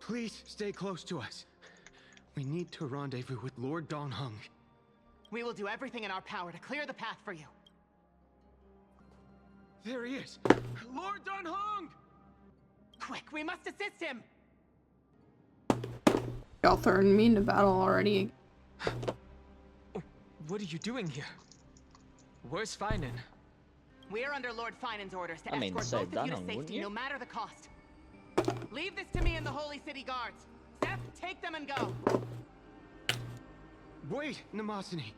Please stay close to us. We need to rendezvous with Lord Donghung. We will do everything in our power to clear the path for you. There he is! Lord Donghung! Quick, we must assist him! Y'all throwing me into battle already. What are you doing here? Where's Feinen? We are under Lord Feinen's orders to I mean, escort save both of you to Donghung, wouldn't safety, you? no matter the cost. Leave this to me and the Holy City Guards. Seth, take them and go. Wait, Namasani.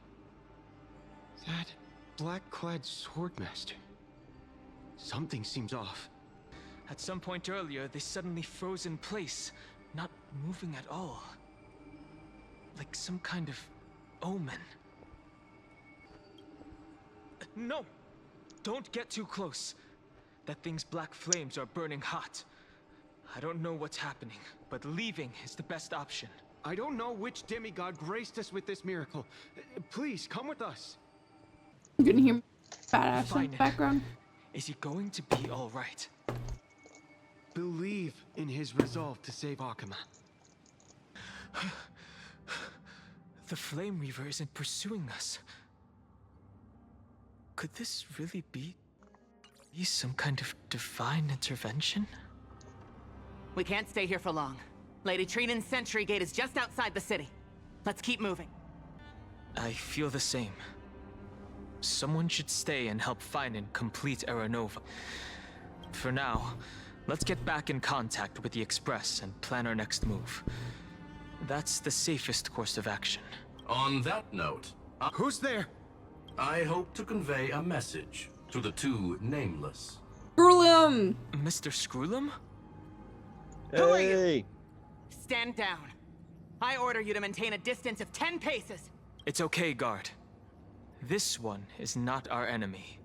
That black-clad swordmaster. Something seems off. At some point earlier, they suddenly froze in place, not moving at all. Like some kind of omen. No! Don't get too close. That thing's black flames are burning hot. I don't know what's happening, but leaving is the best option. I don't know which demigod graced us with this miracle. Please, come with us. You can hear badass in the Fine. background. Is he going to be alright? Believe in his resolve to save Akuma. The Flame Reaver isn't pursuing us. Could this really be some kind of divine intervention? We can't stay here for long. Lady Trinan's sentry gate is just outside the city. Let's keep moving. I feel the same. Someone should stay and help Feinen complete Aranova. For now, let's get back in contact with the Express and plan our next move. That's the safest course of action. On that note, Who's there? I hope to convey a message to the two nameless. Brilliant! Mr. Screwlum? Who are you? Hey! Stand down. I order you to maintain a distance of 10 paces. It's okay, guard. This one is not our enemy.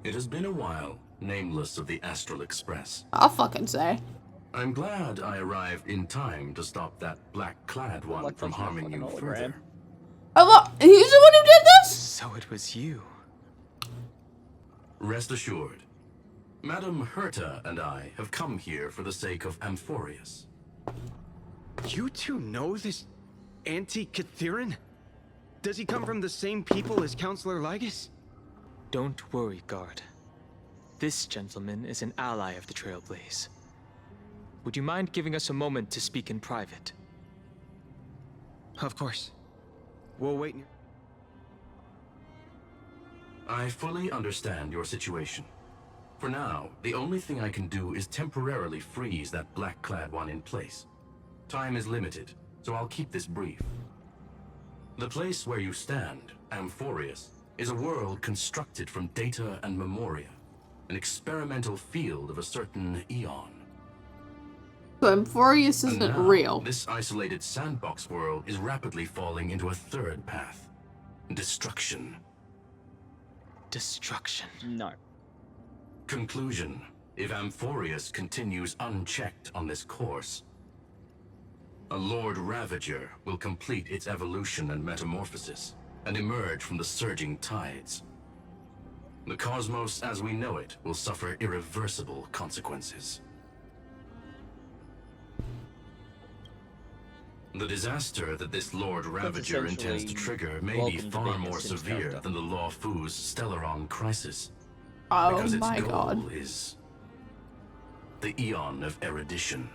It has been a while, nameless of the Astral Express. I'll fucking say. I'm glad I arrived in time to stop that black-clad one Like from that's not harming you fucking further. Oh look, he's the one who did this? So it was you. Rest assured, Madam Herta and I have come here for the sake of Amphorius. You two know this anti-Cathiran? Does he come from the same people as Counselor Lygus? Don't worry, guard. This gentleman is an ally of the Trailblaze. Would you mind giving us a moment to speak in private? Of course. We'll wait. I fully understand your situation. For now, the only thing I can do is temporarily freeze that black-clad one in place. Time is limited, so I'll keep this brief. The place where you stand, Amphorius, is a world constructed from data and memoria, an experimental field of a certain eon. So Amphorius And isn't now, real. this isolated sandbox world is rapidly falling into a third path. Destruction. Destruction. No. Conclusion. If Amphorius continues unchecked on this course, a Lord Ravager will complete its evolution and metamorphosis, and emerge from the surging tides. The cosmos as we know it will suffer irreversible consequences. The disaster that this Lord Ravager intends to trigger may be welcome to far being a more Sims severe character. than the Law Fu's Stellaron crisis, Oh because its my goal god. is the Eon of Erudition.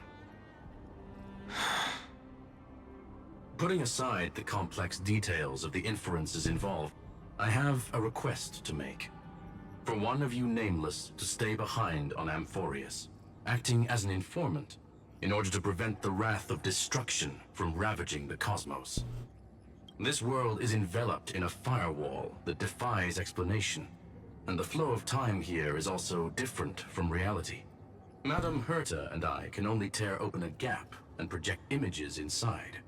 Putting aside the complex details of the inferences involved, I have a request to make. For one of you nameless to stay behind on Amphorius, acting as an informant, in order to prevent the wrath of destruction from ravaging the cosmos. This world is enveloped in a firewall that defies explanation, and the flow of time here is also different from reality. Madam Herta and I can only tear open a gap and project images inside.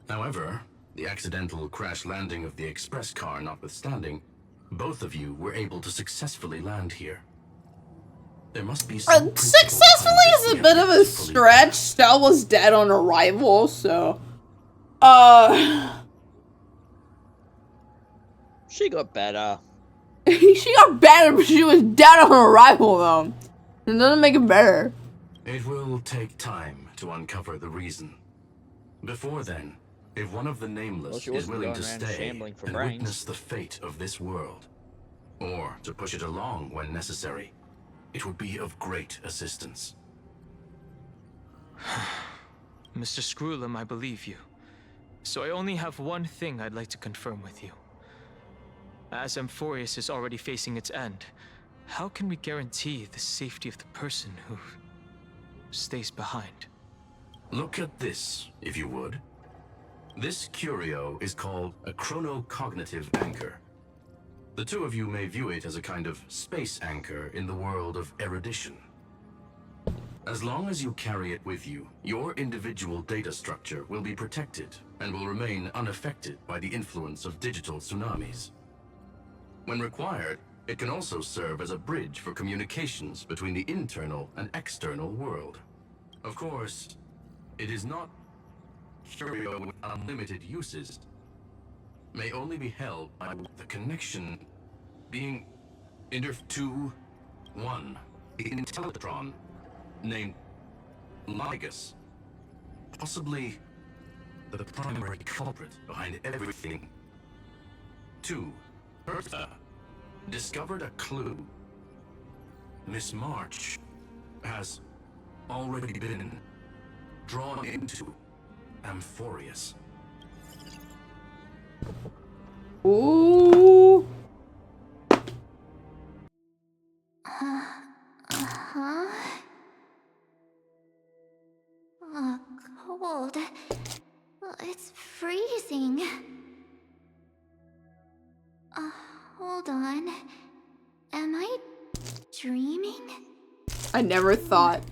However, the accidental crash landing of the express car notwithstanding, both of you were able to successfully land here. There must be some Successfully is a bit of a stretch. Stell was dead on arrival, so She got better. she got better, but she was dead on arrival though. It doesn't make it better. It will take time to uncover the reason. Before then, if one of the Nameless she is wasn't willing going to around stay shambling for and brains. witness the fate of this world, or to push it along when necessary, it would be of great assistance. Mr. Screwlum, I believe you. So I only have one thing I'd like to confirm with you. As Amphorius is already facing its end, how can we guarantee the safety of the person who stays behind? Look at this, if you would. This curio is called a chronocognitive anchor. The two of you may view it as a kind of space anchor in the world of erudition. As long as you carry it with you, your individual data structure will be protected and will remain unaffected by the influence of digital tsunamis. When required, it can also serve as a bridge for communications between the internal and external world. Of course, it is not curio with unlimited uses. May only be held by the connection being to one Intellitron named Ligus, possibly the primary culprit behind everything. 2. Bertha discovered a clue. Miss March has already been drawn into Amphorius. Ooh. Cold. It's freezing. Hold on. Am I dreaming? I never thought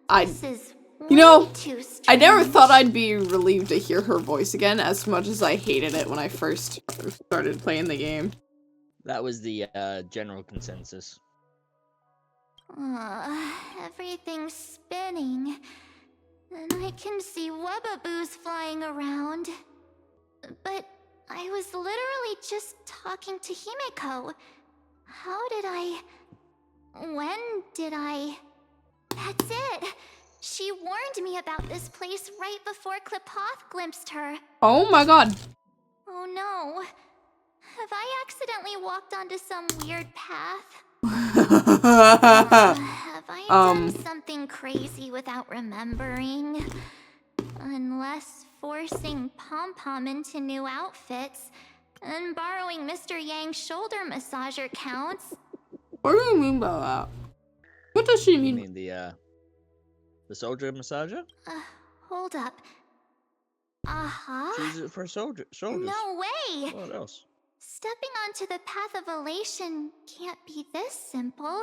I'd... This is You know, way too strange. I never thought I'd be relieved to hear her voice again, as much as I hated it when I first started playing the game. That was the general consensus. Everything's spinning. And I can see webaboos flying around. But I was literally just talking to Himeko. How did I... When did I... That's it! She warned me about this place right before Klipoth glimpsed her. Oh my god. Oh no. Have I accidentally walked onto some weird path? Have I done something crazy without remembering? Unless forcing Pom-Pom into new outfits and borrowing Mr. Yang's shoulder massager counts. What do you mean by that? What does she You mean? mean the soldier massager? Hold up. She uses it for shoulders. No way! What else? Stepping onto the path of elation can't be this simple.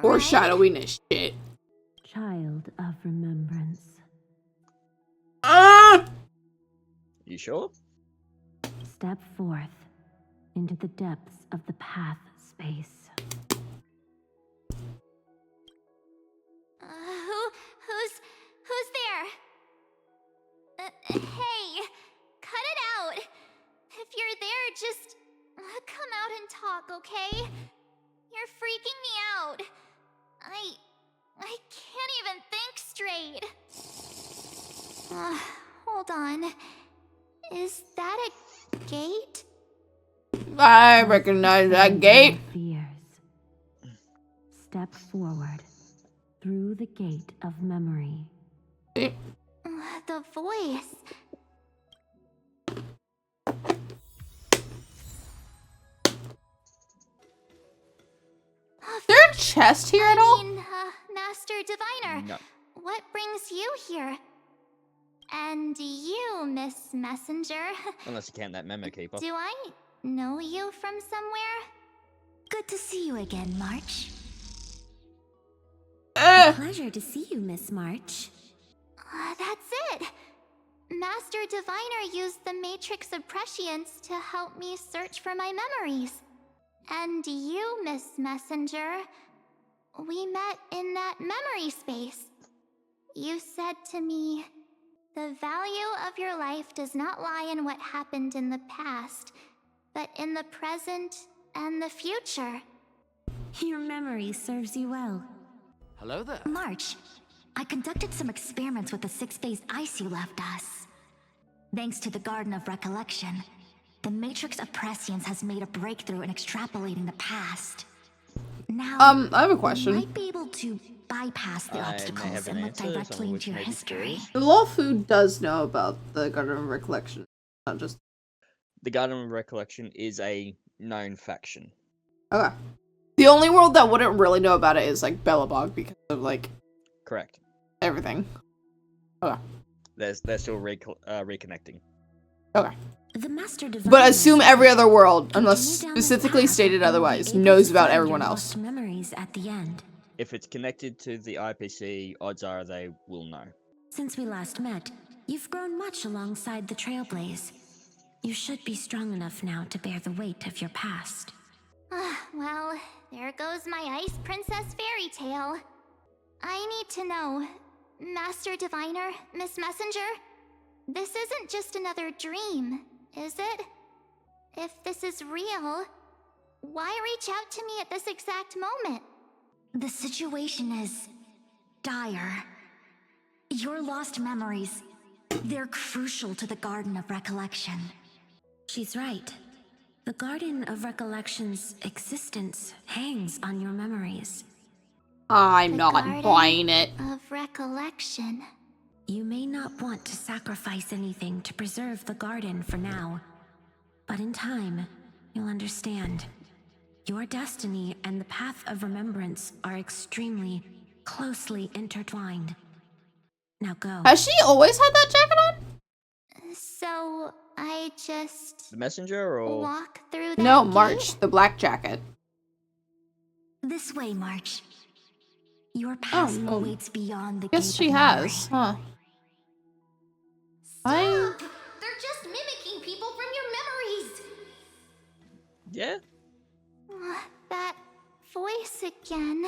Foreshadowing is shit. Child of remembrance. You sure? Step forth into the depths of the path space. Who's there? Hey, cut it out. If you're there, just come out and talk, okay? You're freaking me out. I can't even think straight. Hold on. Is that a gate? I recognize that gate. Fears. Step forward through the gate of memory. The voice. Is there a chest here at all? Master Diviner, No. what brings you here? And you, Miss Messenger, Unless you count that memo keeper. do I know you from somewhere? Good to see you again, March. Pleasure to see you, Miss March. That's it! Master Diviner used the Matrix of Prescience to help me search for my memories. And you, Miss Messenger, we met in that memory space. You said to me, the value of your life does not lie in what happened in the past, but in the present and the future. Your memory serves you well. Hello there. March, I conducted some experiments with the 6-phase ice you left us. Thanks to the Garden of Recollection, the Matrix of Prescience has made a breakthrough in extrapolating the past. Now, I have a question. you might be able to bypass the obstacles and look directly into your history. Lawfu does know about the Garden of Recollection, not just... The Garden of Recollection is a known faction. Okay. The only world that wouldn't really know about it is, like, Bellabog, because of, like... Correct. Everything. Okay. They're still reconnecting. Okay. The Master Diviner But assume every other world, unless specifically stated otherwise, knows about everyone else. Memories at the end. If it's connected to the IPC, odds are they will know. Since we last met, you've grown much alongside the Trailblaze. You should be strong enough now to bear the weight of your past. Well, there goes my Ice Princess fairy tale. I need to know, Master Diviner, Miss Messenger, this isn't just another dream, is it? If this is real, why reach out to me at this exact moment? The situation is dire. Your lost memories, they're crucial to the Garden of Recollection. She's right. The Garden of Recollection's existence hangs on your memories. I'm not buying it. Of Recollection. You may not want to sacrifice anything to preserve the garden for now, but in time, you'll understand. Your destiny and the path of remembrance are extremely, closely intertwined. Now go. Has she always had that jacket on? So, I just... The messenger or... walk through that No, gate? March, the black jacket. This way, March. Your past well, awaits beyond the Guess gate she of has, huh? Stop! They're just mimicking people from your memories! Yeah? That voice again.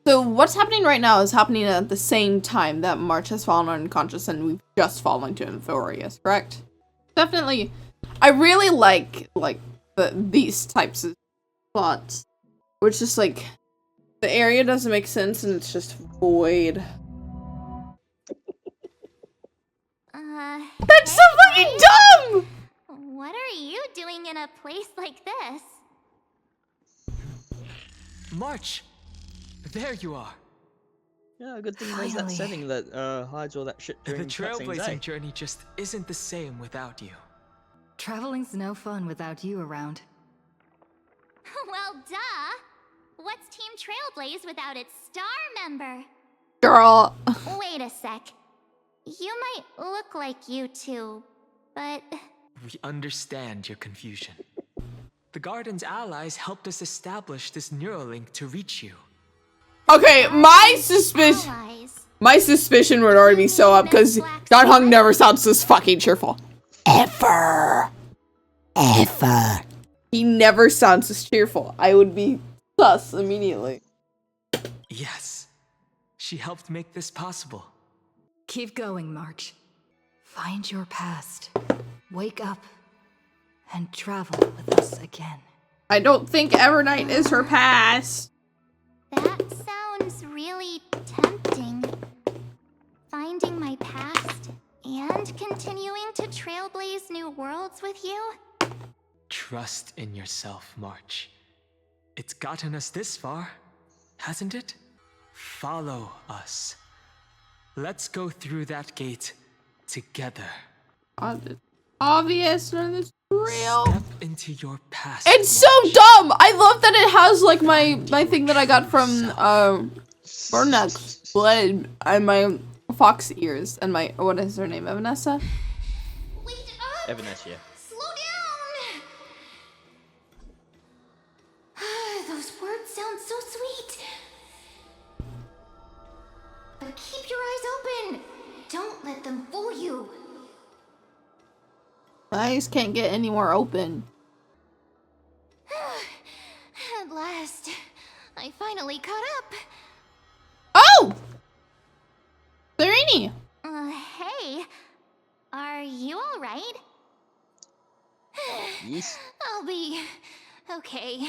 So what's happening right now is happening at the same time that March has fallen unconscious and we've just fallen to Euphorius, correct? Definitely. I really like these types of plots. Where it's just like the area doesn't make sense and it's just void. That's so fucking dumb! What are you doing in a place like this? March! There you are. Yeah, good thing there's that setting that hides all that shit during The trailblazing journey just isn't the same without you. Traveling's no fun without you around. Well, duh! What's Team Trailblaze without its star member? Girl. Wait a sec. You might look like you two, but... We understand your confusion. The Garden's allies helped us establish this Neuralink to reach you. Okay, my suspicion would already be so up because Don Hung never sounds this fucking cheerful. Ever. He never sounds this cheerful. I would be sus immediately. Yes. She helped make this possible. Keep going, March. Find your past. Wake up. And travel with us again. I don't think Evernight is her past. That sounds really tempting. Finding my past and continuing to trailblaze new worlds with you? Trust in yourself, March. It's gotten us this far, hasn't it? Follow us. Let's go through that gate together. Obvious, none of this is real. Step into your past. It's so dumb! I love that it has like my thing that I got from Burnak's blood and my fox ears and my what is her name? Evanessa? Wait up! Evanescia. Slow down! Those words sound so sweet. But keep your eyes open. Don't let them fool you. My eyes can't get any more open. At last, I finally caught up. Oh! Serini! Hey. Are you alright? Yes. I'll be okay.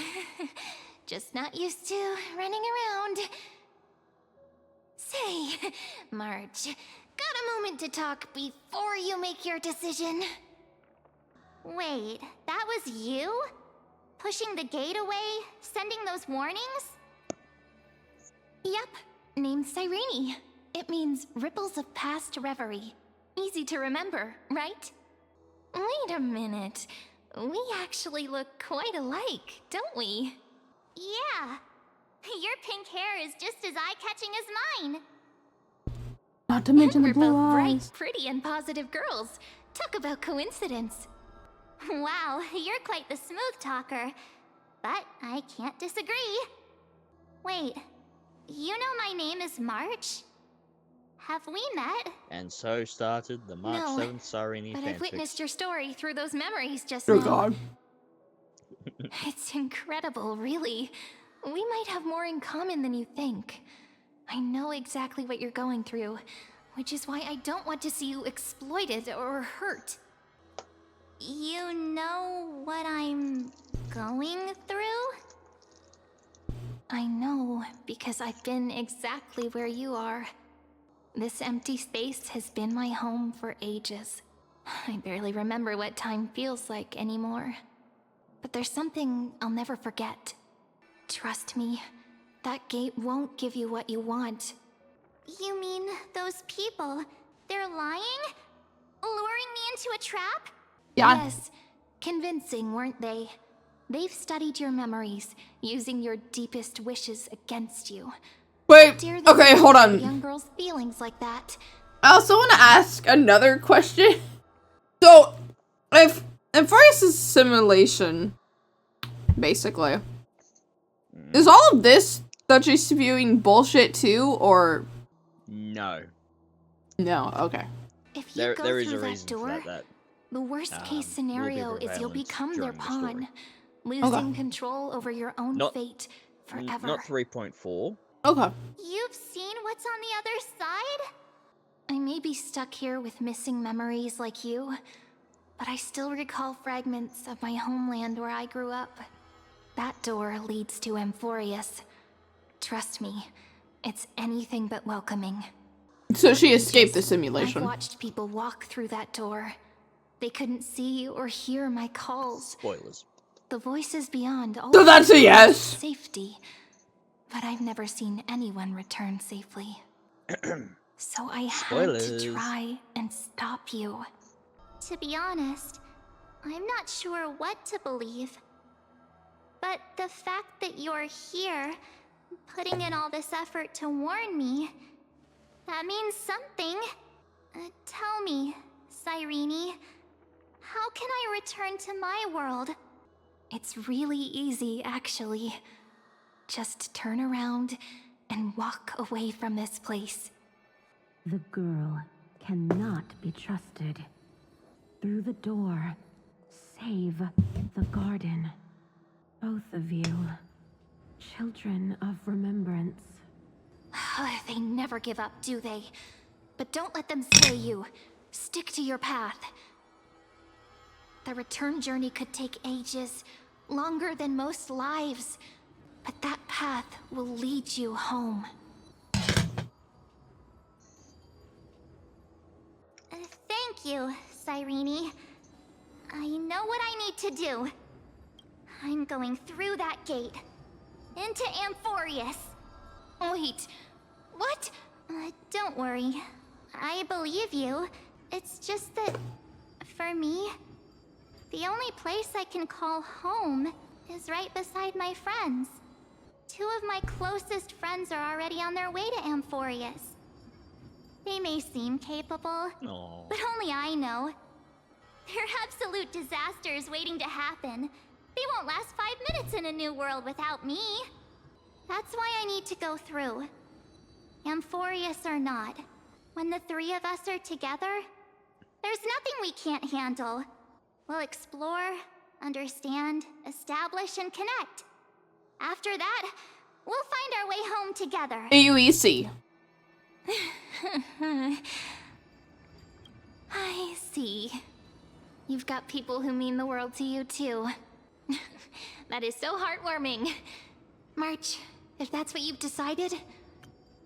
Just not used to running around. Hey, March. Got a moment to talk before you make your decision? Wait, that was you? Pushing the gate away? Sending those warnings? Yep, named Cyrene. It means ripples of past reverie. Easy to remember, right? Wait a minute. We actually look quite alike, don't we? Yeah. Your pink hair is just as eye-catching as mine. Not to mention the We're blue both bright, eyes. pretty, and positive girls. Talk about coincidence. Wow, you're quite the smooth talker. But I can't disagree. Wait, you know my name is March? Have we met? And so started the March No, 7th Cyrene But fanfic. I've witnessed your story through those memories just Oh now. god. It's incredible, really. We might have more in common than you think. I know exactly what you're going through, which is why I don't want to see you exploited or hurt. You know what I'm going through? I know, because I've been exactly where you are. This empty space has been my home for ages. I barely remember what time feels like anymore. But there's something I'll never forget. Trust me, that gate won't give you what you want. You mean those people? They're lying? Luring me into a trap? Yeah. Yes, convincing, weren't they? They've studied your memories, using your deepest wishes against you. Wait, Dare they okay, hold hurt on. young girls' feelings like that? I also want to ask another question. So, if Furious is simulation, basically, is all of this that she's spewing bullshit too, or No. no? Okay. If you go There is through a that reason door, for that. the worst case will be scenario is you'll prevalent become their during the pawn, story. losing control over your own Not- fate forever. Not 3.4. Okay. You've seen what's on the other side? I may be stuck here with missing memories like you, but I still recall fragments of my homeland where I grew up. That door leads to Amphorius. Trust me, it's anything but welcoming. So she escaped the I've simulation. watched people walk through that door. They couldn't see or hear my calls. Spoilers. The voices beyond all So that's a yes. safety. But I've never seen anyone return safely. So I had to Spoilers. try and stop you. To be honest, I'm not sure what to believe. But the fact that you're here, putting in all this effort to warn me, that means something. Tell me, Cyrene, how can I return to my world? It's really easy, actually. Just turn around and walk away from this place. The girl cannot be trusted. Through the door, save the garden. Both of you, children of remembrance. They never give up, do they? But don't let them sway you. Stick to your path. The return journey could take ages, longer than most lives. But that path will lead you home. Thank you, Cyrene. I know what I need to do. I'm going through that gate. Into Amphorius. Wait, what? Don't worry. I believe you. It's just that, for me, the only place I can call home is right beside my friends. Two of my closest friends are already on their way to Amphorius. They may seem capable, Aww. but only I know. They're absolute disasters waiting to happen. They won't last 5 minutes in a new world without me. That's why I need to go through. Amphorius or not, when the three of us are together, there's nothing we can't handle. We'll explore, understand, establish, and connect. After that, we'll find our way home together. AUEC. I see. You've got people who mean the world to you, too. That is so heartwarming. March, if that's what you've decided,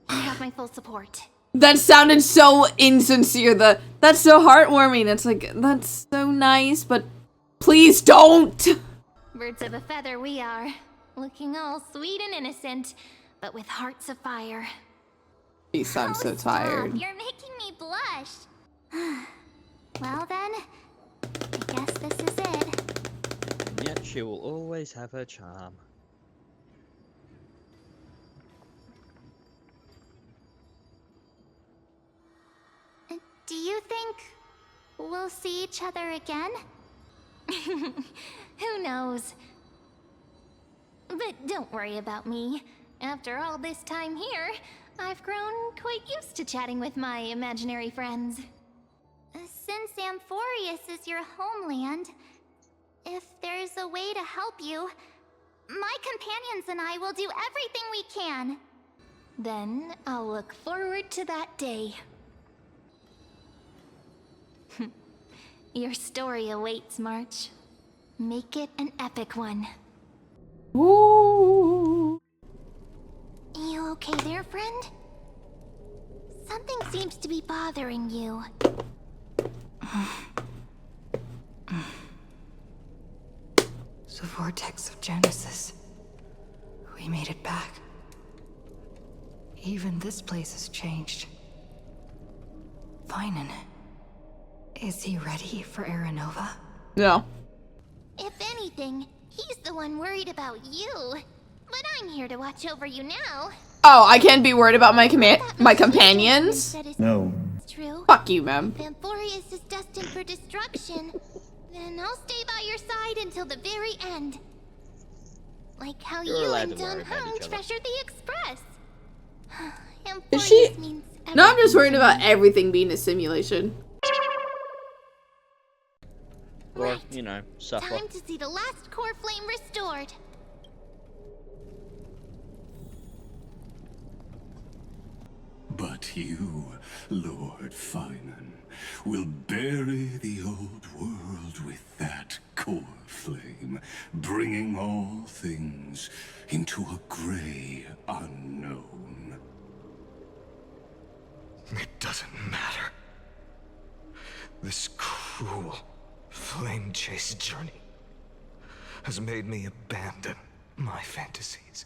You have my full support. That sounded so insincere. That's so heartwarming. It's like, that's so nice, but please don't. Birds of a feather we are. Looking all sweet and innocent, but with hearts of fire. Jeez, I'm so Stop. tired. You're making me blush. Well then, I guess this is it. And yet she will always have her charm. Do you think we'll see each other again? Who knows? But don't worry about me. After all this time here, I've grown quite used to chatting with my imaginary friends. Since Amphorius is your homeland, if there's a way to help you, my companions and I will do everything we can. Then I'll look forward to that day. Your story awaits, March. Make it an epic one. Ooh. You okay there, friend? Something seems to be bothering you. The vortex of Genesis. We made it back. Even this place has changed. Finan. Is he ready for Aranova? No. If anything, he's the one worried about you. But I'm here to watch over you now. Oh, I can't be worried about my companions? No. It's true. Fuck you, ma'am. If Amphorius is destined for destruction, then I'll stay by your side until the very end. Like how You're you allowed and to worry Dun about Hung each other. treasured the Express. Is she? Amphorius means No, I'm just everything worried to about me. everything being a simulation. Or, Right. you know, suffer. Time to see the last core flame restored. But you, Lord Finan, will bury the old world with that core flame, bringing all things into a gray unknown. It doesn't matter. This cruel flame chase journey has made me abandon my fantasies.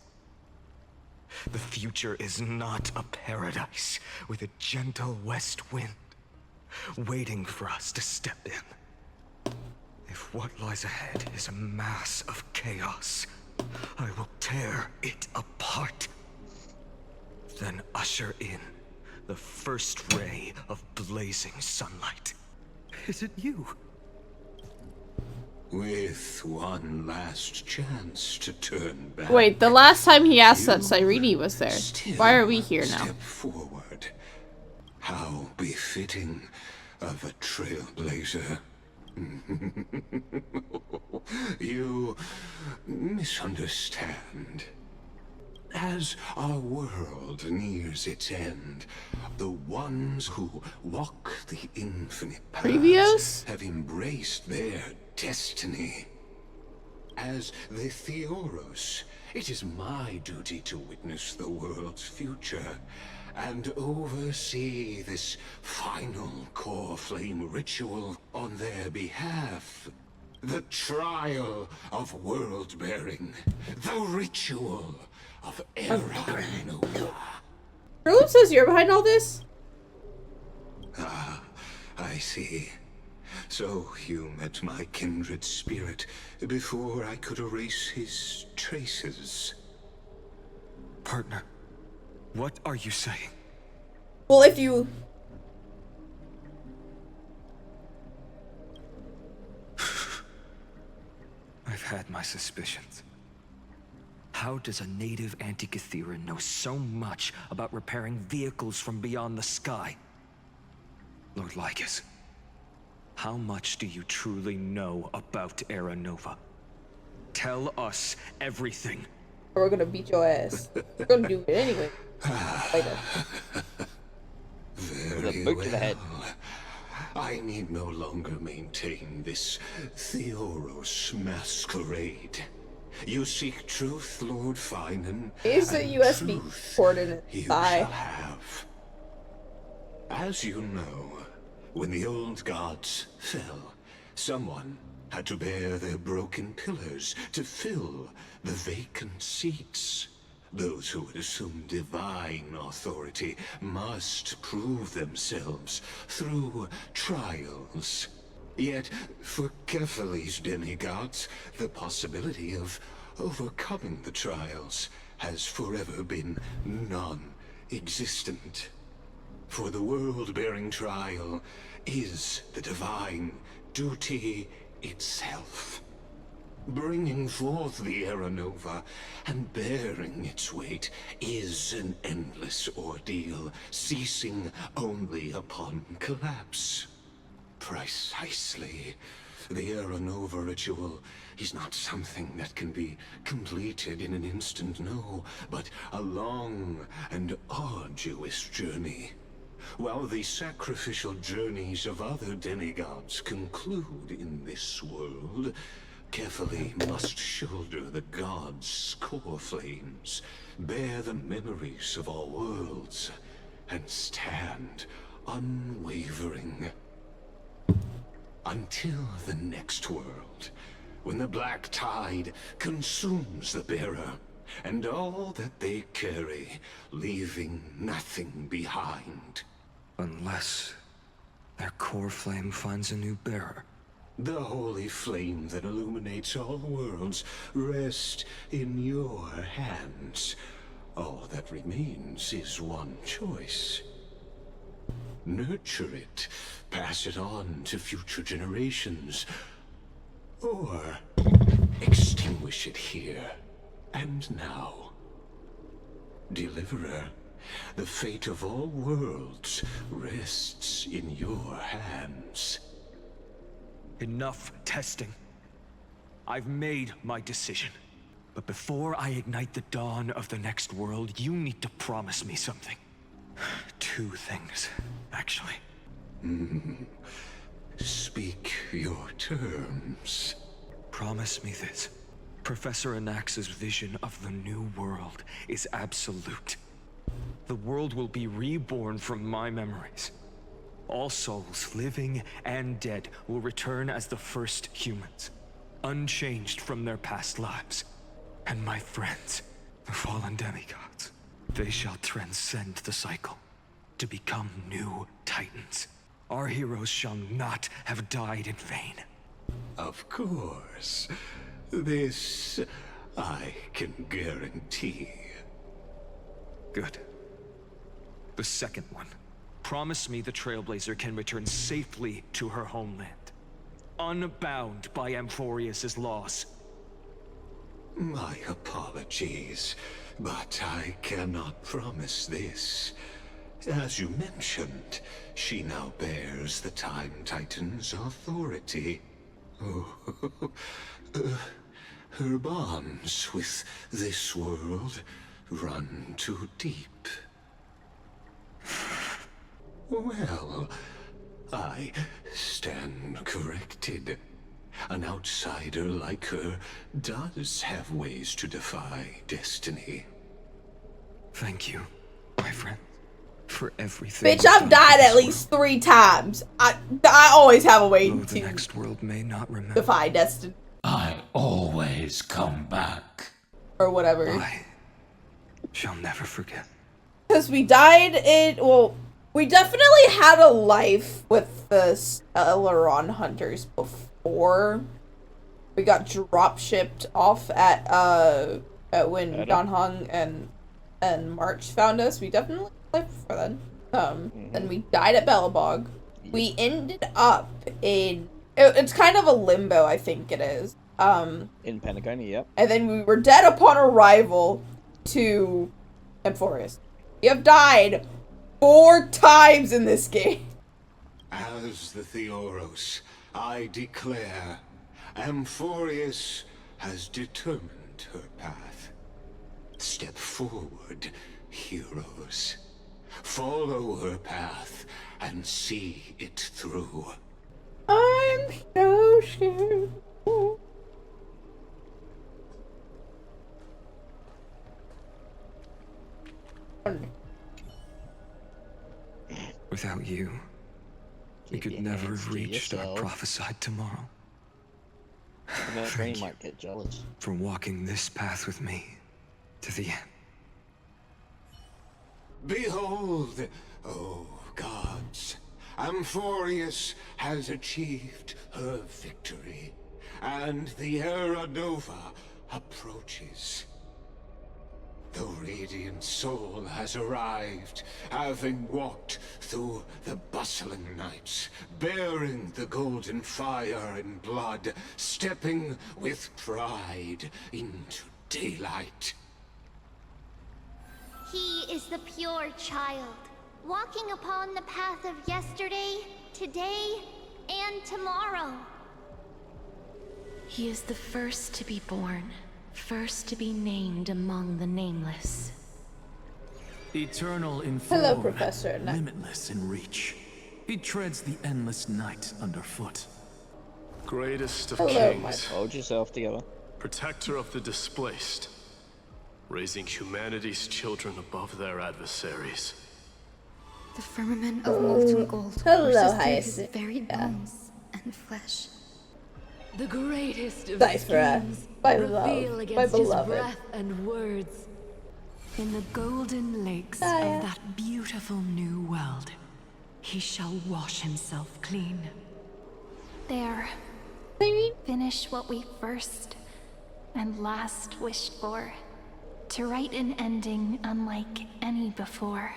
The future is not a paradise with a gentle west wind waiting for us to step in. If what lies ahead is a mass of chaos, I will tear it apart. Then usher in the first ray of blazing sunlight. Is it you? With one last chance to turn back. Wait, the last time he asked that, Cyrene was there. Still Why are we here now? Step forward. How befitting of a trailblazer. You misunderstand. As our world nears its end, the ones who walk the infinite paths Previous? have embraced their destiny. As the Theoros, it is my duty to witness the world's future and oversee this final core flame ritual on their behalf. The trial of world-bearing, the ritual of Aranova. Who says you're behind all this? Ah, I see. So you met my kindred spirit before I could erase his traces. Partner, what are you saying? Well, if you... I've had my suspicions. How does a native Antikytheran know so much about repairing vehicles from beyond the sky? Lord Lycus, how much do you truly know about Aranova? Tell us everything. Or we're gonna beat your ass. We're gonna do it anyway. Later. Very boot to the head. well. I need no longer maintain this Theoros masquerade. You seek truth, Lord Finan. Here's a USB port in its You thigh. shall have. As you know, when the old gods fell, someone had to bear their broken pillars to fill the vacant seats. Those who would assume divine authority must prove themselves through trials. Yet, for Kefali's demigods, the possibility of overcoming the trials has forever been non-existent. For the world-bearing trial is the divine duty itself. Bringing forth the Era Nova and bearing its weight is an endless ordeal, ceasing only upon collapse. Precisely. The Era Nova ritual is not something that can be completed in an instant, no, but a long and arduous journey. While the sacrificial journeys of other demigods conclude in this world, Kefali must shoulder the gods' core flames, bear the memories of all worlds, and stand unwavering. Until the next world, when the black tide consumes the bearer, and all that they carry, leaving nothing behind. Unless their core flame finds a new bearer. The holy flame that illuminates all worlds rests in your hands. All that remains is one choice. Nurture it, pass it on to future generations, or extinguish it here and now. Deliverer, the fate of all worlds rests in your hands. Enough testing. I've made my decision. But before I ignite the dawn of the next world, you need to promise me something. 2 things, actually. Speak your terms. Promise me this. Professor Anax's vision of the new world is absolute. The world will be reborn from my memories. All souls, living and dead, will return as the first humans, unchanged from their past lives. And my friends, the fallen demigods, they shall transcend the cycle to become new titans. Our heroes shall not have died in vain. Of course. This I can guarantee. Good. The second one. Promise me the Trailblazer can return safely to her homeland, unbound by Amphorius' loss. My apologies, but I cannot promise this. As you mentioned, she now bears the Time Titan's authority. Her bonds with this world run too deep. Well, I stand corrected. An outsider like her does have ways to defy destiny. Thank you, my friend, for everything. Bitch, I've died at least 3 times. I always have a way Though to the next world may not remember. defy destiny. I always come back. Or whatever. I shall never forget. Because we died in, well, we definitely had a life with the Aileron Hunters before we got drop shipped off at when Don Hung and March found us. We definitely had a life before then. Then we died at Bellabog. We ended up in, it's kind of a limbo, I think it is. In Pentagon, yep. And then we were dead upon arrival to Amphorius. We have died 4 times in this game. As the Theoros, I declare, Amphorius has determined her path. Step forward, heroes. Follow her path and see it through. I'm so scared. Without you, we could never have reached our prophesied tomorrow. Thank you might get jealous. For walking this path with me to the end. Behold, oh gods, Amphorius has achieved her victory, and the Era Nova approaches. The radiant soul has arrived, having walked through the bustling nights, bearing the golden fire and blood, stepping with pride into daylight. He is the pure child, walking upon the path of yesterday, today, and tomorrow. He is the first to be born, first to be named among the nameless. Eternal in Hello, form, Professor. limitless in reach. He treads the endless night underfoot. Greatest of Hello, kings. Hold yourself together. Protector of the displaced. Raising humanity's children above their adversaries. The firmament of molten gold Hello, courses through his Hyacinth. very bones and flesh. The greatest of Cyphra, schemes my reveal love, against my his beloved. breath and words. In the golden lakes Hiya. of that beautiful new world, he shall wash himself clean. There. Finish what we first and last wished for. To write an ending unlike any before.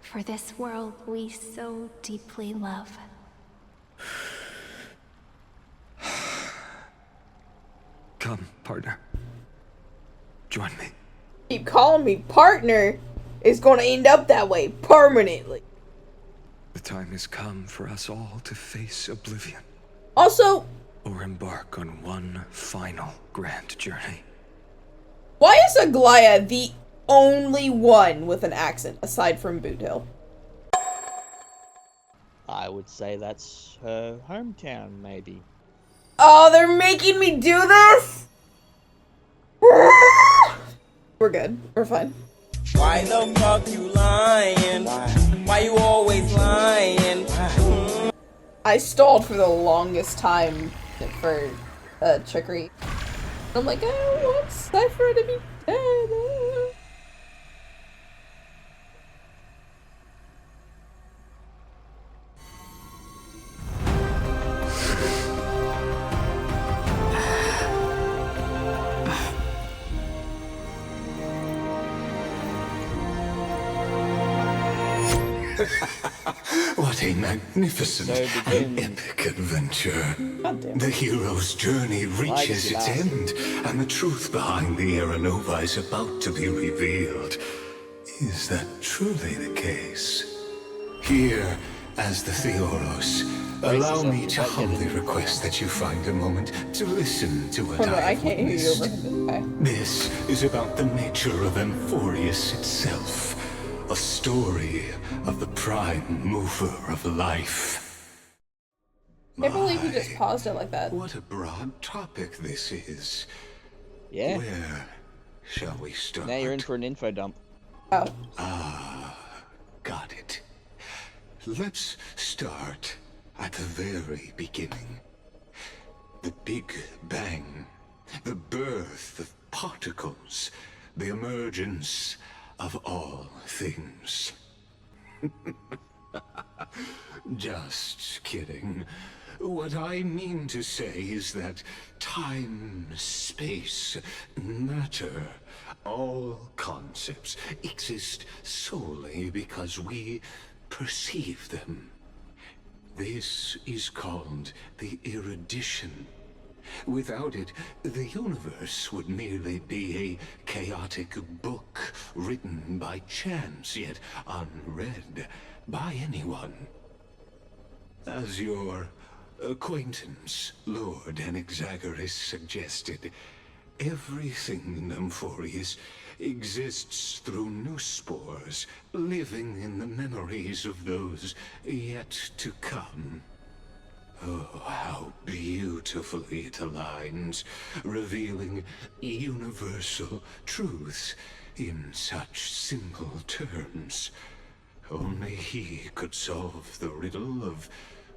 For this world we so deeply love. Come, partner. Join me. Keep calling me partner. It's gonna end up that way permanently. The time has come for us all to face oblivion. Also, Or embark on one final grand journey. why is Aglaya the only one with an accent aside from Boot Hill? I would say that's her hometown, maybe. Oh, they're making me do this? We're good. We're fine. Why the fuck you lying? Why you always lying? I stalled for the longest time for Chicory. I'm like, I want Cypher to be dead. What a magnificent and epic adventure. The hero's journey reaches its end, and the truth behind the Era Nova is about to be revealed. Is that truly the case? Here, as the Theoros, allow me to humbly request that you find a moment to listen to what I I've can't hear you over witnessed. him. Okay. This is about the nature of Amphorius itself. A story of the prime mover of life. Can't believe you just paused it like that. What a broad topic this is. Yeah. Where shall we start? Now you're in for an info dump. Oh. Ah, got it. Let's start at the very beginning. The Big Bang. The birth of particles. The emergence of all things. Just kidding. What I mean to say is that time, space, matter, all concepts exist solely because we perceive them. This is called the erudition. Without it, the universe would merely be a chaotic book written by chance, yet unread by anyone. As your acquaintance, Lord Anaxagoras, suggested, everything in Amphorius exists through new spores, living in the memories of those yet to come. Oh, how beautifully it aligns, revealing universal truths in such simple terms. Only he could solve the riddle of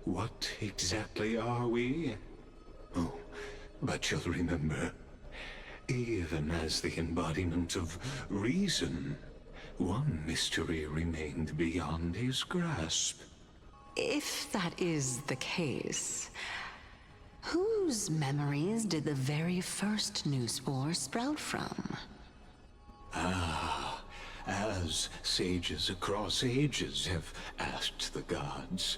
what exactly are we? Oh, but you'll remember, even as the embodiment of reason, one mystery remained beyond his grasp. If that is the case, whose memories did the very first new spore sprout from? Ah, as sages across ages have asked the gods,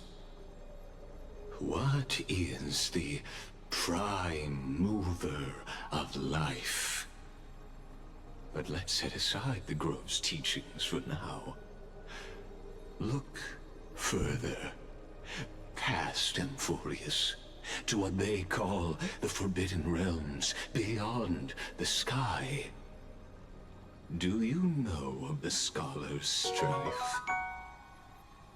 what is the prime mover of life? But let's set aside the Grove's teachings for now. Look further, past Emphorius, to what they call the Forbidden Realms beyond the sky. Do you know of the Scholar's Strife?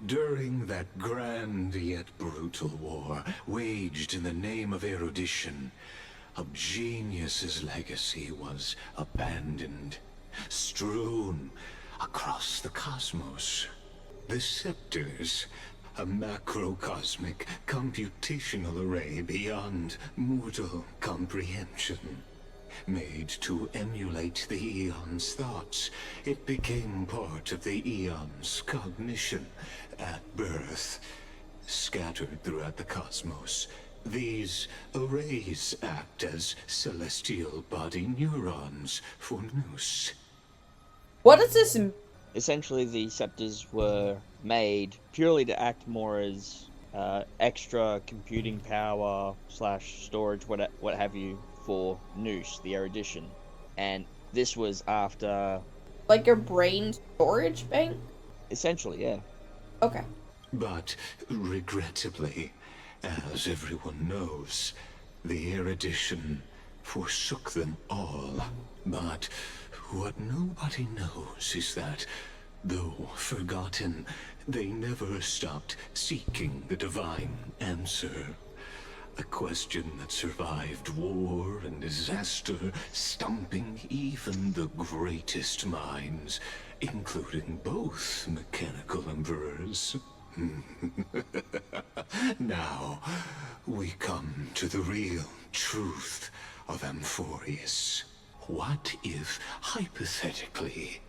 During that grand yet brutal war, waged in the name of erudition, a genius's legacy was abandoned, strewn across the cosmos. The Scepters, a macrocosmic computational array beyond mortal comprehension. Made to emulate the Eon's thoughts, it became part of the Eon's cognition at birth. Scattered throughout the cosmos, these arrays act as celestial body neurons for Nous. What does this mean? Essentially, the scepters were made purely to act more as extra computing power / storage, what have you, for Nous, the erudition. And this was after... Like your brain storage bank? Essentially, yeah. Okay. But, regrettably, as everyone knows, the erudition forsook them all. But what nobody knows is that, though forgotten, they never stopped seeking the divine answer. A question that survived war and disaster, stumping even the greatest minds, including both mechanical emperors. Now, we come to the real truth of Amphorius. What if, hypothetically,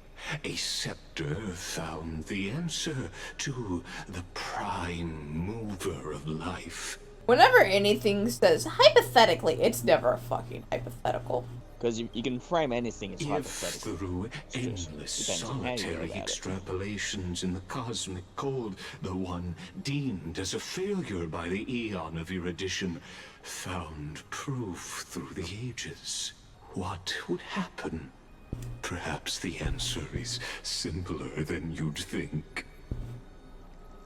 a scepter found the answer to the prime mover of life? Whenever anything says hypothetically, it's never a fucking hypothetical. Because you can frame anything as If hypothetical. through endless solitary extrapolations in the cosmic code, the one deemed as a failure by the Eon of erudition found proof through the ages, what would happen? Perhaps the answer is simpler than you'd think.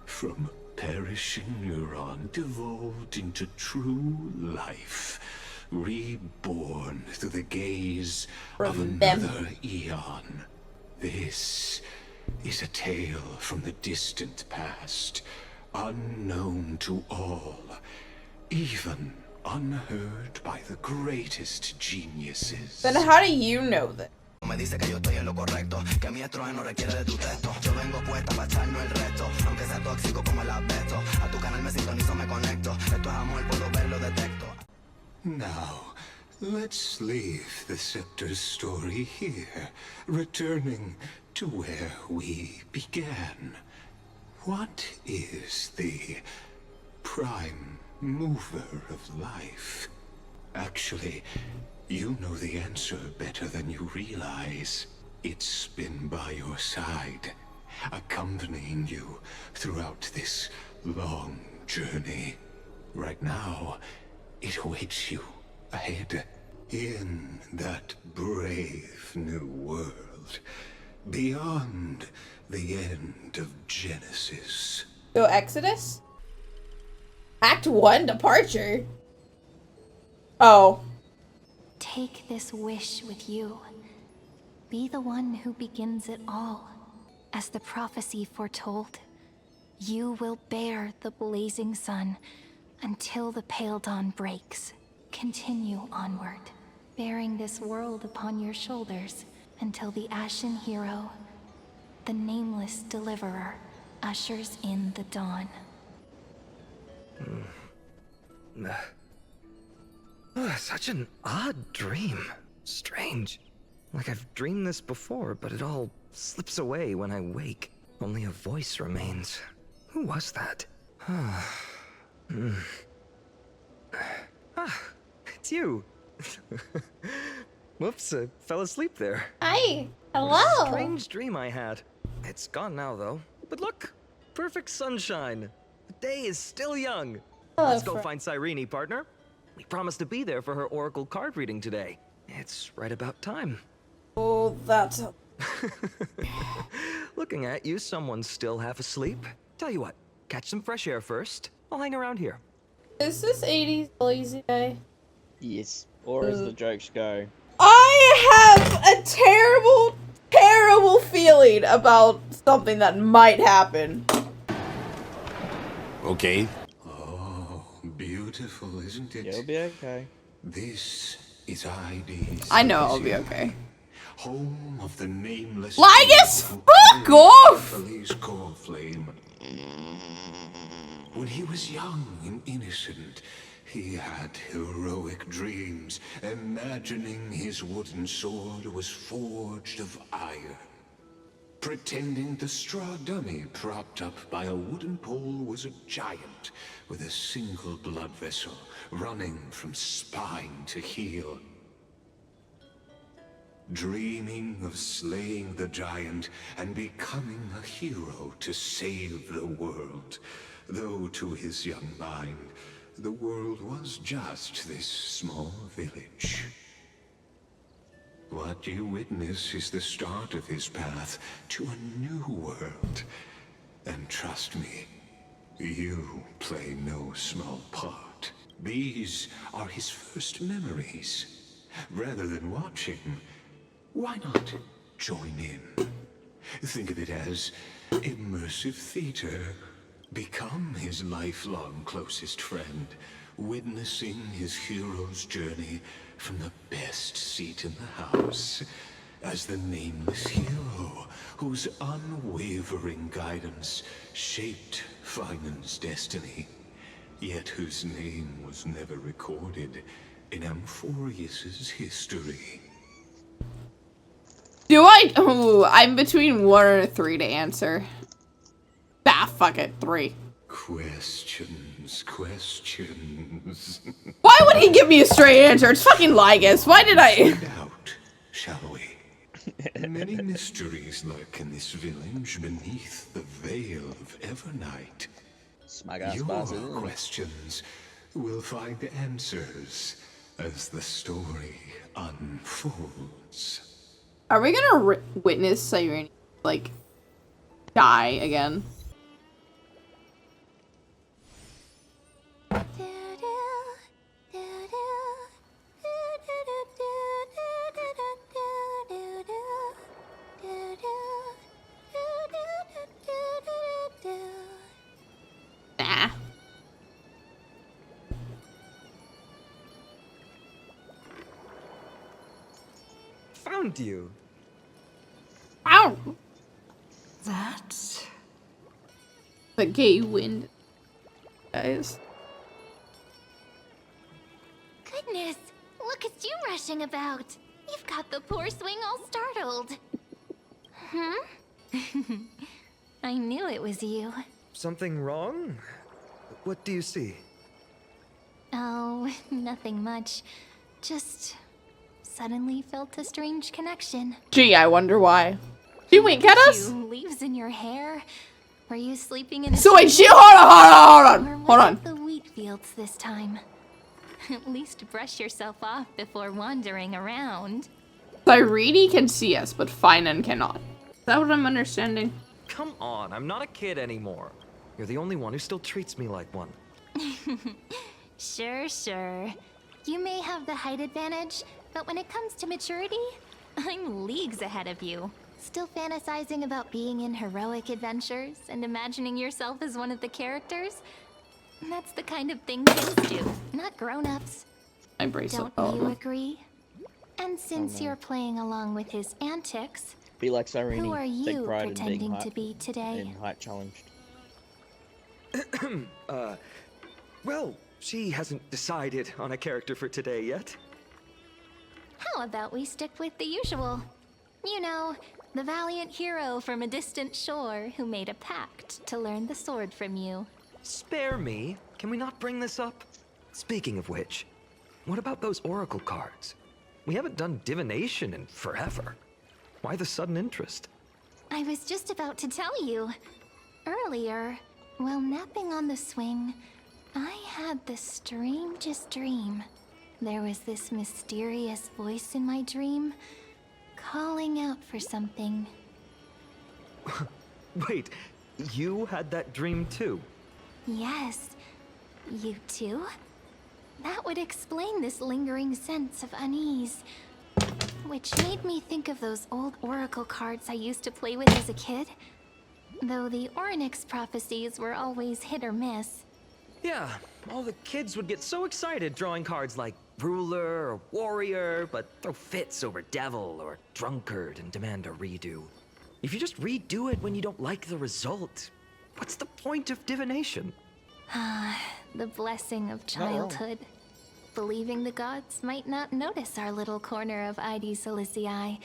From perishing neuron devolved into true life, reborn through the gaze of another Eon. This is a tale from the distant past, unknown to all, even unheard by the greatest geniuses. Then how do you know that? Me dice que yo estoy en lo correcto, que mi estruendo no requiere de tu texto. Yo vengo puesta para echarnos el resto, aunque sea tóxico como el asbesto. A tu canal me sintonizo, me conecto. Esto es amor, puedo verlo, detecto. Now, let's leave the Scepter's story here, returning to where we began. What is the prime mover of life? Actually, you know the answer better than you realize. It's been by your side, accompanying you throughout this long journey. Right now, it awaits you ahead, in that brave new world, beyond the end of Genesis. So Exodus? Act 1, Departure? Oh. Take this wish with you. Be the one who begins it all. As the prophecy foretold, you will bear the blazing sun until the pale dawn breaks. Continue onward, bearing this world upon your shoulders until the Ashen Hero, the nameless deliverer, ushers in the dawn. Such an odd dream. Strange. Like I've dreamed this before, but it all slips away when I wake. Only a voice remains. Who was that? It's you. Whoops, I fell asleep there. Hi. What a Hello. strange dream I had. It's gone now, though. But look, perfect sunshine. The day is still young. Let's go find Cyrene, partner. We promised to be there for her oracle card reading today. It's right about time. Oh, that's... Looking at you, someone's still half asleep. Tell you what, catch some fresh air first. I'll hang around here. Is this 80s lazy day? Yes. Or as the jokes go. I have a terrible, terrible feeling about something that might happen. Okay. Oh, beautiful, isn't it? You'll be okay. This is ID's. I know I'll be okay. Home of the nameless. Lygus, fuck off! Police core flame. When he was young and innocent, he had heroic dreams, imagining his wooden sword was forged of iron. Pretending the straw dummy propped up by a wooden pole was a giant with a single blood vessel running from spine to heel. Dreaming of slaying the giant and becoming a hero to save the world, though to his young mind, the world was just this small village. What you witness is the start of his path to a new world. And trust me, you play no small part. These are his first memories. Rather than watching, why not join in? Think of it as immersive theater. Become his lifelong closest friend, witnessing his hero's journey from the best seat in the house, as the nameless hero whose unwavering guidance shaped Finan's destiny, yet whose name was never recorded in Amphorius's history. Do I? Oh, I'm between 1 or 3 to answer. Ah, fuck it, 3. Questions. Why would he give me a straight answer? It's fucking Lygus. Why did I? Out, shall we? Many mysteries lurk in this village beneath the veil of Evernight. Your questions will find answers as the story unfolds. Are we gonna witness Cyrene, like, die again? Nah. Found you. Ow! That's the gay wind, guys. Goodness, look at you rushing about. You've got the poor swing all startled. I knew it was you. Something wrong? What do you see? Oh, nothing much. Just suddenly felt a strange connection. Gee, I wonder why. Did you wink at us? Leaves in your hair? Were you sleeping in a So wait, hold on. the wheat fields this time? At least brush yourself off before wandering around. Cyrene can see us, but Finan cannot. Is that what I'm understanding? Come on, I'm not a kid anymore. You're the only one who still treats me like one. Sure. You may have the height advantage, but when it comes to maturity, I'm leagues ahead of you. Still fantasizing about being in heroic adventures and imagining yourself as one of the characters? That's the kind of thing kids do, not grown-ups. I brace Don't up. you agree? And since you're playing along with his antics, Be like Cyrene. who are Take you pride in being pretending to be today? height challenged. Well, she hasn't decided on a character for today yet. How about we stick with the usual? You know, the valiant hero from a distant shore who made a pact to learn the sword from you. Spare me. Can we not bring this up? Speaking of which, what about those oracle cards? We haven't done divination in forever. Why the sudden interest? I was just about to tell you. Earlier, while napping on the swing, I had the strangest dream. There was this mysterious voice in my dream, calling out for something. Wait, you had that dream too? Yes, you too? That would explain this lingering sense of unease. Which made me think of those old oracle cards I used to play with as a kid. Though the Ornyx prophecies were always hit or miss. Yeah, all the kids would get so excited drawing cards like ruler or warrior, but throw fits over devil or drunkard and demand a redo. If you just redo it when you don't like the result, what's the point of divination? The blessing of childhood. Believing the gods might not notice our little corner of ID Silicii,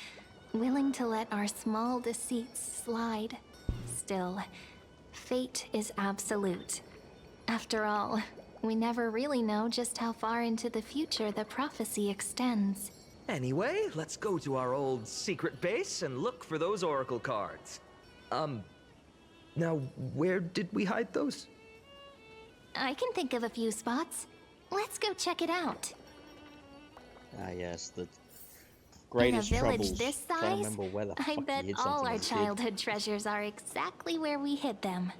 willing to let our small deceits slide. Still, fate is absolute. After all, we never really know just how far into the future the prophecy extends. Anyway, let's go to our old secret base and look for those oracle cards. Now, where did we hide those? I can think of a few spots. Let's go check it out. Ah, yes, the greatest In a village troubles. this Trying to size, remember where the I fuck bet you hid all something our as a kid. childhood treasures are exactly where we hid them.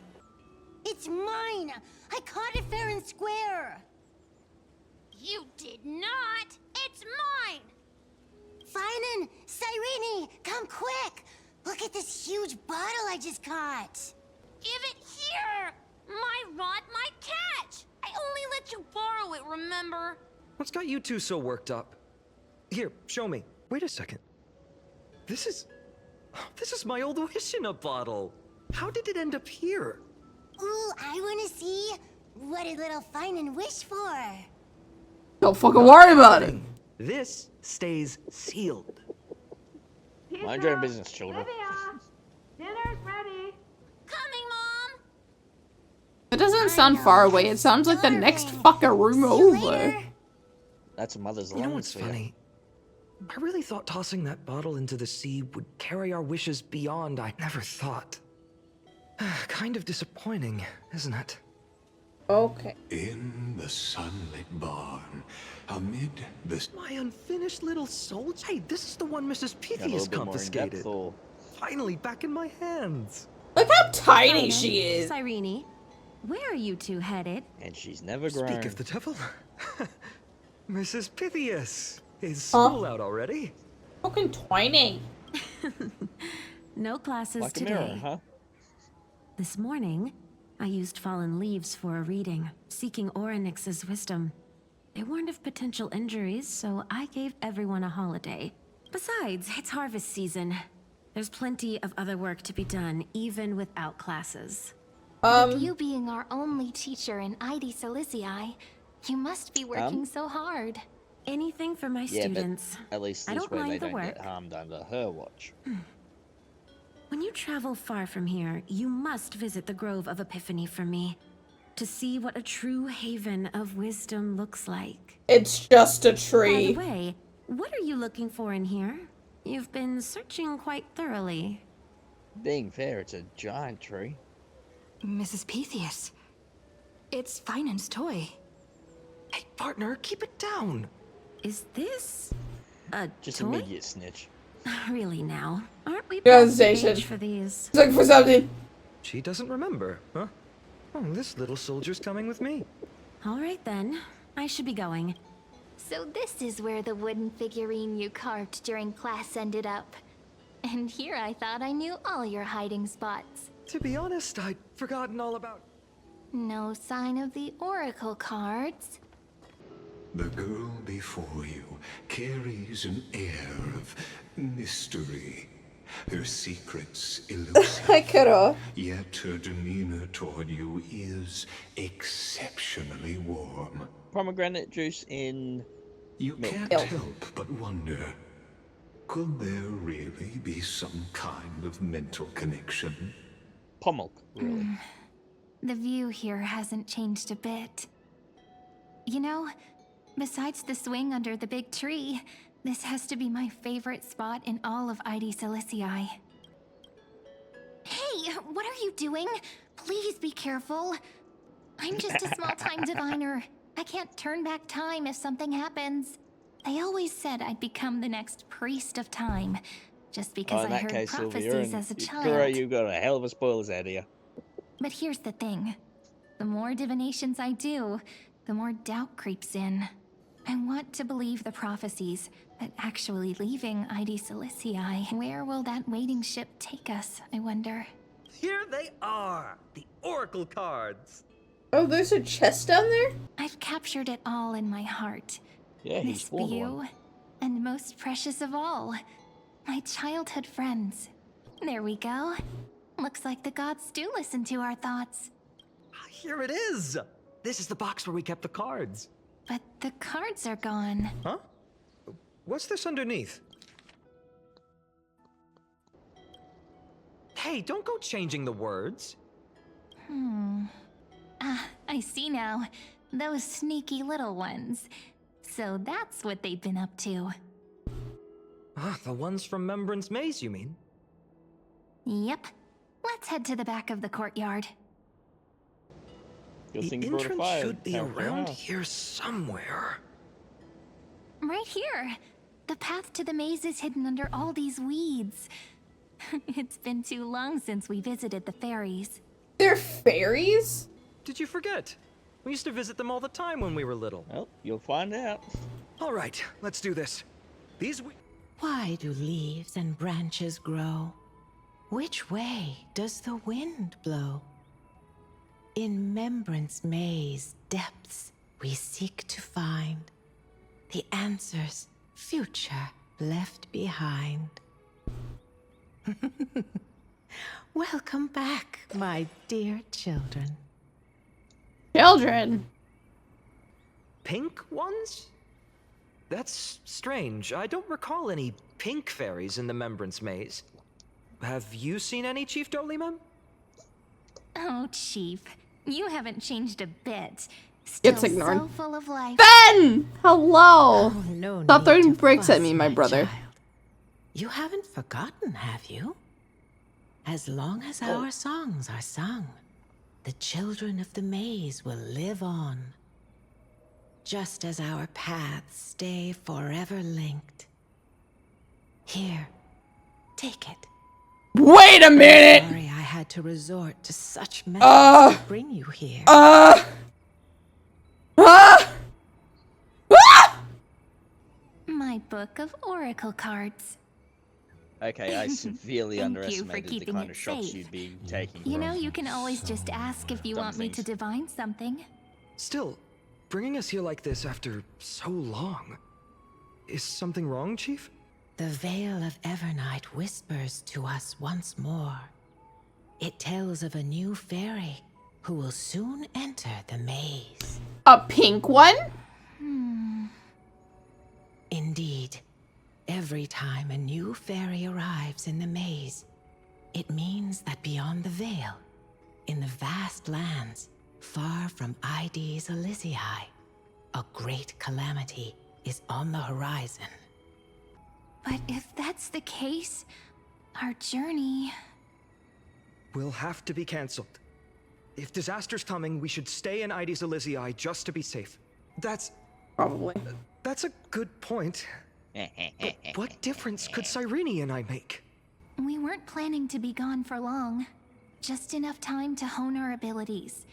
It's mine! I caught it fair and square! You did not! It's mine! Finan! Cyrene! Come quick! Look at this huge bottle I just caught! Give it here! My rod, my catch! I only let you borrow it, remember? What's got you two so worked up? Here, show me. Wait a second. This is my old wish in a bottle. How did it end up here? Ooh, I wanna see. What did little Finan wish for? Don't fucking worry about it. This stays sealed. Mind your own business, children. Dinner's ready. Coming, Mom! It doesn't sound far away. It sounds like the next fucking room over. That's a mother's You know love what's for you. funny? I really thought tossing that bottle into the sea would carry our wishes beyond. I never thought. Kind of disappointing, isn't it? Okay. In the sunlit barn, amid the... My unfinished little soul. Hey, this is the one Mrs. Got a Pythias little bit more in depth, confiscated. or... Finally back in my hands. Look how tiny she is. Cyrene, where are you two headed? And she's never grown. Speak of the devil. Mrs. Pythias. Is school out already? Fucking tiny. No classes Like a today. mirror, huh? This morning, I used fallen leaves for a reading, seeking Ornyx's wisdom. They warned of potential injuries, so I gave everyone a holiday. Besides, it's harvest season. There's plenty of other work to be done, even without classes. With you being our only teacher in ID Silicii, you must be working so hard. Anything for my Yeah, students. but at least I this don't way they mind the don't work. get harmed under her watch. When you travel far from here, you must visit the Grove of Epiphany for me, to see what a true haven of wisdom looks like. It's just a tree. By the way, what are you looking for in here? You've been searching quite thoroughly. Being fair, it's a giant tree. Mrs. Pythias. It's Finan's toy. Hey, partner, keep it down. Is this a Just toy? immediate snitch. Really now? Aren't we Gas past the station. age for these? Look for something. She doesn't remember, huh? Oh, this little soldier's coming with me. All right then. I should be going. So this is where the wooden figurine you carved during class ended up. And here I thought I knew all your hiding spots. To be honest, I'd forgotten all about... No sign of the oracle cards. The girl before you carries an air of mystery. her secrets elusive. I could've. Yet her demeanor toward you is exceptionally warm. Pomegranate juice in You milk. can't help but wonder, could there really be some kind of mental connection? Pommelk, really. The view here hasn't changed a bit. You know, besides the swing under the big tree, this has to be my favorite spot in all of ID Silicii. Hey, what are you doing? Please be careful. I'm just a small-time diviner. I can't turn back time if something happens. They always said I'd become the next priest of time, just because In I that heard case, prophecies Sylvia, as a child. Kuro, you've got a hell of a spoilers out here. But here's the thing. The more divinations I do, the more doubt creeps in. I want to believe the prophecies, but actually leaving ID Silicii, where will that waiting ship take us, I wonder? Here they are, the oracle cards. Oh, there's a chest down there? I've captured it all in my heart. Yeah, he's This formed view, one. and most precious of all, my childhood friends. There we go. Looks like the gods do listen to our thoughts. Here it is. This is the box where we kept the cards. But the cards are gone. Huh? What's this underneath? Hey, don't go changing the words. Ah, I see now. Those sneaky little ones. So that's what they've been up to. Ah, the ones from Remembrance Maze, you mean? Yep. Let's head to the back of the courtyard. Good The thing you brought a entrance fire. should be Can't burn around out. here somewhere. Right here. The path to the maze is hidden under all these weeds. It's been too long since we visited the fairies. They're fairies? Did you forget? We used to visit them all the time when we were little. Well, you'll find out. All right, let's do this. Why do leaves and branches grow? Which way does the wind blow? In Remembrance Maze depths we seek to find the answers future left behind. Welcome back, my dear children. Children? Pink ones? That's strange. I don't recall any pink fairies in the Remembrance Maze. Have you seen any, Chief Dolimem? Oh, Chief. You haven't changed a bit. Gets Still ignored. so full of life. Ben! Hello! Oh, no Stop need throwing to bricks at fuss, me, my brother. child. You haven't forgotten, have you? As long as our songs are sung, the children of the maze will live on. Just as our paths stay forever linked. Here, take it. Wait a minute! Sorry I had to resort to such methods to bring you here. My book of oracle cards. Okay, I severely Thank you for underestimated the keeping kind it of shots safe. you'd be taking. You know, from you can always just ask if you dumb want me to things. divine something. Still, bringing us here like this after so long. Is something wrong, Chief? The Veil of Evernight whispers to us once more. It tells of a new fairy who will soon enter the maze. A pink one? Indeed. Every time a new fairy arrives in the maze, it means that beyond the veil, in the vast lands, far from ID Silicii, a great calamity is on the horizon. But if that's the case, our journey... Will have to be cancelled. If disaster's coming, we should stay in ID Silicii just to be safe. That's... Probably. That's a good point. But what difference could Cyrene and I make? We weren't planning to be gone for long. Just enough time to hone our abilities.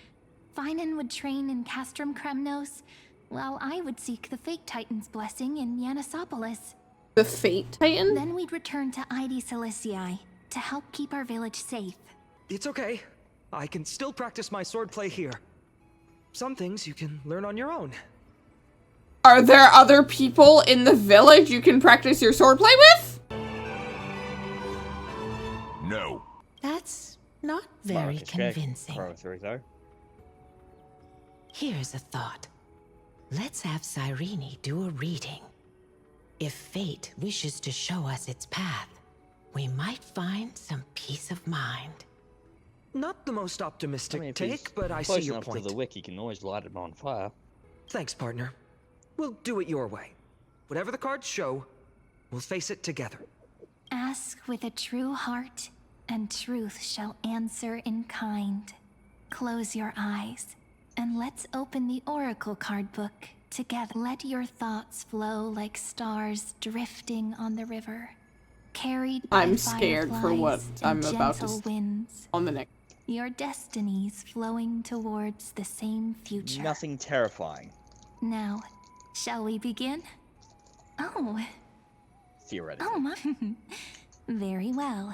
Finan would train in Castrum Kremnos, while I would seek the Fate Titan's blessing in Yanisopolis. The Fate Titan? Then we'd return to ID Silicii to help keep our village safe. It's okay. I can still practice my swordplay here. Some things you can learn on your own. Are there other people in the village you can practice your swordplay with? Not very Marcus, okay. convincing. Throw through, though. Here's a thought. Let's have Cyrene do a reading. If fate wishes to show us its path, we might find some peace of mind. Not the most optimistic I mean, if he's take, but I see close your enough point. to the wick, you can always light it on fire. Thanks, partner. We'll do it your way. Whatever the cards show, we'll face it together. Ask with a true heart, and truth shall answer in kind. Close your eyes, and let's open the oracle card book together. Let your thoughts flow like stars drifting on the river, carried by I'm scared for what and I'm about to gentle winds. on the next. Your destinies flowing towards the same future. Nothing terrifying. Now, shall we begin? Oh. Theoretically. Oh my. Very well.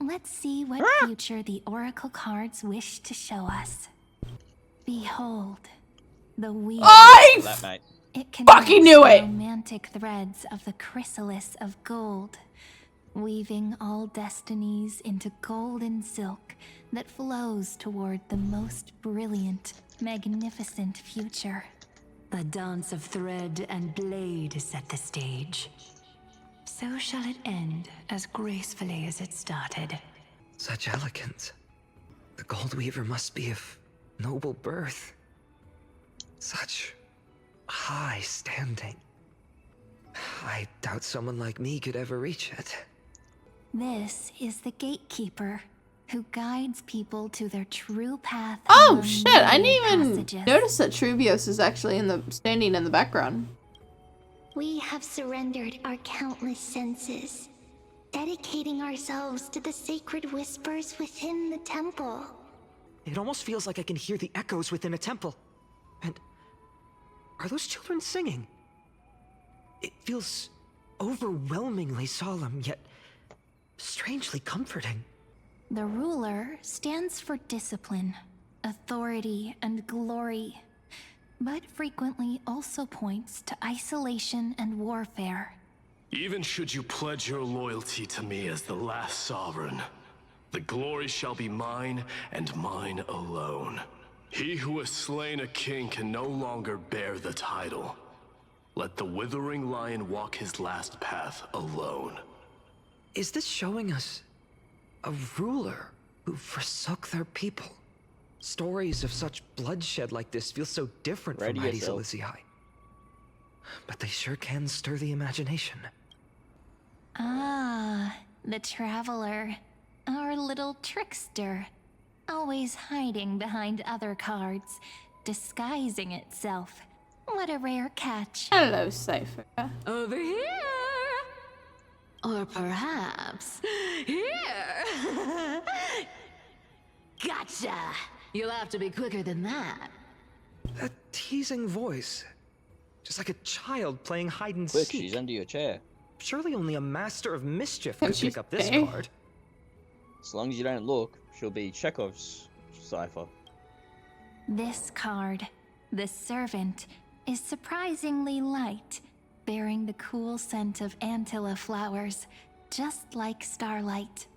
Let's see what future the oracle cards wish to show us. Behold, the wheel. I fucking knew it! Romantic threads of the chrysalis of gold, weaving all destinies into golden silk that flows toward the most brilliant, magnificent future. The dance of thread and blade set the stage. So shall it end as gracefully as it started. Such elegance. The Gold Weaver must be of noble birth. Such high standing. I doubt someone like me could ever reach it. This is the gatekeeper who guides people to their true path. Oh shit, I didn't even passages. notice that Truvios is actually standing in the background. We have surrendered our countless senses, dedicating ourselves to the sacred whispers within the temple. It almost feels like I can hear the echoes within a temple. And are those children singing? It feels overwhelmingly solemn, yet strangely comforting. The ruler stands for discipline, authority, and glory, but frequently also points to isolation and warfare. Even should you pledge your loyalty to me as the last sovereign, the glory shall be mine and mine alone. He who has slain a king can no longer bear the title. Let the withering lion walk his last path alone. Is this showing us a ruler who forsook their people? Stories of such bloodshed like this feel so different from Heidi Selisii. But they sure can stir the imagination. Ah, the traveler. Our little trickster. Always hiding behind other cards, disguising itself. What a rare catch. Hello, Cypher. Over here! Or perhaps here! Gotcha! You'll have to be quicker than that. That teasing voice. Just like a child playing hide and Quick, seek. she's under your chair. Surely only a master of mischief could pick up this gay. card. As long as you don't look, she'll be Chekhov's cipher. This card, the servant, is surprisingly light, bearing the cool scent of Antilla flowers, just like starlight.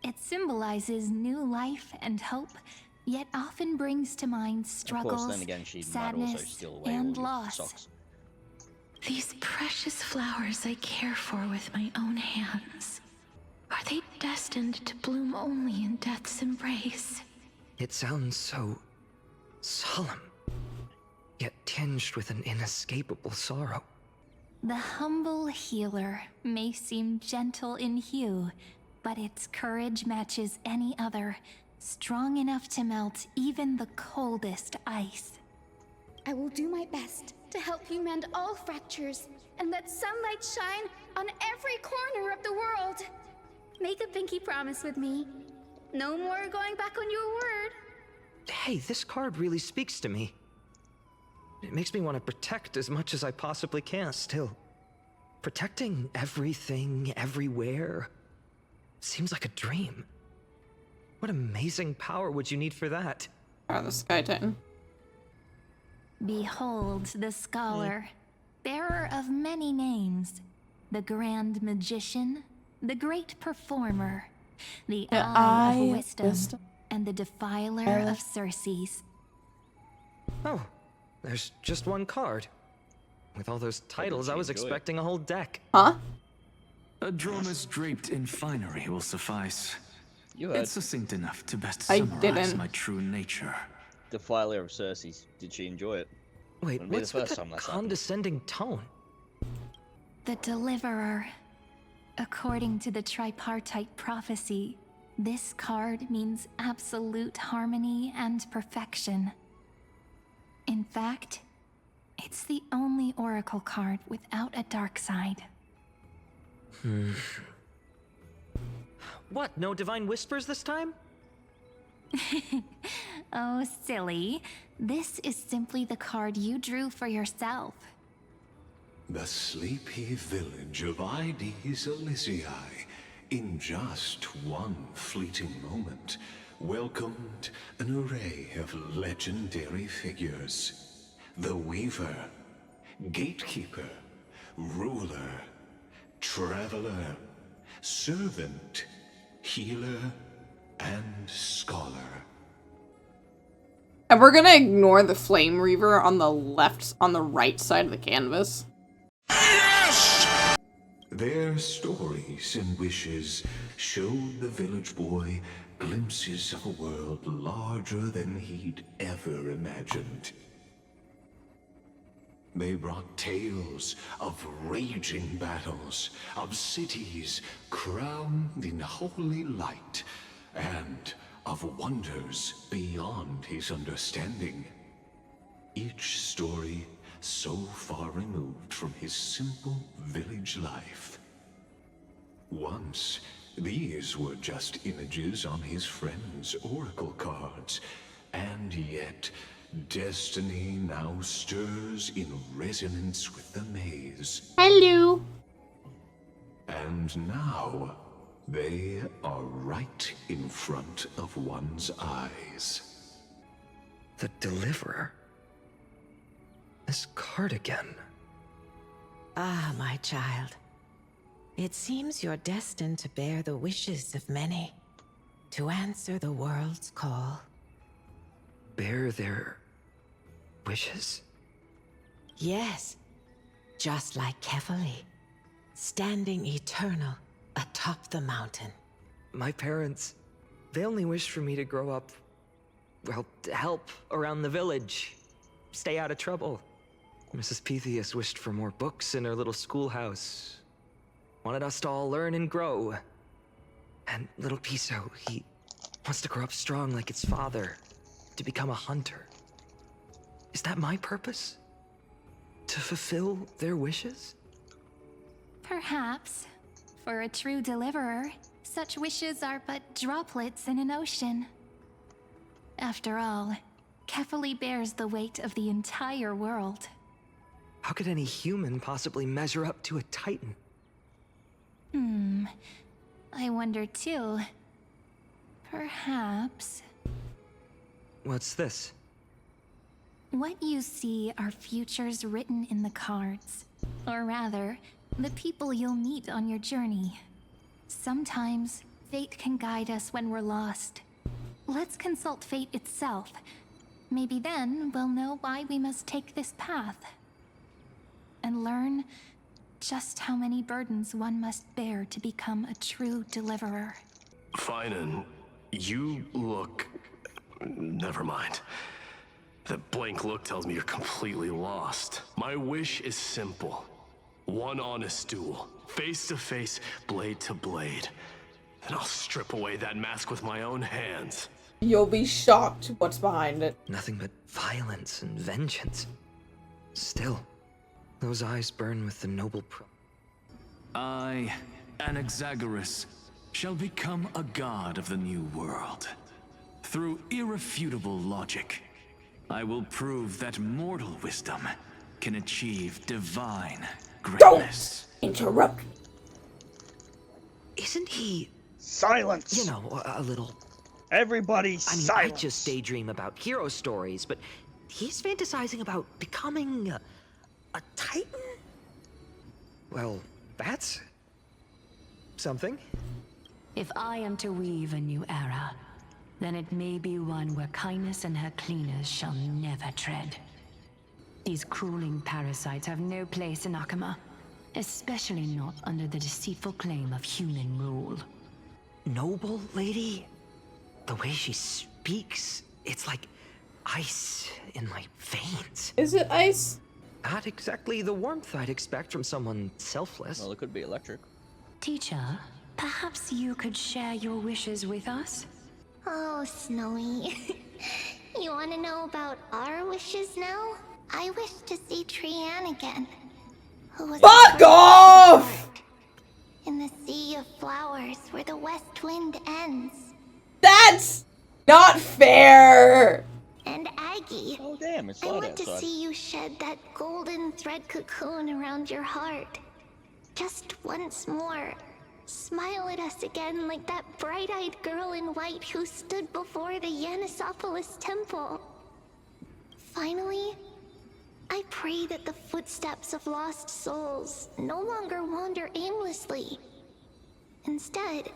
It symbolizes new life and hope, yet often brings to mind struggles, Of course, then again, she might also sadness, steal away and all your loss. socks. These precious flowers I care for with my own hands. Are they destined to bloom only in death's embrace? It sounds so solemn, yet tinged with an inescapable sorrow. The humble healer may seem gentle in hue, but its courage matches any other, strong enough to melt even the coldest ice. I will do my best to help you mend all fractures and let sunlight shine on every corner of the world. Make a pinky promise with me. No more going back on your word. Hey, this card really speaks to me. It makes me want to protect as much as I possibly can still. Protecting everything, everywhere, seems like a dream. What amazing power would you need for that? The Sky Titan. Behold the scholar, bearer of many names, the grand magician, the great performer, The The Eye Eye of of Wisdom and the Defiler of Circes. Oh, there's just one card. With all those titles, I was expecting a whole deck. Huh? A dromos draped in finery will suffice. You heard. It's succinct enough to best I summarize didn't. my true nature. Defiler of Circes. Did she enjoy it? Wait, Wouldn't be the what's with first that time that's happened. condescending tone? The Deliverer. According to the tripartite prophecy, this card means absolute harmony and perfection. In fact, it's the only oracle card without a dark side. What, no divine whispers this time? Oh, silly. This is simply the card you drew for yourself. The sleepy village of Ides Elysiae, in just one fleeting moment, welcomed an array of legendary figures. The Weaver, Gatekeeper, Ruler, Traveler, Servant, Healer, and Scholar. And we're gonna ignore the Flame Reaver on the right side of the canvas. Their stories and wishes showed the village boy glimpses of a world larger than he'd ever imagined. They brought tales of raging battles, of cities crowned in holy light, and of wonders beyond his understanding. Each story so far removed from his simple village life. Once, these were just images on his friends' oracle cards, and yet destiny now stirs in resonance with the maze. Hello. And now, they are right in front of one's eyes. The Deliverer? This card again. Ah, my child. It seems you're destined to bear the wishes of many, to answer the world's call. Bear their wishes? Yes, just like Kefali, standing eternal atop the mountain. My parents, they only wished for me to grow up, well, to help around the village, stay out of trouble. Mrs. Pythias wished for more books in her little schoolhouse. Wanted us to all learn and grow. And little Piso, he wants to grow up strong like its father, to become a hunter. Is that my purpose? To fulfill their wishes? Perhaps. For a true deliverer, such wishes are but droplets in an ocean. After all, Kefali bears the weight of the entire world. How could any human possibly measure up to a titan? I wonder too. Perhaps. What's this? What you see are futures written in the cards. Or rather, the people you'll meet on your journey. Sometimes, fate can guide us when we're lost. Let's consult fate itself. Maybe then we'll know why we must take this path. And learn just how many burdens one must bear to become a true deliverer. Finan, you look... Never mind. That blank look tells me you're completely lost. My wish is simple. One honest duel, face to face, blade to blade. Then I'll strip away that mask with my own hands. You'll be shocked what's behind it. Nothing but violence and vengeance. Still, those eyes burn with the noble I, Anaxagoras, shall become a god of the new world. Through irrefutable logic, I will prove that mortal wisdom can achieve divine greatness. Don't interrupt. Isn't he... Silence! You know, a little... Everybody I mean, silence! I just daydream about hero stories, but he's fantasizing about becoming a titan? Well, that's... something. If I am to weave a new era, then it may be one where kindness and her cleaners shall never tread. These crueling parasites have no place in Akama, especially not under the deceitful claim of human rule. Noble lady? The way she speaks, it's like ice in my veins. Is it ice? Not exactly the warmth I'd expect from someone selfless. Well, it could be electric. Teacher, perhaps you could share your wishes with us? Oh, Snowy. You want to know about our wishes now? I wish to see Trianne again. Who was Fuck off! in the sea of flowers where the west wind ends. That's not fair! And Aggie. Oh damn, it's I light want to outside. see you shed that golden thread cocoon around your heart. Just once more. Smile at us again like that bright-eyed girl in white who stood before the Yanisopolis temple. Finally, I pray that the footsteps of lost souls no longer wander aimlessly. Instead,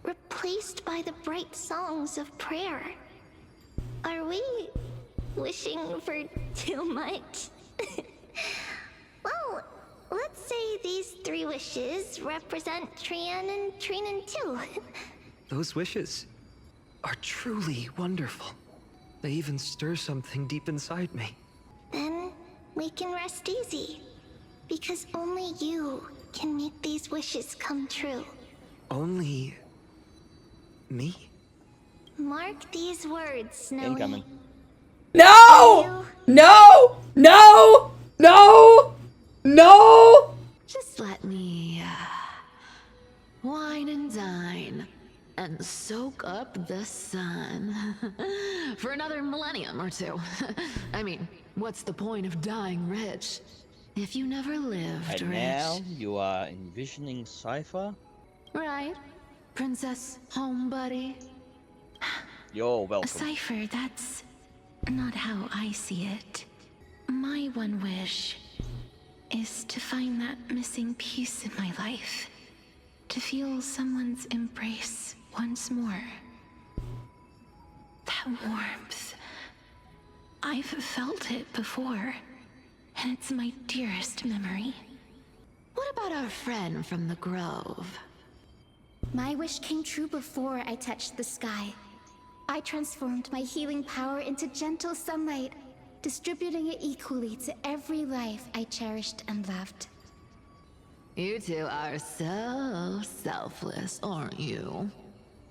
replaced by the bright songs of prayer. Are we wishing for too much? Well, let's say these 3 wishes represent Trianne and Trinan too. Those wishes are truly wonderful. They even stir something deep inside me. Then we can rest easy. Because only you can make these wishes come true. Only me? Mark these words, Snowy. Incoming. No! No! No! No! No! Just let me wine and dine and soak up the sun for another millennium or 2. I mean, what's the point of dying rich if you never lived And rich? now you are envisioning Cypher? Right, Princess Homebuddy? You're A welcome. cipher, that's not how I see it. My one wish is to find that missing piece in my life. To feel someone's embrace once more. That warmth. I've felt it before, and it's my dearest memory. What about our friend from the Grove? My wish came true before I touched the sky. I transformed my healing power into gentle sunlight, distributing it equally to every life I cherished and loved. You two are so selfless, aren't you?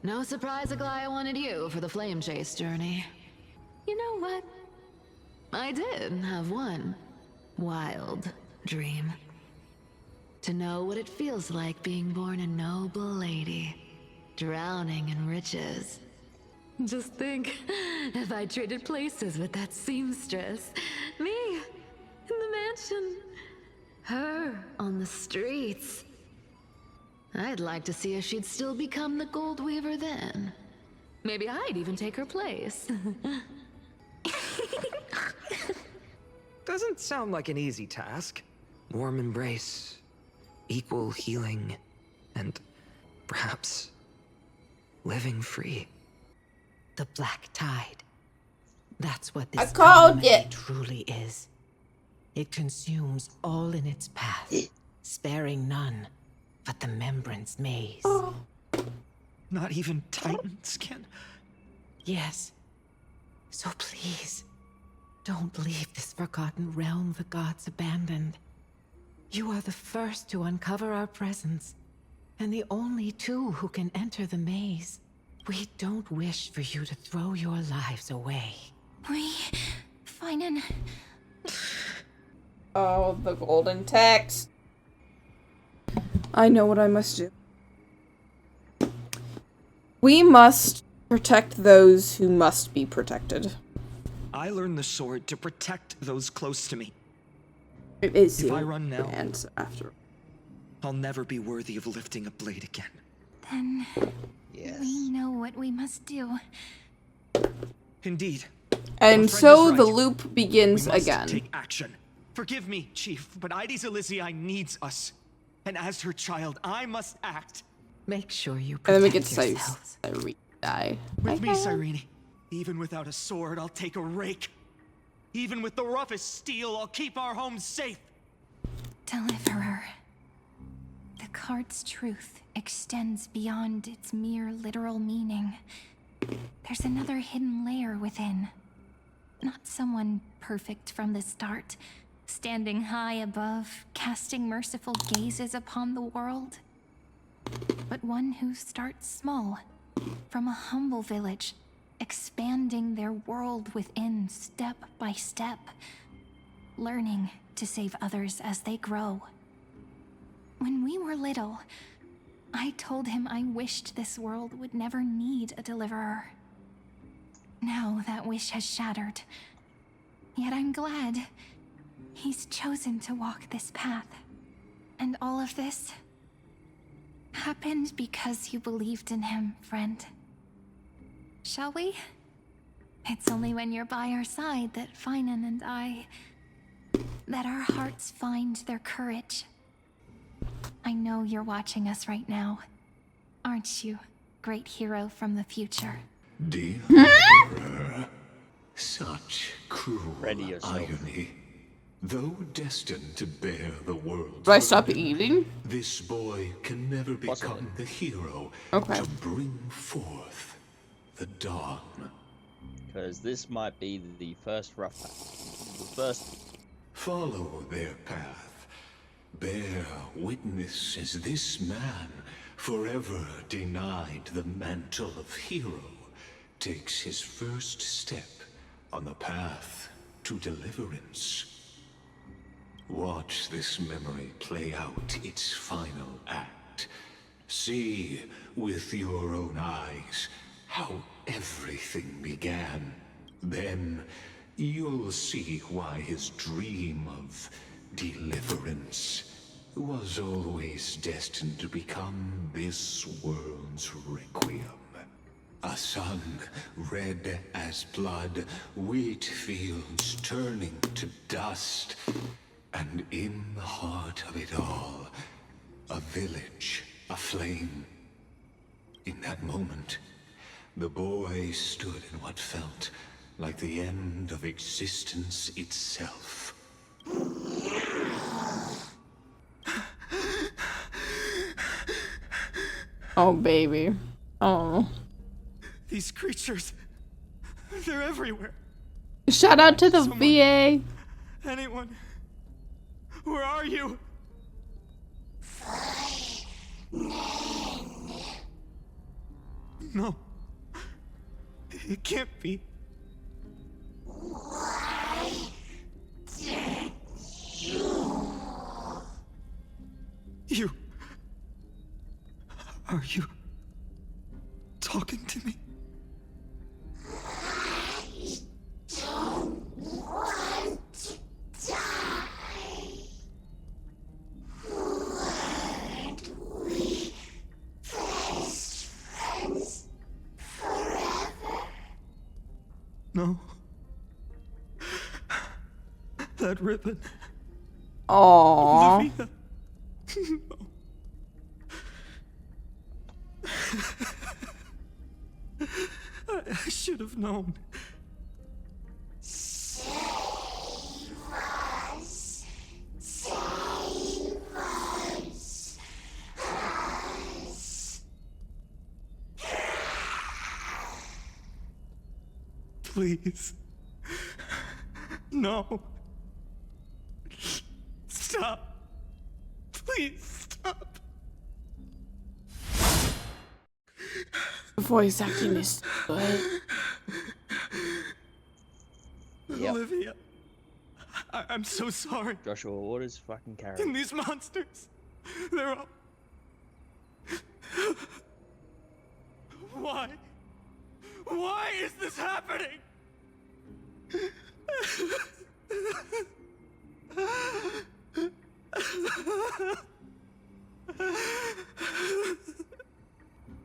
No surprise Aglaia wanted you for the flame chase journey. You know what? I did have one wild dream. To know what it feels like being born a noble lady, drowning in riches. Just think, if I traded places with that seamstress, me in the mansion, her on the streets. I'd like to see if she'd still become the gold weaver then. Maybe I'd even take her place. Doesn't sound like an easy task. Warm embrace, equal healing, and perhaps living free. The black tide. That's what this I called memory it. truly is. It consumes all in its path, sparing none but the Membrance Maze. Not even Titans can. Yes. So please, don't leave this forgotten realm the gods abandoned. You are the first to uncover our presence, and the only 2 who can enter the maze. We don't wish for you to throw your lives away. We find an... Oh, the golden text. I know what I must do. We must protect those who must be protected. I learned the sword to protect those close to me. It is If the I run now, answer after. I'll never be worthy of lifting a blade again. Then... Yes. We know what we must do. Indeed. And Our friend so is the right. loop begins We must again. take action. Forgive me, Chief, but Ides Elysiae needs us. And as her child, I must act. Make sure you And then we protect get to say yourselves. Cyrene die. With me, Okay. Cyrene. Even without a sword, I'll take a rake. Even with the roughest steel, I'll keep our home safe. Deliverer. The card's truth extends beyond its mere literal meaning. There's another hidden layer within. Not someone perfect from the start, standing high above, casting merciful gazes upon the world. But one who starts small, from a humble village, expanding their world within step by step, learning to save others as they grow. When we were little, I told him I wished this world would never need a deliverer. Now that wish has shattered. Yet I'm glad he's chosen to walk this path. And all of this happened because you believed in him, friend. Shall we? It's only when you're by our side that Finan and I... that our hearts find their courage. I know you're watching us right now. Aren't you, great hero from the future? Dear Emperor, such cruel irony. Though destined to bear the world's Do I stop burden, eating? this boy can never become the hero to bring forth the dawn. Because this might be the first rough patch. The first. Follow their path. Bear witness as this man, forever denied the mantle of hero, takes his first step on the path to deliverance. Watch this memory play out its final act. See with your own eyes how everything began. Then you'll see why his dream of deliverance was always destined to become this world's requiem. A sun red as blood, wheat fields turning to dust, and in the heart of it all, a village aflame. In that moment, the boy stood in what felt like the end of existence itself. Oh, baby. Oh. These creatures, they're everywhere. Shout out to the VA. Anyone? Where are you? No. It can't be. Why did you... Are you... talking to me? I don't want to die. Weren't we best friends forever? No. That ribbon. Aww. No. I should have known. Save us. Save us. Us. Please. No. Stop. Please stop. The voice acting is good. Yep. Olivia. I'm so sorry. Joshua Waters fucking carry. And these monsters. They're all... Why? Why is this happening?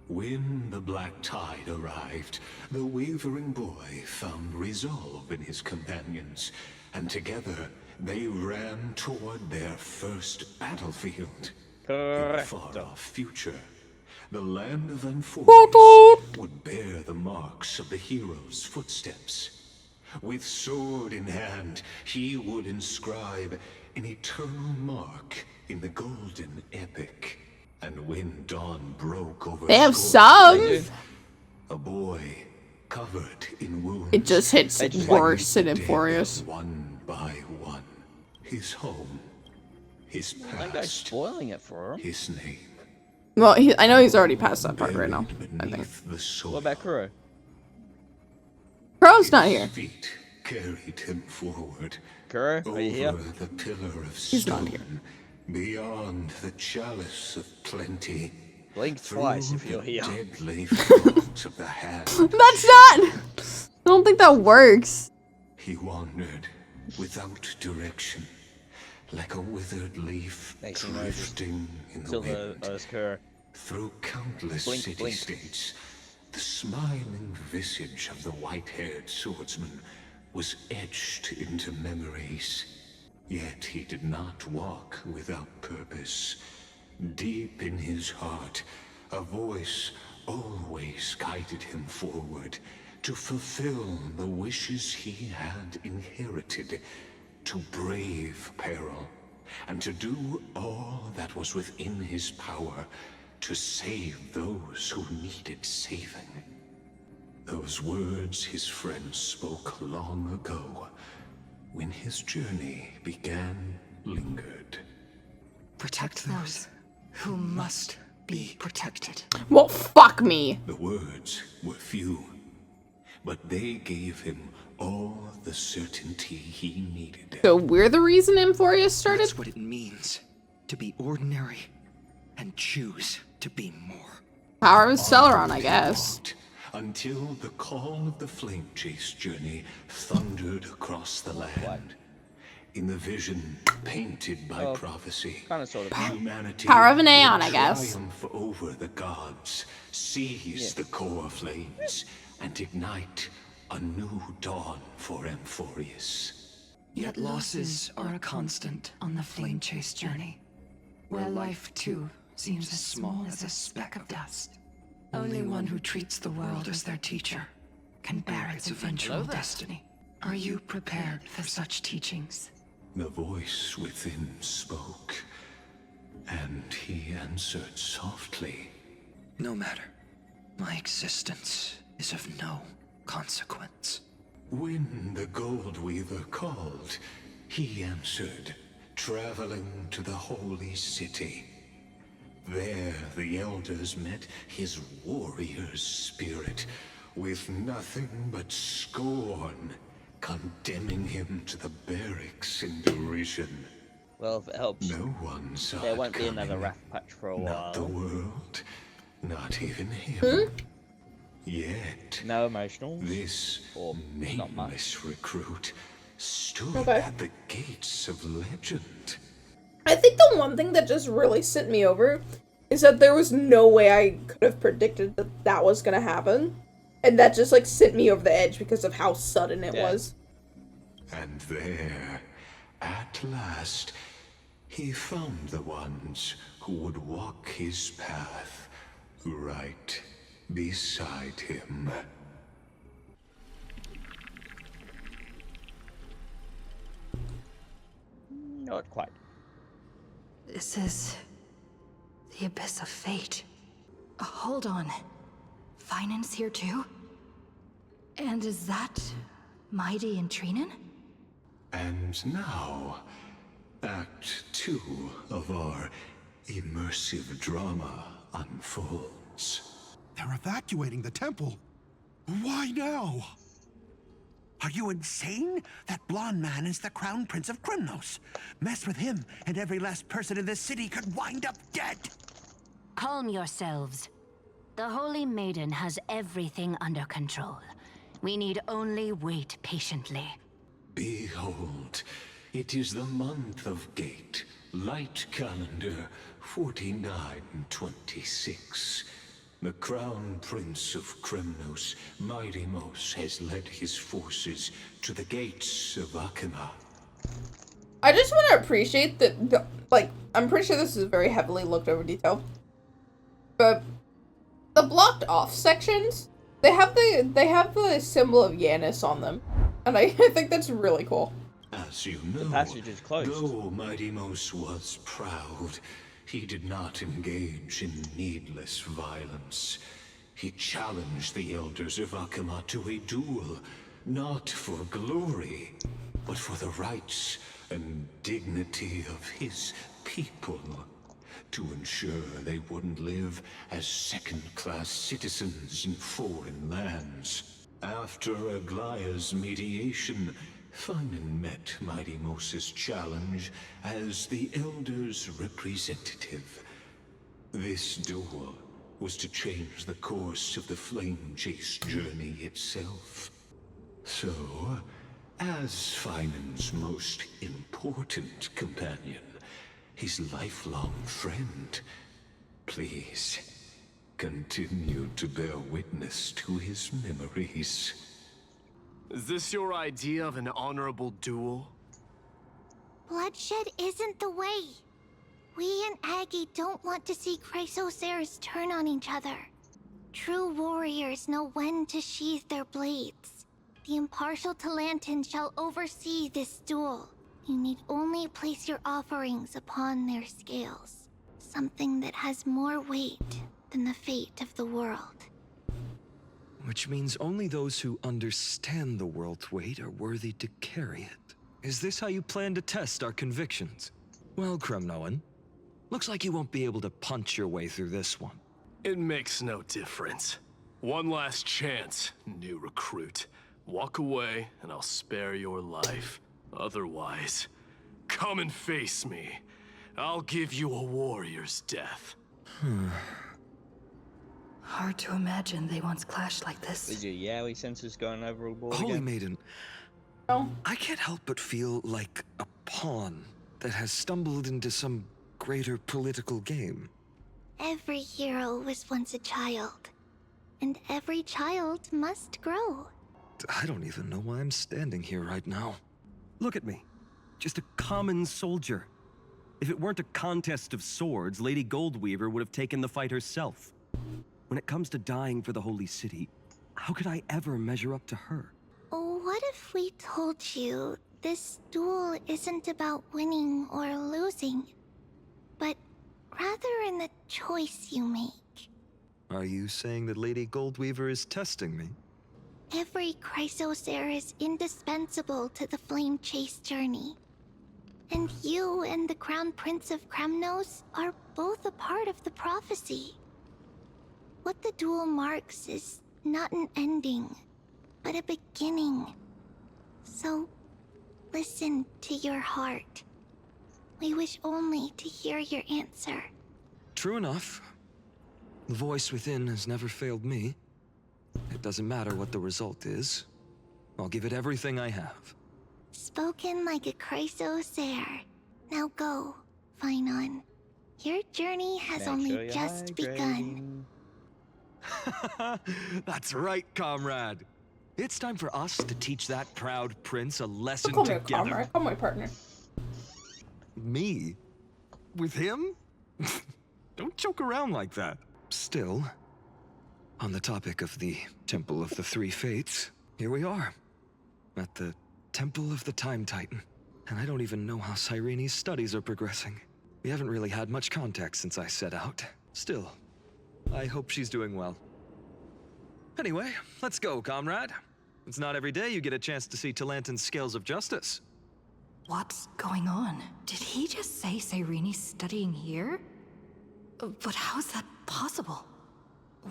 When the black tide arrived, the wavering boy found resolve in his companions, and together they ran toward their first battlefield. In the far-off future, the land of ENvtuber would bear the marks of the hero's footsteps. With sword in hand, he would inscribe an eternal mark in the golden epic. And when dawn broke over They have Scorched, subs. a boy covered in wounds. It just hits worse in dead Euphorious. One by one. His home. His That guy's past. spoiling it for him. His name. Well, I know he's already past that part right now. I think. What about Kuro? Kuro's not here. Feet carried him forward. Kuro, are you here? Over the pillar of He's not here. stone, beyond the chalice of plenty. Blink twice if you're here. Deadly thoughts of the hand. That's not. I don't think that works. He wandered without direction, like a withered leaf drifting in the wind. Through countless city-states, the smiling visage of the white-haired swordsman was etched into memories. Yet he did not walk without purpose. Deep in his heart, a voice always guided him forward to fulfill the wishes he had inherited, to brave peril, and to do all that was within his power to save those who needed saving. Those words his friend spoke long ago, when his journey began, lingered. Protect those who must be protected. Well, fuck me. The words were few, but they gave him all the certainty he needed. So we're the reason Euphorious started? That's what it means to be ordinary and choose to be more. Power of Celeron, I guess. Until the call of the flame chase journey thundered across the land. In the vision painted by prophecy, humanity Power of an Aeon, would I guess. triumph over the gods, seize the core flames, and ignite a new dawn for Euphorious. Yet losses are a constant on the flame chase journey, where life too seems as small as a speck of dust. Only one who treats the world as their teacher can bear its eventual destiny. Are you prepared for such teachings? The voice within spoke, and he answered softly. No matter. My existence is of no consequence. When the Gold Weaver called, he answered, traveling to the holy city. There the elders met his warrior's spirit, with nothing but scorn, condemning him to the barracks in derision. Well, if it helps, no one saw there it won't be another coming. Wrath Patch for a while. Not the world, not even him. Yet, no emotional. This nameless recruit stood Okay. at the gates of legend. I think the one thing that just really sent me over is that there was no way I could have predicted that that was gonna happen. And that just, like, sent me over the edge because of how sudden it was. And there, at last, he found the ones who would walk his path right beside him. Not quite. This is the abyss of fate. Hold on. Finan's here too? And is that Mighty and Trinen? And now, Act 2 of our immersive drama unfolds. They're evacuating the temple. Why now? Are you insane? That blonde man is the Crown Prince of Krymnos. Mess with him, and every last person in this city could wind up dead. Calm yourselves. The Holy Maiden has everything under control. We need only wait patiently. Behold, it is the month of Gate, Light Calendar 4926. The Crown Prince of Krymnos, Mighty-Mos, has led his forces to the gates of Akima. I just want to appreciate that, like, I'm pretty sure this is very heavily looked over detail. But The blocked off sections, they have the symbol of Yanis on them. And I think that's really cool. As you know, The passage is closed. though Mighty Mos was proud, he did not engage in needless violence. He challenged the elders of Akama to a duel, not for glory, but for the rights and dignity of his people, to ensure they wouldn't live as second-class citizens in foreign lands. After Aglaya's mediation, Finan met Mighty Mos's challenge as the Elder's representative. This duel was to change the course of the Flame Chase journey itself. So, as Finan's most important companion, his lifelong friend, please continue to bear witness to his memories. Is this your idea of an honorable duel? Bloodshed isn't the way. We and Aggie don't want to see Chrysoseirs turn on each other. True warriors know when to sheathe their blades. The impartial Talantan shall oversee this duel. You need only place your offerings upon their scales. Something that has more weight than the fate of the world. Which means only those who understand the world's weight are worthy to carry it. Is this how you plan to test our convictions? Well, Kremnoan, looks like you won't be able to punch your way through this one. It makes no difference. One last chance, new recruit. Walk away and I'll spare your life. Otherwise, come and face me. I'll give you a warrior's death. Hard to imagine they once clashed like this. Is your Yowie senses going overboard Holy again? Maiden, I can't help but feel like a pawn that has stumbled into some greater political game. Every hero was once a child. And every child must grow. I don't even know why I'm standing here right now. Look at me. Just a common soldier. If it weren't a contest of swords, Lady Goldweaver would have taken the fight herself. When it comes to dying for the Holy City, how could I ever measure up to her? What if we told you this duel isn't about winning or losing, but rather in the choice you make? Are you saying that Lady Goldweaver is testing me? Every Chrysosaur is indispensable to the Flame Chase journey. And you and the Crown Prince of Kremnos are both a part of the prophecy. What the duel marks is not an ending, but a beginning. So, listen to your heart. We wish only to hear your answer. True enough. The voice within has never failed me. It doesn't matter what the result is. I'll give it everything I have. Spoken like a Chrysosaur. Now go, Finon. Your journey has Make only sure you're just begun. That's right, comrade. It's time for us to teach that proud prince a lesson Call me a together. comrade, call my partner. Me? With him? Don't joke around like that. Still, on the topic of the Temple of the Three Fates, here we are, at the Temple of the Time Titan. And I don't even know how Cyrene's studies are progressing. We haven't really had much contact since I set out. Still, I hope she's doing well. Anyway, let's go, comrade. It's not every day you get a chance to see Talantan's scales of justice. What's going on? Did he just say Cyrene's studying here? But how's that possible?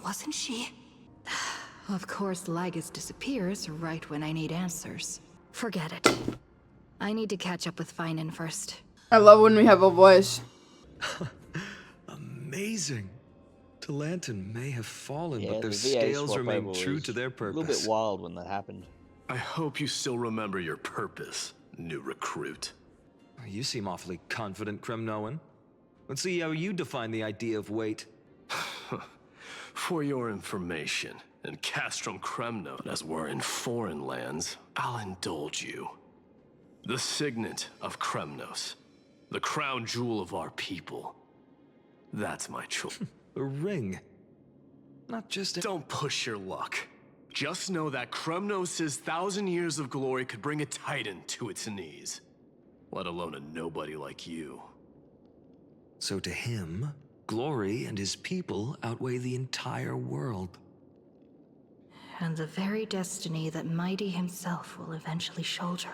Wasn't she? Of course, Lygus disappears right when I need answers. Forget it. I need to catch up with Finan first. I love when we have a voice. Amazing. Talantan may have fallen, Yeah, but their the VA scales swap remain over true was to their a purpose. little bit wild when that happened. I hope you still remember your purpose, new recruit. You seem awfully confident, Kremnoan. Let's see how you define the idea of weight. For your information, in Castrum Kremnon, as we're in foreign lands, I'll indulge you. The signet of Kremnos, the crown jewel of our people. That's my choice. The ring. Not just Don't push your luck. Just know that Kremnos' 1,000 years of glory could bring a titan to its knees. Let alone a nobody like you. So to him, glory and his people outweigh the entire world. And the very destiny that Mighty himself will eventually shoulder.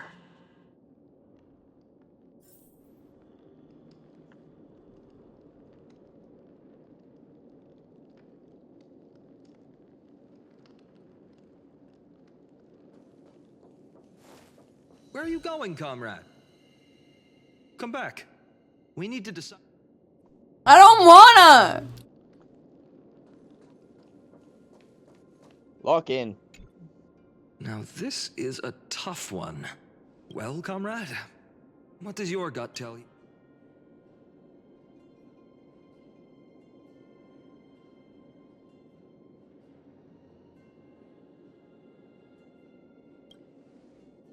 Where are you going, comrade? Come back. We need to decide. I don't wanna! Lock in. Now this is a tough one. Well, comrade, what does your gut tell you?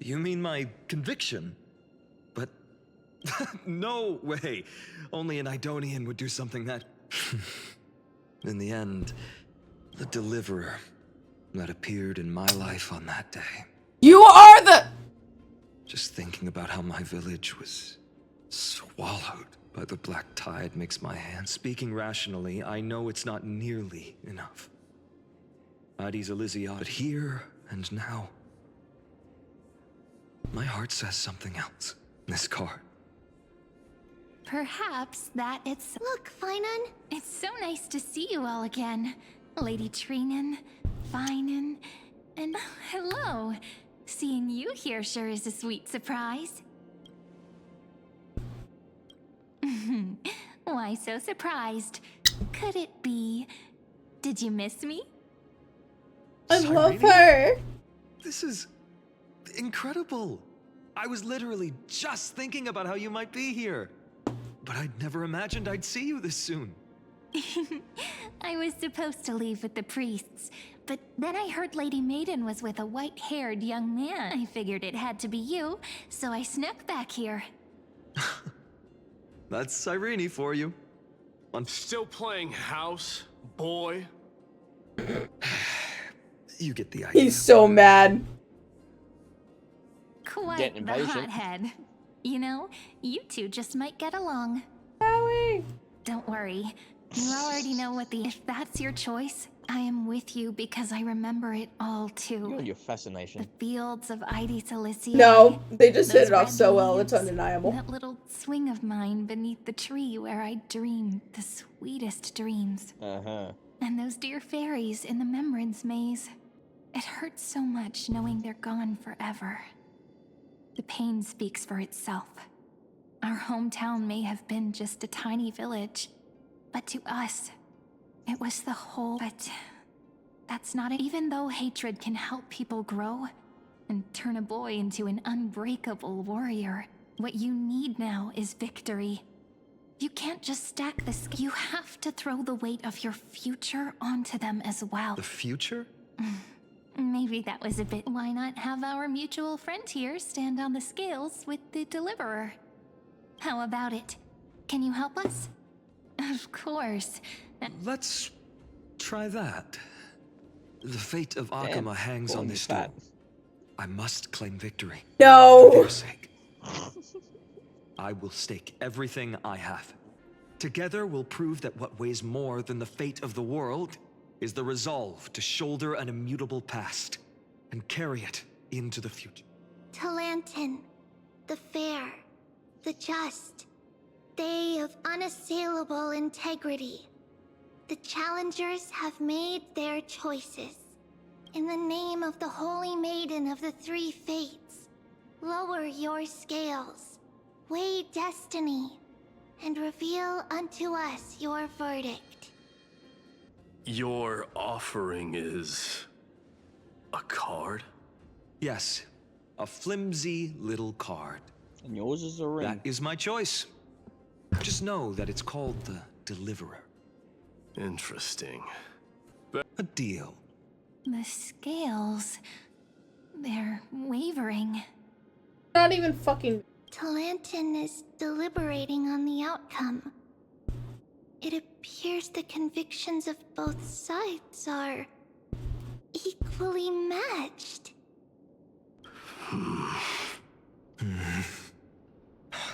You mean my conviction? But no way. Only an Idonian would do something that... In the end, the deliverer that appeared in my life on that day. You are the... Just thinking about how my village was swallowed by the black tide makes my hands... Speaking rationally, I know it's not nearly enough. Ides Elysiad here and now. My heart says something else. This card. Perhaps that it's... Look, Finan. It's so nice to see you all again. Lady Treenan, Finan, and hello. Seeing you here sure is a sweet surprise. Why so surprised? Could it be... Did you miss me? I love her. This is incredible. I was literally just thinking about how you might be here. But I'd never imagined I'd see you this soon. I was supposed to leave with the priests, but then I heard Lady Maiden was with a white-haired young man. I figured it had to be you, so I snuck back here. That's Cyrene for you. Still playing house, boy? You get the idea. He's so mad. Quite the hothead. You know, you two just might get along. Howie. Don't worry. You already know what the... If that's your choice, I am with you because I remember it all too. You're your fascination. The fields of Ides Elysiad. No, they just hit those it off red so well, it's leaves, undeniable. That little swing of mine beneath the tree where I dreamed the sweetest dreams. Uh-huh. And those dear fairies in the Membrance Maze. It hurts so much knowing they're gone forever. The pain speaks for itself. Our hometown may have been just a tiny village, but to us, it was the whole... But that's not it. Even though hatred can help people grow and turn a boy into an unbreakable warrior, what you need now is victory. You can't just stack the sk- You have to throw the weight of your future onto them as well. The future? Maybe that was a bit... Why not have our mutual friend here stand on the scales with the deliverer? How about it? Can you help us? Of course. Let's try that. The fate of Akama hangs on this duel. I must claim victory. No. For their sake. I will stake everything I have. Together we'll prove that what weighs more than the fate of the world is the resolve to shoulder an immutable past and carry it into the future. Talantin, the fair, the just, they of unassailable integrity. The challengers have made their choices. In the name of the Holy Maiden of the Three Fates, lower your scales, weigh destiny, and reveal unto us your verdict. Your offering is... a card? Yes, a flimsy little card. And yours is a ring. That is my choice. Just know that it's called the Deliverer. Interesting. A deal. The scales... They're wavering. Not even fucking... Talantin is deliberating on the outcome. It appears the convictions of both sides are equally matched.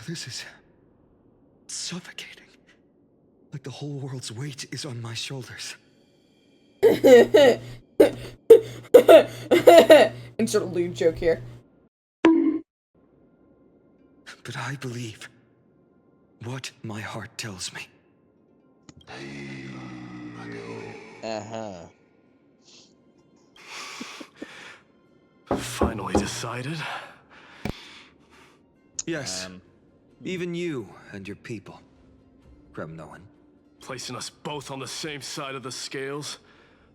This is suffocating. Like the whole world's weight is on my shoulders. Insert lewd joke here. But I believe what my heart tells me. Finally decided? Yes. Even you and your people, Kremnoan. Placing us both on the same side of the scales?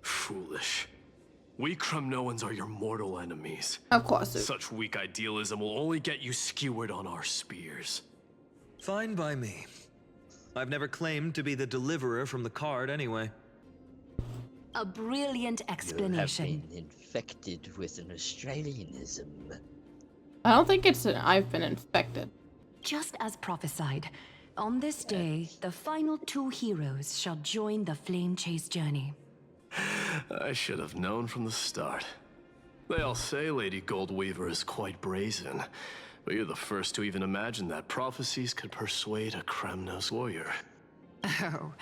Foolish. We Kremnoans are your mortal enemies. Of course. Such weak idealism will only get you skewered on our spears. Fine by me. I've never claimed to be the deliverer from the card anyway. A brilliant explanation. You have been infected with an Australianism. I don't think it's I've been infected. Just as prophesied, on this day, the final two heroes shall join the flame chase journey. I should have known from the start. They all say Lady Goldweaver is quite brazen, but you're the first to even imagine that prophecies could persuade a Kremnos warrior. Oh,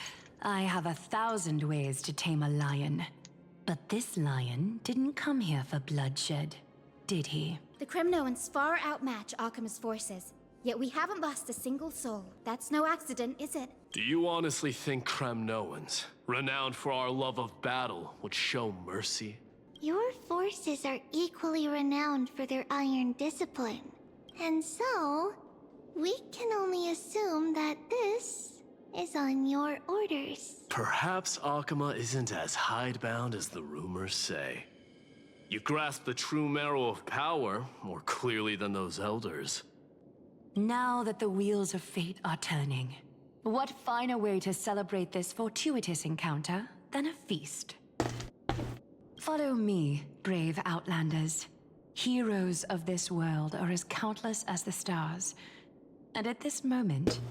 I have 1,000 ways to tame a lion. But this lion didn't come here for bloodshed, did he? The Kremnoans far outmatch Alchemist's forces, yet we haven't lost a single soul. That's no accident, is it? Do you honestly think Kremnoans, renowned for our love of battle, would show mercy? Your forces are equally renowned for their iron discipline. And so, we can only assume that this is on your orders. Perhaps Akama isn't as hidebound as the rumors say. You grasp the true marrow of power more clearly than those elders. Now that the wheels of fate are turning, what finer way to celebrate this fortuitous encounter than a feast? Follow me, brave Outlanders. Heroes of this world are as countless as the stars. And at this moment,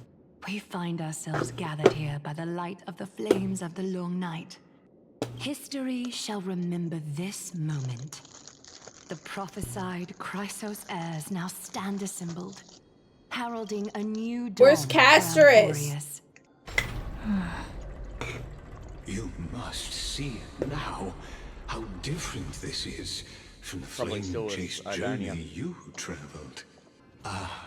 we find ourselves gathered here by the light of the flames of the long night. History shall remember this moment. The prophesied Chrysos heirs now stand assembled, heralding a new dawn. Where's Casterus? You must see it now, how different this is from the flame-chased journey you traveled. Ah.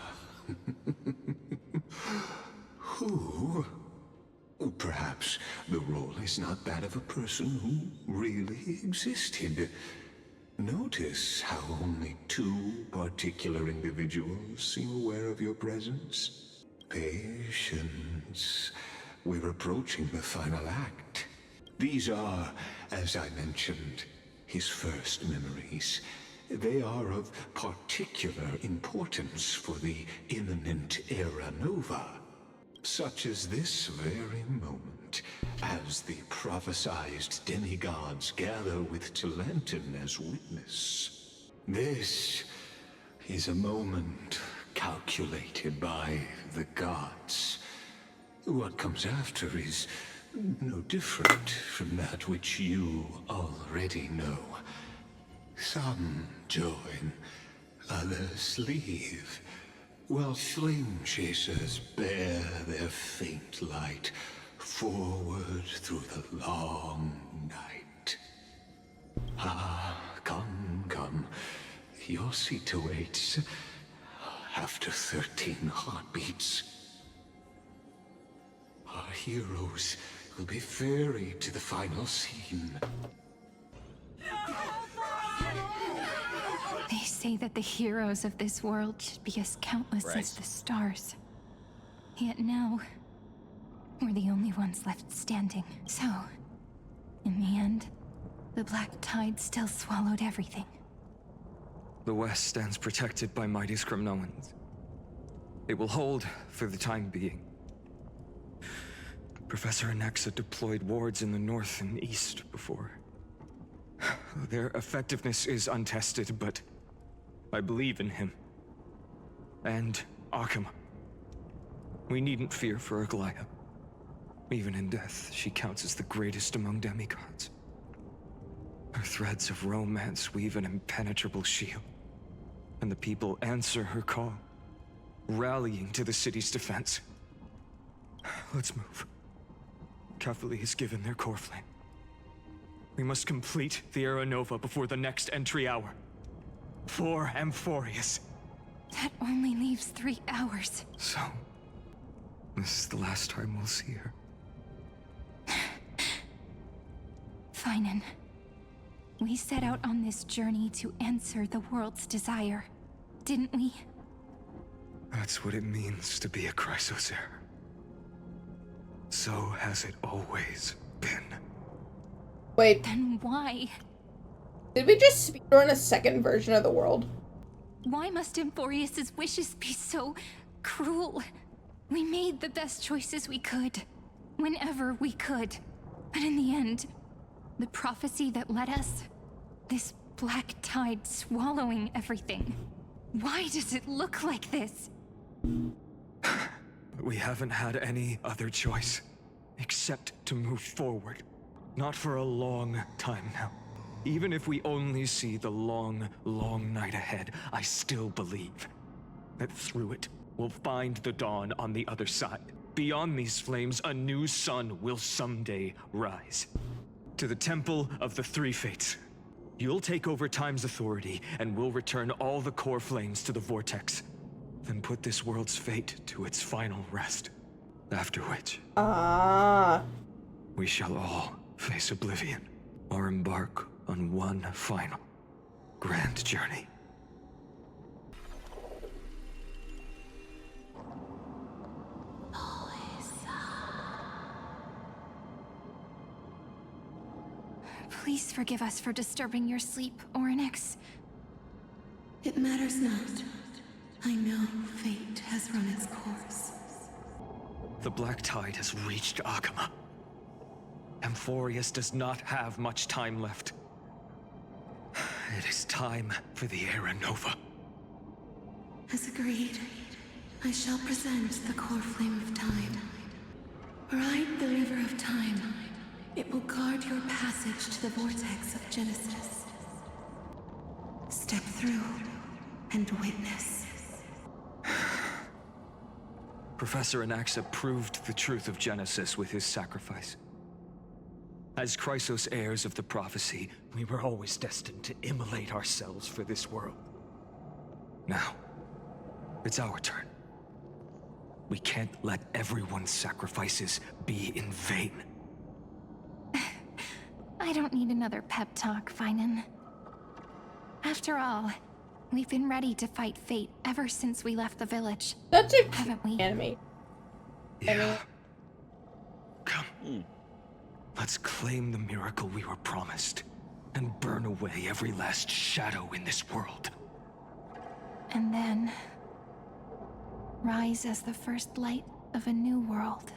Who? Perhaps the role is not that of a person who really existed. Notice how only two particular individuals seem aware of your presence. Patience. We're approaching the final act. These are, as I mentioned, his first memories. They are of particular importance for the imminent Era Nova. Such as this very moment, as the prophesized demigods gather with Talenton as witness. This is a moment calculated by the gods. What comes after is no different from that which you already know. Some join, others leave, while flame chasers bear their faint light forward through the long night. Ah, come, come. Your seat awaits after 13 heartbeats. Our heroes will be ferried to the final scene. They say that the heroes of this world should be as countless as the stars. Yet now, we're the only ones left standing. So, in the end, the black tide still swallowed everything. The West stands protected by mighty Kremnoans. It will hold for the time being. Professor Anaxa deployed wards in the north and east before. Their effectiveness is untested, but I believe in him. And Akama. We needn't fear for Aglaya. Even in death, she counts as the greatest among demigods. Her threads of romance weave an impenetrable shield, and the people answer her call, rallying to the city's defense. Let's move. Cavalry has given their core flame. We must complete the Era Nova before the next entry hour. For Amphorius. That only leaves 3 hours. So, this is the last time we'll see her. Finan, we set out on this journey to answer the world's desire, didn't we? That's what it means to be a Chrysos heir. So has it always been. Wait. Then why? Did we just speedrun a second version of the world? Why must Amphorius' wishes be so cruel? We made the best choices we could, whenever we could. But in the end, the prophecy that led us, this black tide swallowing everything. Why does it look like this? We haven't had any other choice, except to move forward. Not for a long time now. Even if we only see the long, long night ahead, I still believe that through it, we'll find the dawn on the other side. Beyond these flames, a new sun will someday rise. To the Temple of the Three Fates. You'll take over Time's authority, and we'll return all the core flames to the Vortex. Then put this world's fate to its final rest. After which... we shall all face oblivion, or embark on one final, grand journey. Please forgive us for disturbing your sleep, Orynyx. It matters not. I know fate has run its course. The black tide has reached Akama. Amphorius does not have much time left. It is time for the Era Nova. As agreed, I shall present the core flame of time. Ride the river of time. It will guard your passage to the vortex of Genesis. Step through and witness. Professor Anaxa proved the truth of Genesis with his sacrifice. As Chrysos heirs of the prophecy, we were always destined to immolate ourselves for this world. Now, it's our turn. We can't let everyone's sacrifices be in vain. I don't need another pep talk, Finan. After all, we've been ready to fight fate ever since we left the village. That's a haven't we? Anime. Yeah. Come. Let's claim the miracle we were promised, and burn away every last shadow in this world. And then... rise as the first light of a new world.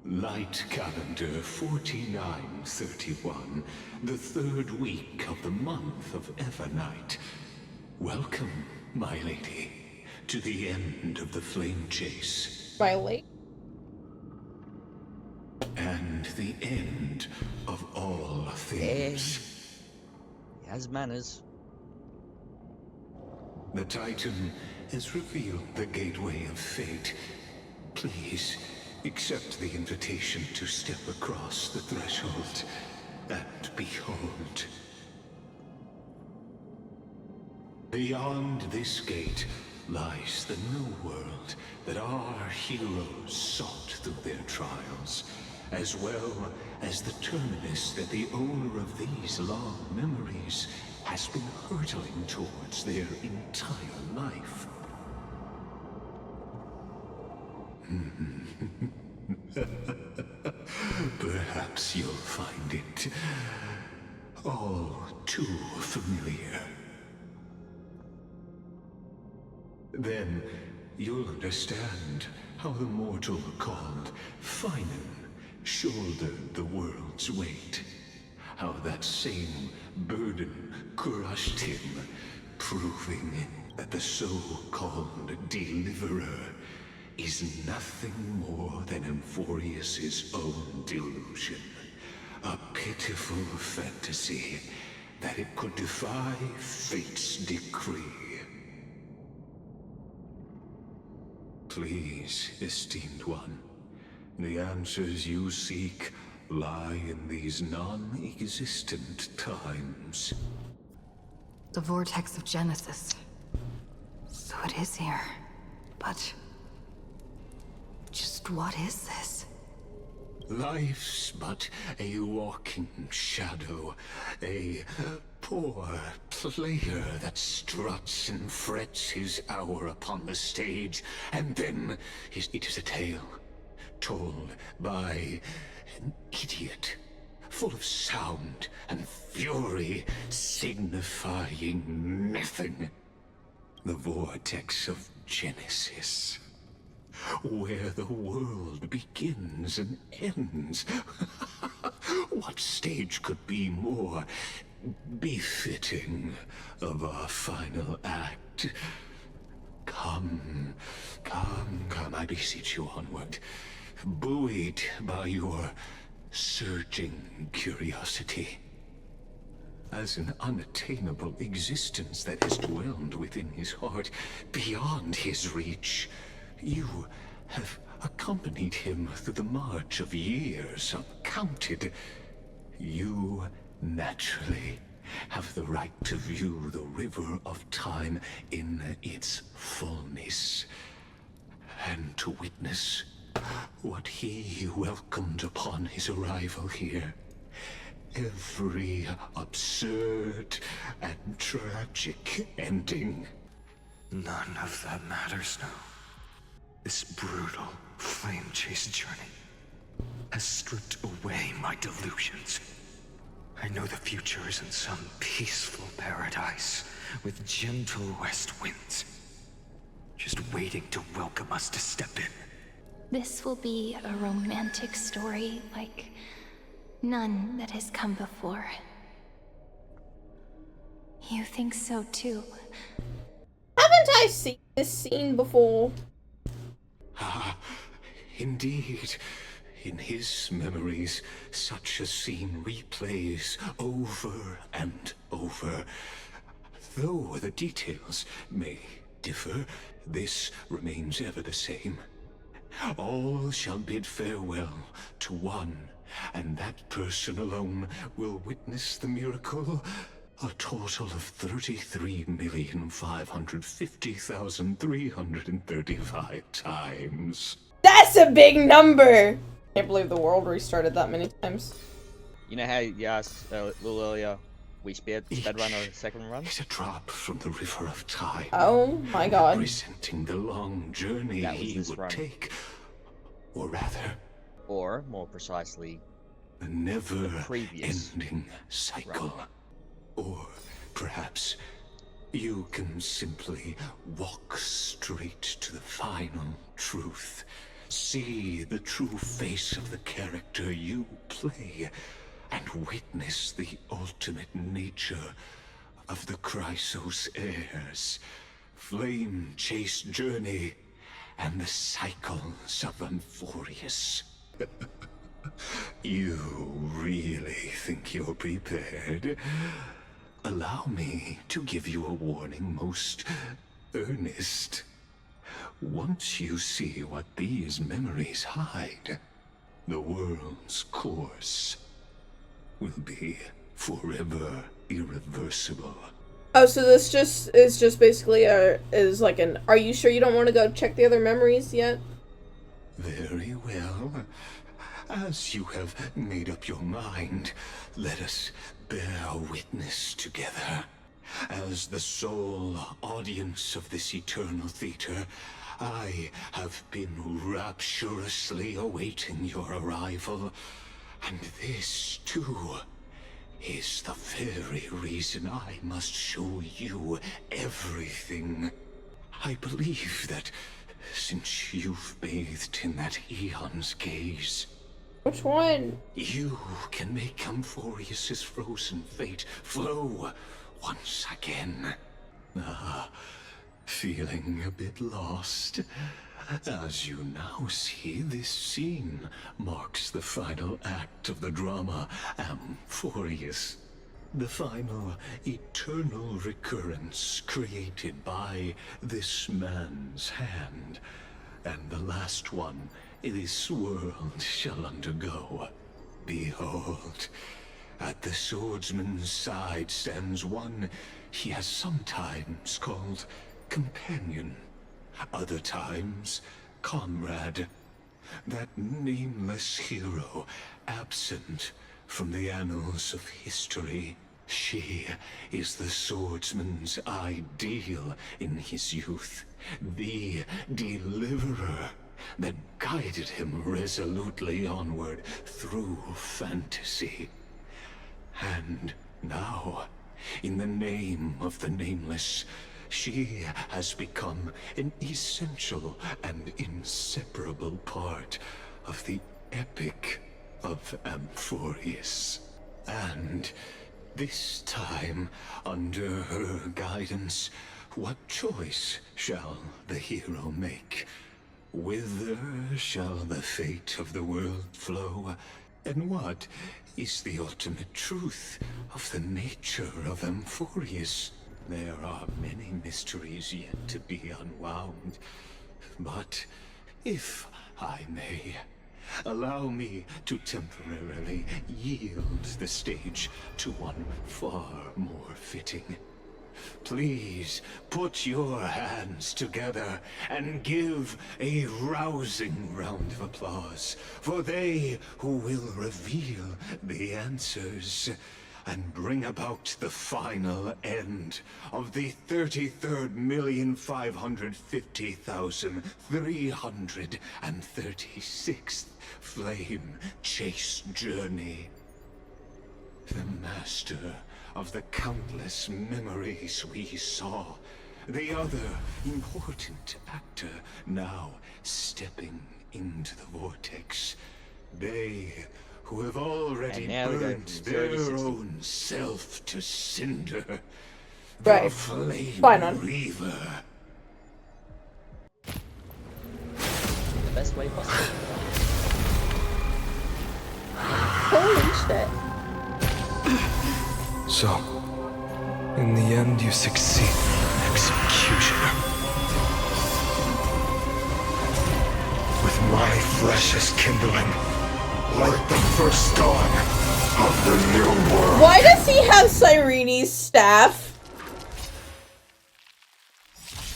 Light calendar 4931, the 3rd week of the month of Evernight. Welcome, my lady, to the end of the flame chase. My lady? And the end of all things. He has manners. The Titan has revealed the gateway of fate. Please, accept the invitation to step across the threshold and behold. Beyond this gate lies the new world that our heroes sought through their trials, as well as the terminus that the owner of these long memories has been hurtling towards their entire life. Perhaps you'll find it all too familiar. Then you'll understand how the mortal called Finan shouldered the world's weight. How that same burden crushed him, proving that the so-called Deliverer is nothing more than Emphorius's own delusion. A pitiful fantasy that it could defy fate's decree. Please, esteemed one, the answers you seek lie in these non-existent times. The vortex of Genesis. So it is here. But just what is this? Life's but a walking shadow, a poor player that struts and frets his hour upon the stage, and then it is a tale told by an idiot, full of sound and fury, signifying nothing. The vortex of Genesis, where the world begins and ends. What stage could be more befitting of our final act? Come, I beseech you onward, buoyed by your surging curiosity. As an unattainable existence that has dwelled within his heart, beyond his reach, you have accompanied him through the march of years uncounted. You naturally have the right to view the river of time in its fullness, and to witness what he welcomed upon his arrival here. Every absurd and tragic ending. None of that matters now. This brutal flame chase journey has stripped away my delusions. I know the future is in some peaceful paradise with gentle west winds, just waiting to welcome us to step in. This will be a romantic story like none that has come before. You think so too? Haven't I seen this scene before? Ah, indeed. In his memories, such a scene replays over and over. Though the details may differ, this remains ever the same. All shall bid farewell to one, and that person alone will witness the miracle a total of 33,550,335 times. That's a big number! Can't believe the world restarted that many times. You know how you asked a little earlier, we sped run or second run? It's a drop from the river of time. Oh my god. Representing the long journey he would take. Or rather... Or, more precisely, the never-ending cycle. Run. Or perhaps you can simply walk straight to the final truth. See the true face of the character you play, and witness the ultimate nature of the Chrysos heirs, flame chase journey, and the cycles of Emphorius. You really think you're prepared? Allow me to give you a warning most earnest. Once you see what these memories hide, the world's course will be forever irreversible. Oh, so this is just basically is like an, are you sure you don't want to go check the other memories yet? Very well. As you have made up your mind, let us bear witness together. As the sole audience of this eternal theater, I have been rapturously awaiting your arrival. And this, too, is the very reason I must show you everything. I believe that since you've bathed in that eon's gaze... Which one? You can make Emphorius's frozen fate flow once again. Ah, feeling a bit lost? As you now see, this scene marks the final act of the drama Amphorius. The final, eternal recurrence created by this man's hand. And the last one this world shall undergo. Behold, at the swordsman's side stands one he has sometimes called companion, other times comrade. That nameless hero, absent from the annals of history. She is the swordsman's ideal in his youth, the deliverer that guided him resolutely onward through fantasy. And now, in the name of the nameless, she has become an essential and inseparable part of the epic of Amphorius. And this time, under her guidance, what choice shall the hero make? Whither shall the fate of the world flow? And what is the ultimate truth of the nature of Amphorius? There are many mysteries yet to be unwound. But if I may, allow me to temporarily yield the stage to one far more fitting. Please put your hands together and give a rousing round of applause for they who will reveal the answers and bring about the final end of the 33,550,336th flame chase journey. The master of the countless memories we saw. The other important actor now stepping into the vortex. They who have already burnt their own self to cinder. Right. The Flame Fine on. Reaver. The best way possible. Holy shit. So, in the end, you succeed. Executioner. With my flesh as kindling, like the first dawn of the new world. Why does he have Cyrene's staff?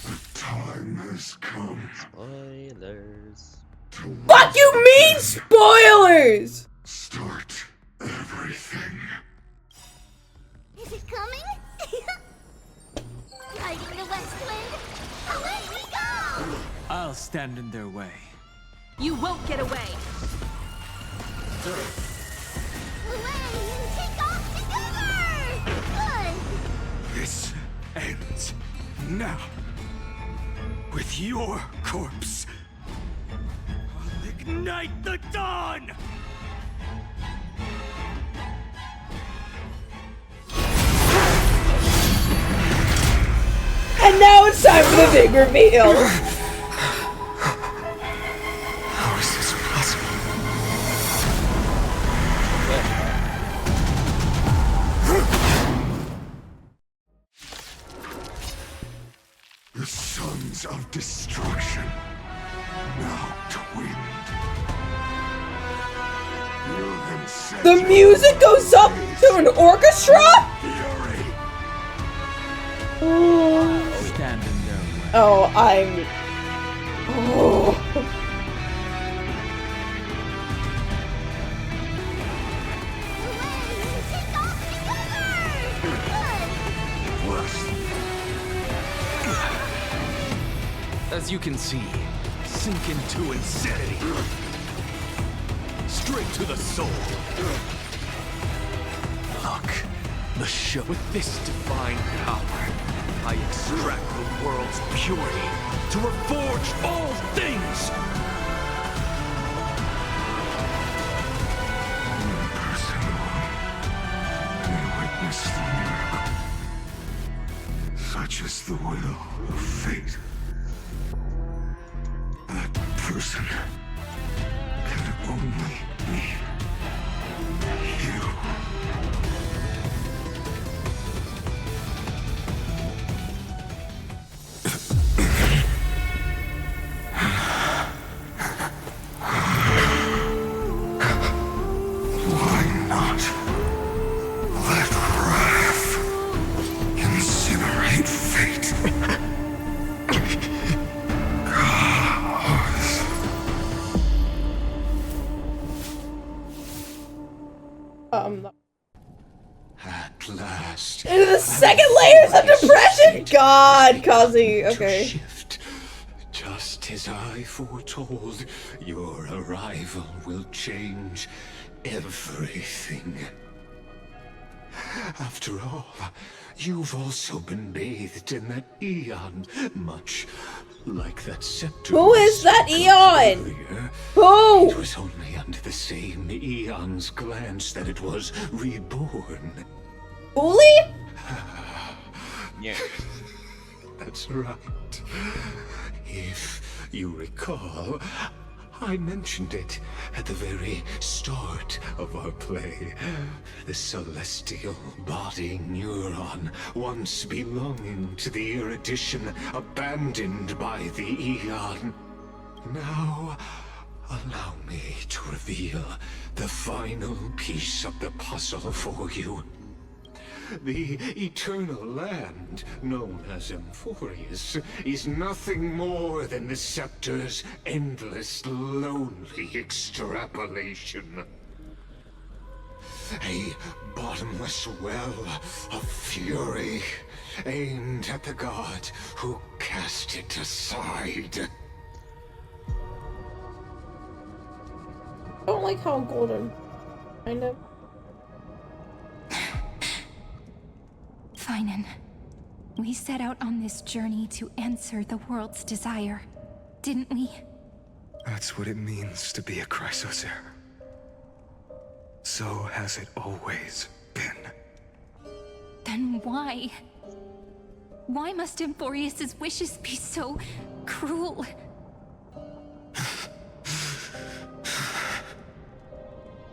The time has come. Spoilers. Fuck you mean spoilers! Start everything. Is it coming? Riding the west wind, away we go! I'll stand in their way. You won't get away! Away and take off together! Good! This ends now. With your corpse. I'll ignite the dawn! And now it's time for the big reveal. How is this possible? The sons of destruction, now twinned. The music goes up to an orchestra? Stand in their way. Oh, I'm... Oh. As you can see, sink into insanity. Straight to the soul. Look, the show. With this divine power, I extract the world's purity to reforge all things! One person may witness the miracle. Such is the will of fate. That person can only be you. Why not let wrath incinerate fate? At last. Into the second layers of depression! God, Kazi. Okay. Shift. Just as I foretold, your arrival will change everything. After all, you've also been bathed in that eon, much like that scepter. Who is that eon? Who? It was only under the same eon's glance that it was reborn. Uli? Yeah. That's right. If you recall, I mentioned it at the very start of our play. The celestial body neuron, once belonging to the erudition, abandoned by the Eon. Now, allow me to reveal the final piece of the puzzle for you. The eternal land, known as ENvtuber, is nothing more than the scepter's endless, lonely extrapolation. A bottomless well of fury, aimed at the god who cast it aside. I don't like how golden, kind of. Finan, we set out on this journey to answer the world's desire, didn't we? That's what it means to be a Chrysosaur. So has it always been. Then why? Why must ENvtuber's wishes be so cruel?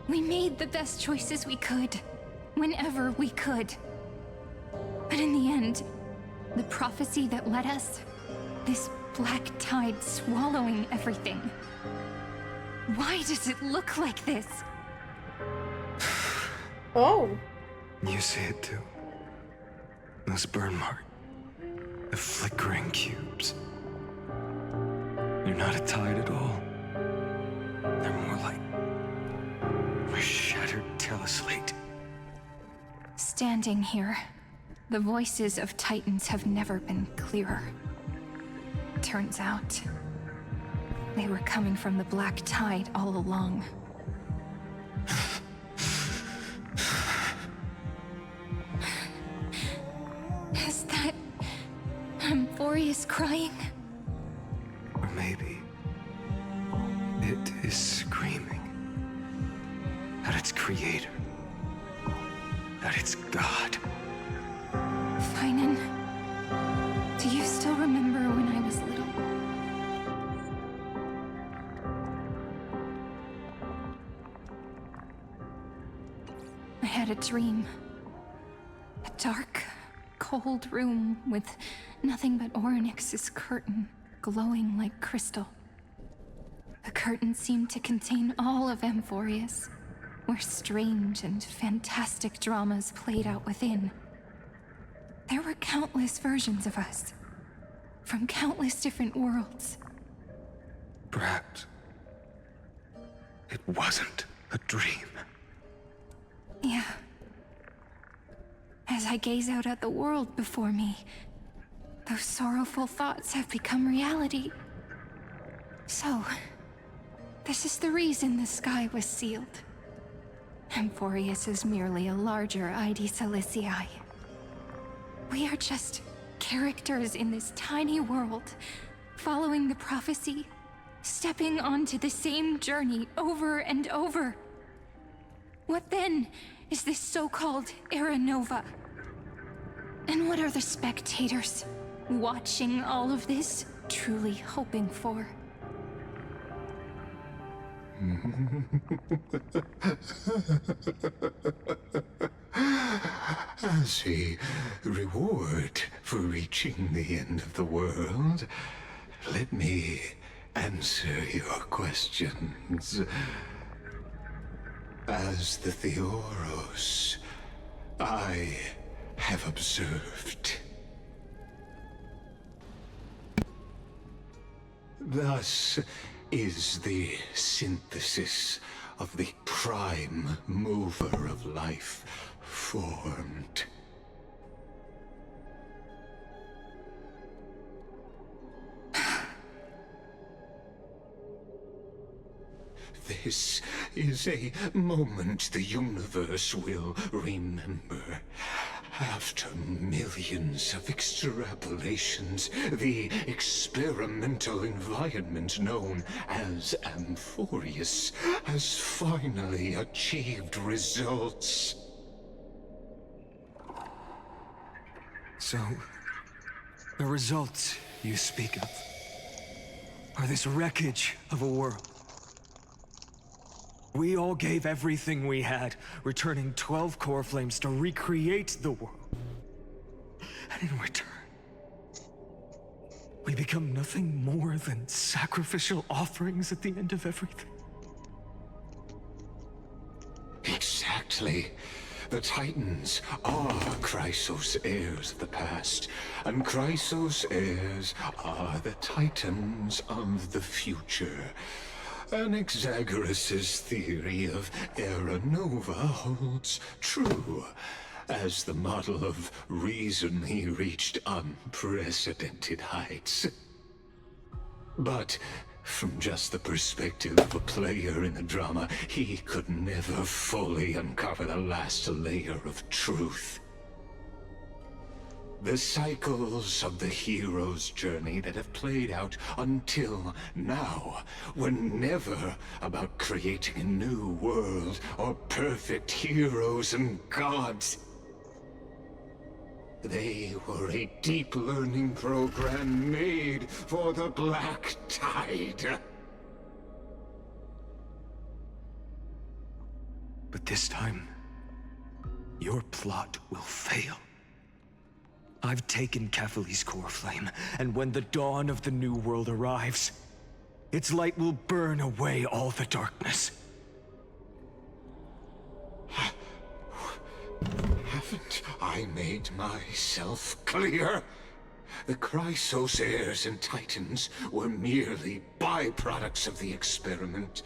We made the best choices we could, whenever we could. But in the end, the prophecy that led us, this black tide swallowing everything. Why does it look like this? Oh. You see it too. Those burn marks. The flickering cubes. They're not a tide at all. They're more like a shattered teleslate. Standing here, the voices of Titans have never been clearer. Turns out, they were coming from the black tide all along. Is that ENvtuber crying? Or maybe it is screaming at its creator, at its god. Finan, do you still remember when I was little? I had a dream. A dark, cold room with nothing but Orynyx's curtain glowing like crystal. The curtain seemed to contain all of ENvtuber, where strange and fantastic dramas played out within. There were countless versions of us, from countless different worlds. Perhaps it wasn't a dream. Yeah. As I gaze out at the world before me, those sorrowful thoughts have become reality. So, this is the reason the sky was sealed. ENvtuber is merely a larger ID Silicii. We are just characters in this tiny world, following the prophecy, stepping onto the same journey over and over. What then is this so-called Era Nova? And what are the spectators watching all of this truly hoping for? As a reward for reaching the end of the world, let me answer your questions. As the Theoros, I have observed. Thus is the synthesis of the prime mover of life formed. This is a moment the universe will remember. After millions of extrapolations, the experimental environment known as Amphorius has finally achieved results. So, the results you speak of are this wreckage of a world. We all gave everything we had, returning 12 core flames to recreate the world. And in return, we become nothing more than sacrificial offerings at the end of everything. Exactly. The Titans are Chrysos heirs of the past, and Chrysos heirs are the Titans of the future. Anaxagoras' theory of Era Nova holds true, as the model of reason he reached unprecedented heights. But from just the perspective of a player in the drama, he could never fully uncover the last layer of truth. The cycles of the hero's journey that have played out until now were never about creating a new world or perfect heroes and gods. They were a deep learning program made for the Black Tide. But this time, your plot will fail. I've taken Kefali's core flame, and when the dawn of the new world arrives, its light will burn away all the darkness. Haven't I made myself clear? The Chrysos heirs and Titans were merely byproducts of the experiment.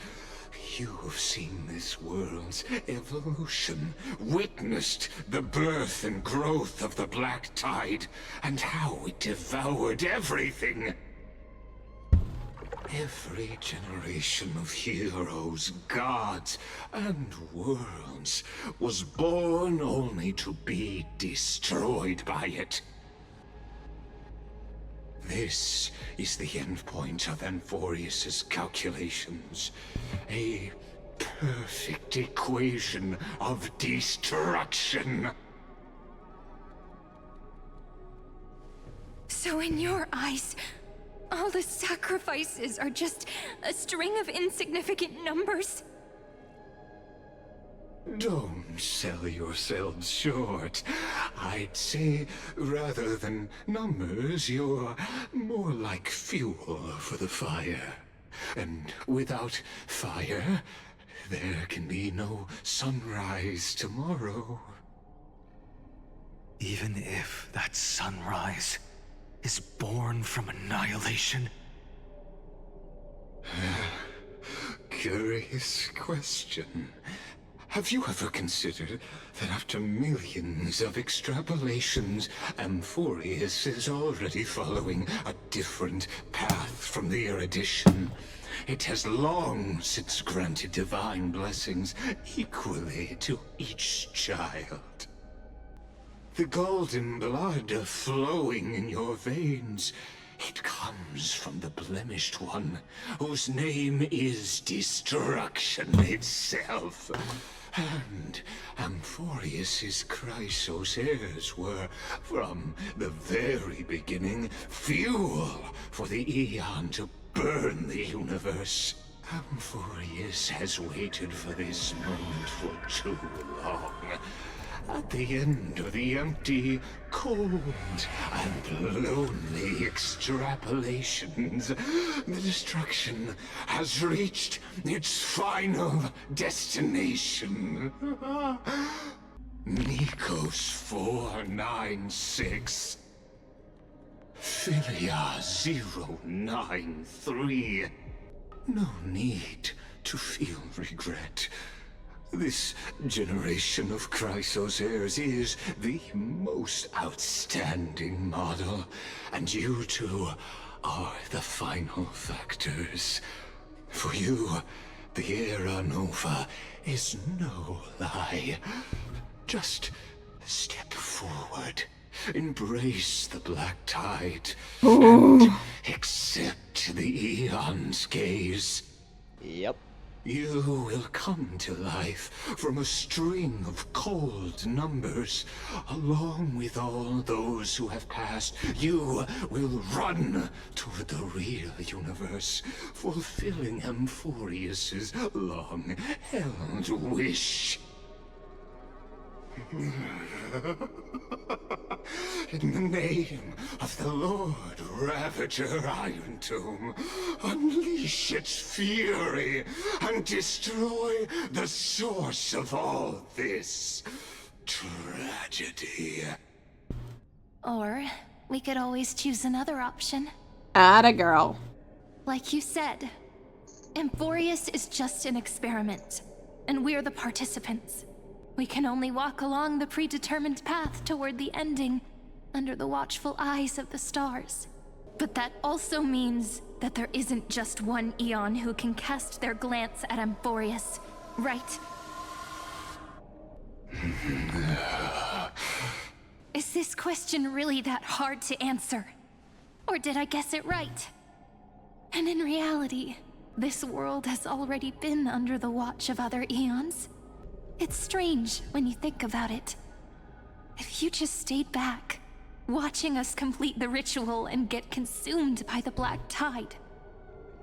You've seen this world's evolution, witnessed the birth and growth of the Black Tide, and how it devoured everything. Every generation of heroes, gods, and worlds was born only to be destroyed by it. This is the endpoint of Amphorius' calculations. A perfect equation of destruction. So in your eyes, all the sacrifices are just a string of insignificant numbers? Don't sell yourselves short. I'd say, rather than numbers, you're more like fuel for the fire. And without fire, there can be no sunrise tomorrow. Even if that sunrise is born from annihilation? Curious question. Have you ever considered that after millions of extrapolations, Amphorius is already following a different path from the erudition? It has long since granted divine blessings equally to each child. The golden blood flowing in your veins, it comes from the blemished one, whose name is destruction itself. And Amphorius' Chrysos heirs were, from the very beginning, fuel for the Aeon to burn the universe. Amphorius has waited for this moment for too long. At the end of the empty, cold, and lonely extrapolations, the destruction has reached its final destination. Nikos 496. Philia 093. No need to feel regret. This generation of Chrysos heirs is the most outstanding model, and you two are the final factors. For you, the Era Nova is no lie. Just step forward, embrace the black tide, and accept the Eon's gaze. Yep. You will come to life from a string of cold numbers. Along with all those who have passed, you will run toward the real universe, fulfilling Amphorius's long-held wish. In the name of the Lord Ravager Iron Tomb, unleash its fury and destroy the source of all this tragedy. Or we could always choose another option. Atta girl. Like you said, Amphorius is just an experiment, and we're the participants. We can only walk along the predetermined path toward the ending, under the watchful eyes of the stars. But that also means that there isn't just one Eon who can cast their glance at Amphorius, right? Is this question really that hard to answer? Or did I guess it right? And in reality, this world has already been under the watch of other Eons. It's strange when you think about it. If you just stayed back, watching us complete the ritual and get consumed by the black tide,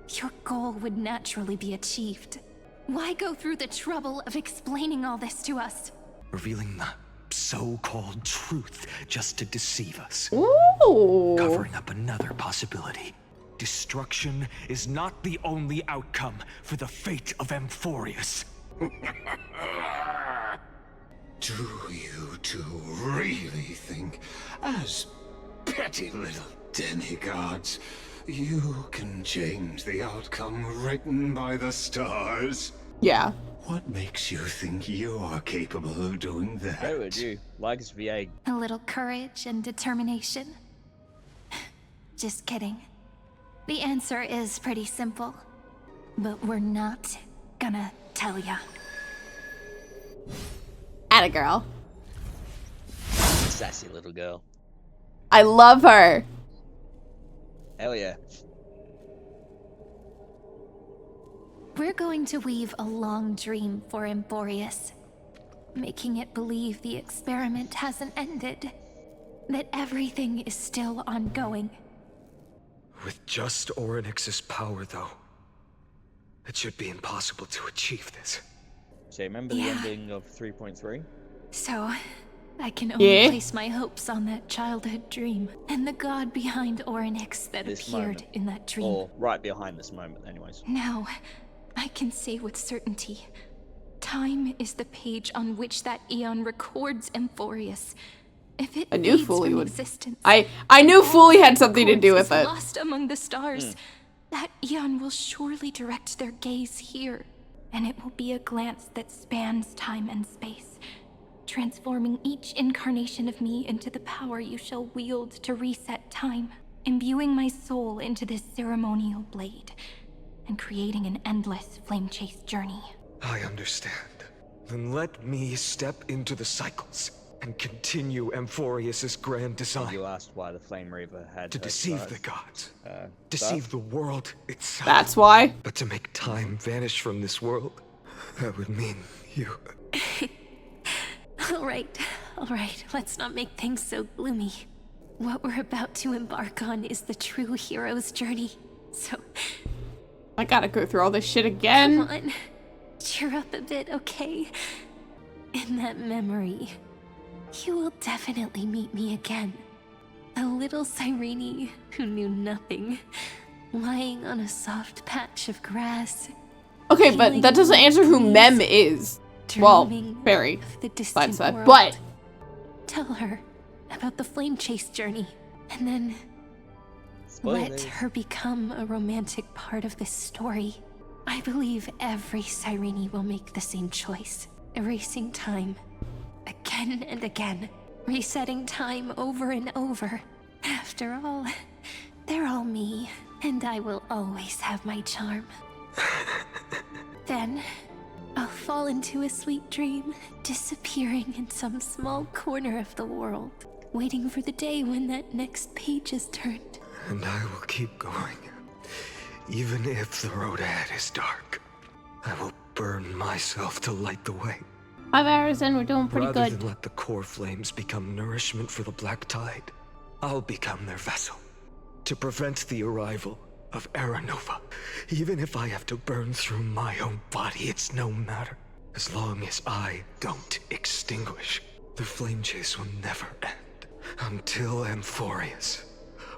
your goal would naturally be achieved. Why go through the trouble of explaining all this to us? Revealing the so-called truth just to deceive us. Ooh. Covering up another possibility. Destruction is not the only outcome for the fate of Amphorius. Do you two really think, as petty little demigods, you can change the outcome written by the stars? Yeah. What makes you think you're capable of doing that? How would you? Like us VA. A little courage and determination. Just kidding. The answer is pretty simple. But we're not gonna tell ya. Atta girl. Sassy little girl. I love her. Hell yeah. We're going to weave a long dream for Amphorius, making it believe the experiment hasn't ended, that everything is still ongoing. With just Orynyx's power, though, it should be impossible to achieve this. So remember the ending of 3.3? So, I can only place my hopes on that childhood dream, and the god behind Orynyx that appeared in that dream. Or right behind this moment, anyways. Now, I can say with certainty, time is the page on which that Eon records Amphorius. If it I knew fades Fully from would. existence, I knew Fully had something to do with it. lost among the stars. That Eon will surely direct their gaze here, and it will be a glance that spans time and space, transforming each incarnation of me into the power you shall wield to reset time, imbuing my soul into this ceremonial blade, and creating an endless flame-chased journey. I understand. Then let me step into the cycles and continue Amphorius's grand design. You asked why the Flame Reaver had to deceive the gods, deceive the world itself. That's why. But to make time vanish from this world, that would mean you. All right, let's not make things so gloomy. What we're about to embark on is the true hero's journey. So, I gotta go through all this shit again. Come on. Cheer up a bit, okay? In that memory, you will definitely meet me again. A little Cyrene who knew nothing, lying on a soft patch of grass. Okay, but that doesn't answer who Mem is. Well, very besides that, world. but Tell her about the flame chase journey, and then let her become a romantic part of this story. I believe every Cyrene will make the same choice, erasing time again and again, resetting time over and over. After all, they're all me, and I will always have my charm. Then I'll fall into a sweet dream, disappearing in some small corner of the world, waiting for the day when that next page is turned. And I will keep going, even if the road ahead is dark. I will burn myself to light the way. 5 hours in, we're doing pretty Rather good. than let the core flames become nourishment for the black tide, I'll become their vessel to prevent the arrival of Era Nova. Even if I have to burn through my own body, it's no matter. As long as I don't extinguish, the flame chase will never end until Amphorius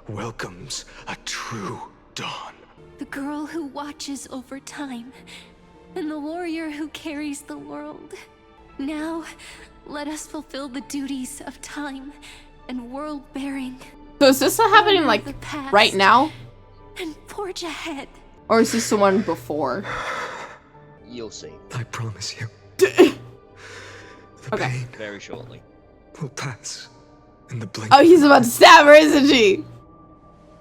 welcomes a true dawn. The girl who watches over time, and the warrior who carries the world. Now, let us fulfill the duties of time and world-bearing. So is this happening like right now? And forge ahead. Or is this the one before? You'll see. I promise you. Okay. Very shortly. Will pass in the blink. Oh, he's about to stab her, isn't she?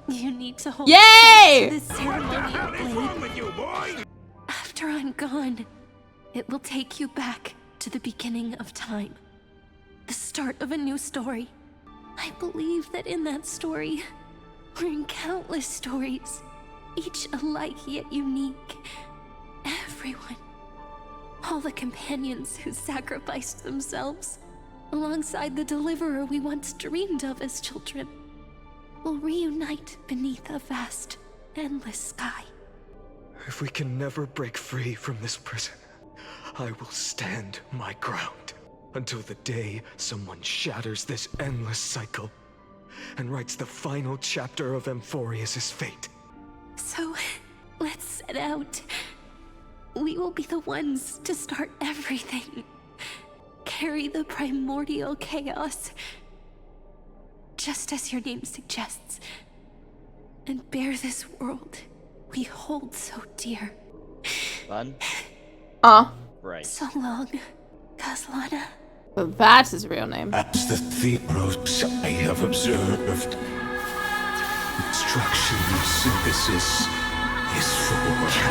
You need to hold Yay! close to this ceremonial blade. After I'm gone, it will take you back to the beginning of time. The start of a new story. I believe that in that story, or in countless stories, each alike yet unique, everyone, all the companions who sacrificed themselves, alongside the deliverer we once dreamed of as children, will reunite beneath a vast, endless sky. If we can never break free from this prison, I will stand my ground until the day someone shatters this endless cycle and writes the final chapter of Amphorius' fate. So, let's set out. We will be the ones to start everything. Carry the primordial chaos, just as your name suggests, and bear this world we hold so dear. Fun? Right. So long, Kaslana. So that's his real name. As the Theros I have observed, instruction synthesis is forged.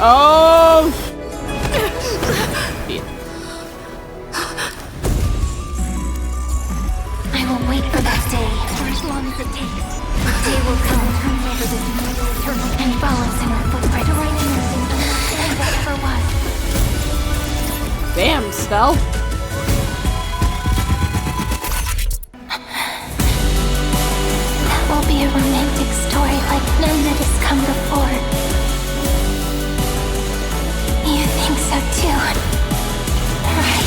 Oh! I will wait for that day, for as long as it takes. The day will come whenever the demon will turn and follows in our footprint to right anything that ever was. Damn, Stell. That will be a romantic story like none that has come before. You think so too, right?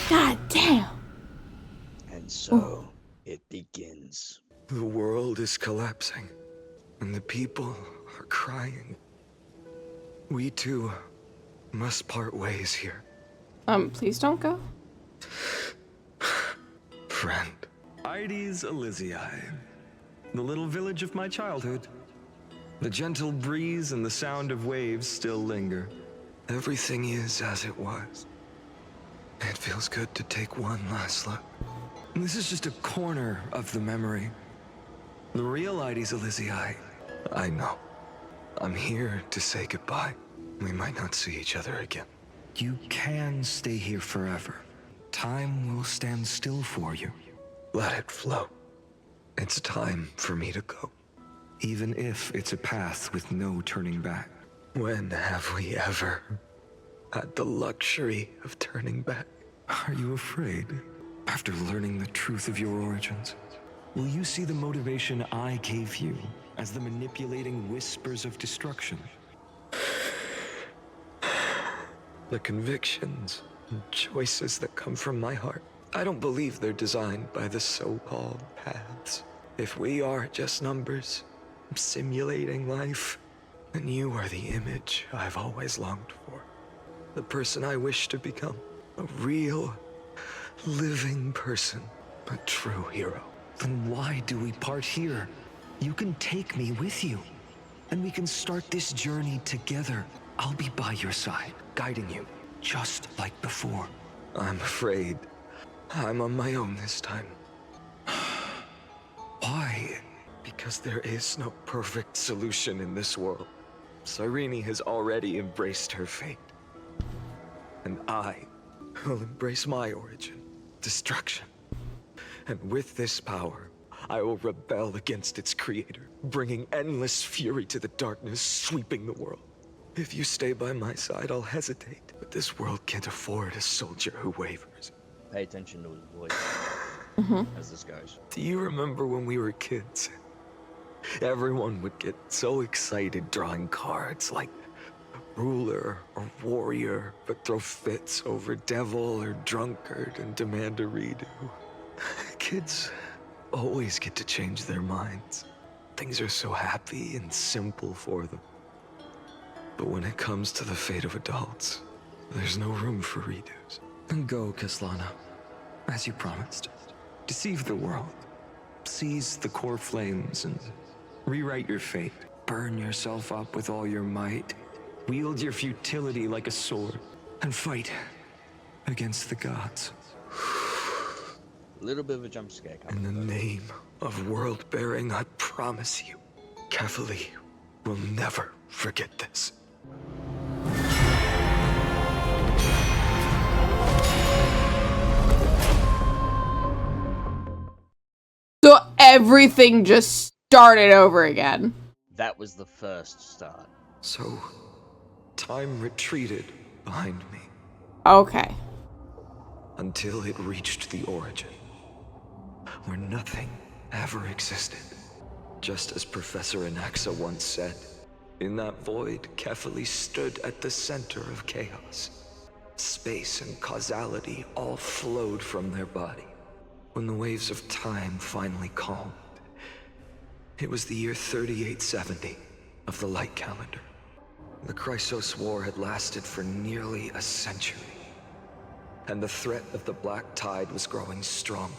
God damn. And so it begins. The world is collapsing, and the people are crying. We too must part ways here. Please don't go. Friend. Ides Elysiae, the little village of my childhood. The gentle breeze and the sound of waves still linger. Everything is as it was. It feels good to take one last look. This is just a corner of the memory. The real Ides Elysiae. I know. I'm here to say goodbye. We might not see each other again. You can stay here forever. Time will stand still for you. Let it flow. It's time for me to go. Even if it's a path with no turning back. When have we ever had the luxury of turning back? Are you afraid? After learning the truth of your origins, will you see the motivation I gave you as the manipulating whispers of destruction? The convictions and choices that come from my heart, I don't believe they're designed by the so-called paths. If we are just numbers, simulating life, then you are the image I've always longed for. The person I wish to become. A real, living person. A true hero. Then why do we part here? You can take me with you, and we can start this journey together. I'll be by your side, guiding you, just like before. I'm afraid I'm on my own this time. Why? Because there is no perfect solution in this world. Cyrene has already embraced her fate. And I will embrace my origin, destruction. And with this power, I will rebel against its creator, bringing endless fury to the darkness, sweeping the world. If you stay by my side, I'll hesitate. But this world can't afford a soldier who wavers. Pay attention to his voice as this goes. Do you remember when we were kids? Everyone would get so excited drawing cards like ruler or warrior, but throw fits over devil or drunkard and demand a redo. Kids always get to change their minds. Things are so happy and simple for them. But when it comes to the fate of adults, there's no room for redos. And go, Kaslana, as you promised. Deceive the world. Seize the core flames and rewrite your fate. Burn yourself up with all your might. Wield your futility like a sword. And fight against the gods. A little bit of a jump scare coming. In the name of world-bearing, I promise you, Cavalier will never forget this. So everything just started over again. That was the first start. So, time retreated behind me. Okay. Until it reached the origin, where nothing ever existed. Just as Professor Anaxa once said, in that void, Kefali stood at the center of chaos. Space and causality all flowed from their body. When the waves of time finally calmed, it was the year 3870 of the light calendar. The Chrysos War had lasted for nearly a century, and the threat of the Black Tide was growing stronger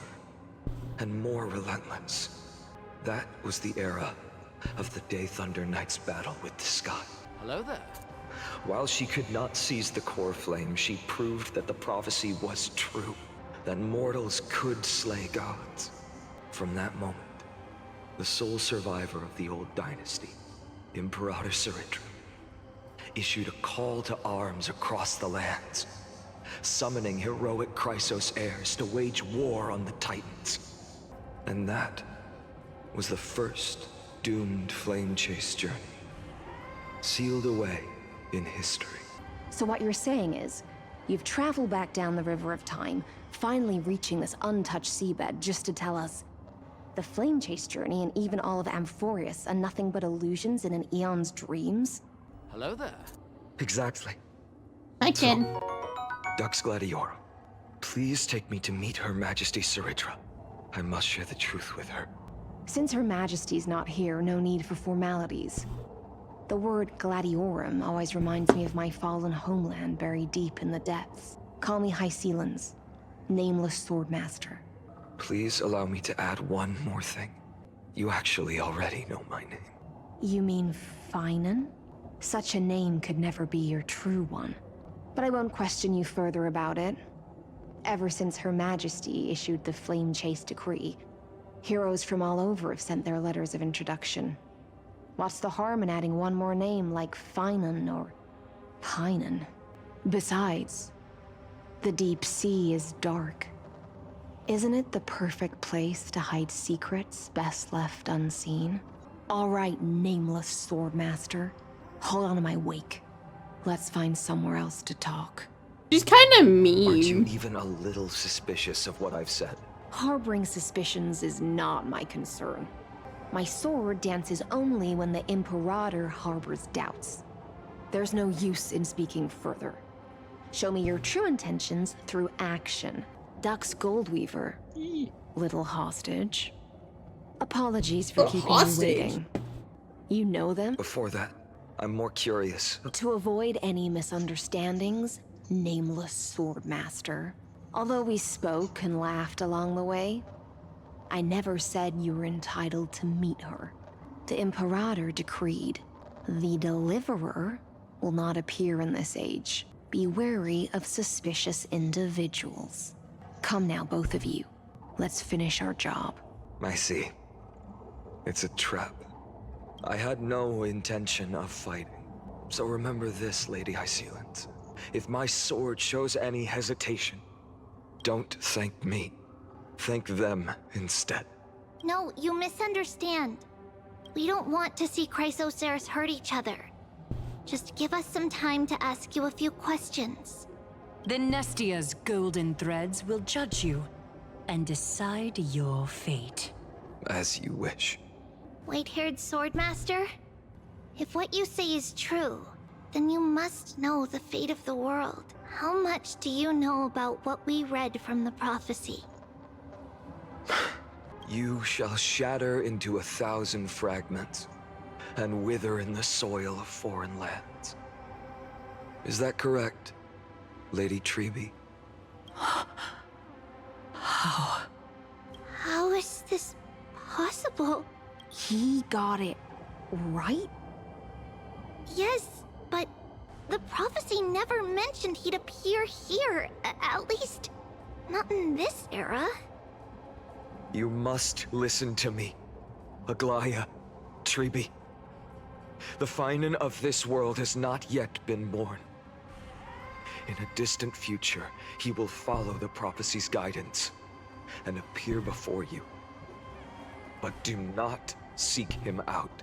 and more relentless. That was the era of the Day Thunder Knight's battle with the sky. Hello there. While she could not seize the core flame, she proved that the prophecy was true, that mortals could slay gods. From that moment, the sole survivor of the old dynasty, Imperator Saritra, issued a call to arms across the lands, summoning heroic Chrysos heirs to wage war on the Titans. And that was the first doomed flame chase journey, sealed away in history. So what you're saying is, you've traveled back down the River of Time, finally reaching this untouched seabed just to tell us the flame chase journey and even all of Amphorius are nothing but illusions in an eon's dreams? Hello there. Exactly. Hi, kid. Dux Gladiorum, please take me to meet Her Majesty Saritra. I must share the truth with her. Since Her Majesty's not here, no need for formalities. The word Gladiorum always reminds me of my fallen homeland buried deep in the depths. Call me Hycelans, nameless swordmaster. Please allow me to add one more thing. You actually already know my name. You mean Finan? Such a name could never be your true one. But I won't question you further about it. Ever since Her Majesty issued the Flame Chase Decree, heroes from all over have sent their letters of introduction. What's the harm in adding one more name like Finan or Pinan? Besides, the deep sea is dark. Isn't it the perfect place to hide secrets best left unseen? All right, nameless swordmaster. Hold on to my wake. Let's find somewhere else to talk. She's kind of mean. Aren't you even a little suspicious of what I've said? Harboring suspicions is not my concern. My sword dances only when the Imperator harbors doubts. There's no use in speaking further. Show me your true intentions through action. Dux Goldweaver, little hostage. Apologies for keeping you waiting. You know them? Before that, I'm more curious. To avoid any misunderstandings, nameless swordmaster. Although we spoke and laughed along the way, I never said you were entitled to meet her. The Imperator decreed, the Deliverer will not appear in this age. Be wary of suspicious individuals. Come now, both of you. Let's finish our job. I see. It's a trap. I had no intention of fighting. So remember this, Lady Hysealant. If my sword shows any hesitation, don't thank me. Thank them instead. No, you misunderstand. We don't want to see Chrysoceres hurt each other. Just give us some time to ask you a few questions. The Nestia's golden threads will judge you and decide your fate. As you wish. White-haired swordmaster? If what you say is true, then you must know the fate of the world. How much do you know about what we read from the prophecy? You shall shatter into 1,000 fragments and wither in the soil of foreign lands. Is that correct, Lady Treby? How? How is this possible? He got it right? Yes, but the prophecy never mentioned he'd appear here. At least, not in this era. You must listen to me, Aglaya, Treby. The Finan of this world has not yet been born. In a distant future, he will follow the prophecy's guidance and appear before you. But do not seek him out,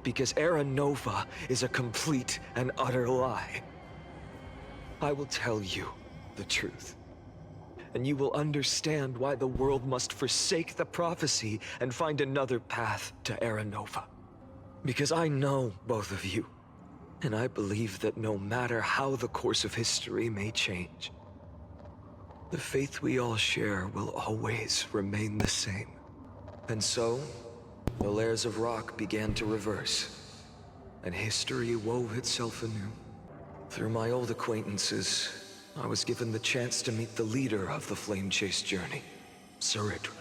because Era Nova is a complete and utter lie. I will tell you the truth, and you will understand why the world must forsake the prophecy and find another path to Era Nova. Because I know both of you, and I believe that no matter how the course of history may change, the faith we all share will always remain the same. And so, the layers of rock began to reverse, and history wove itself anew. Through my old acquaintances, I was given the chance to meet the leader of the Flame Chase journey, Saridra.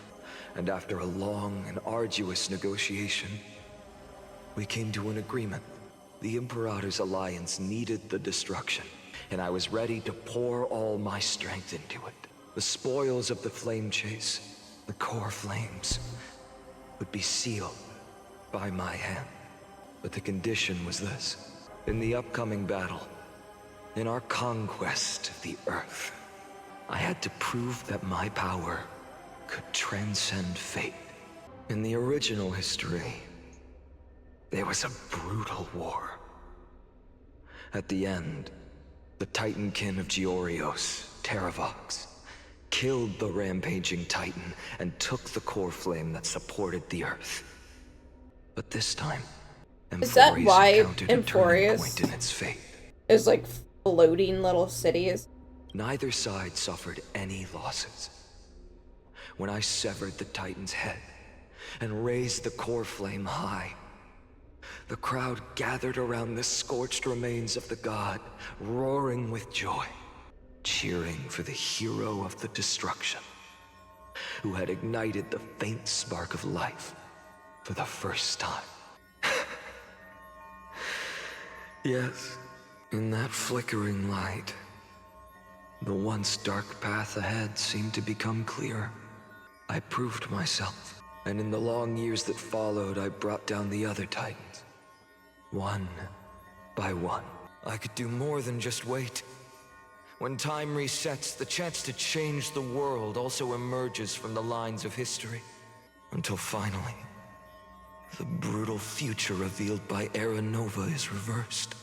And after a long and arduous negotiation, we came to an agreement. The Imperator's alliance needed the destruction, and I was ready to pour all my strength into it. The spoils of the Flame Chase, the core flames, would be sealed by my hand. But the condition was this. In the upcoming battle, in our conquest of the Earth, I had to prove that my power could transcend fate. In the original history, there was a brutal war. At the end, the Titankin of Georios, Terravox, killed the rampaging Titan and took the core flame that supported the Earth. But this time, Is that why encountered a turning Emporius point in its fate. is like floating little cities? Neither side suffered any losses. When I severed the Titan's head and raised the core flame high, the crowd gathered around the scorched remains of the god, roaring with joy, cheering for the hero of the destruction, who had ignited the faint spark of life for the first time. Yes, in that flickering light, the once dark path ahead seemed to become clearer. I proved myself, and in the long years that followed, I brought down the other Titans. One by one. I could do more than just wait. When time resets, the chance to change the world also emerges from the lines of history. Until finally, the brutal future revealed by Era Nova is reversed.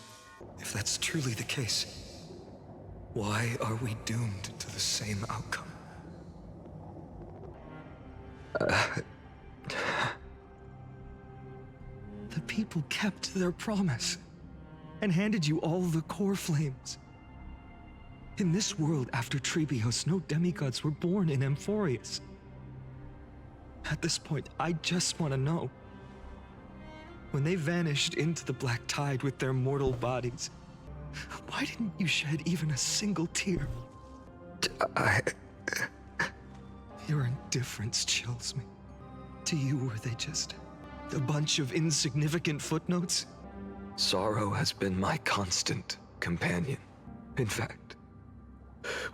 If that's truly the case, why are we doomed to the same outcome? The people kept their promise and handed you all the core flames. In this world after Trebios, no demigods were born in Amphorius. At this point, I just want to know. When they vanished into the black tide with their mortal bodies, why didn't you shed even a single tear? Your indifference chills me. To you, were they just a bunch of insignificant footnotes? Sorrow has been my constant companion. In fact,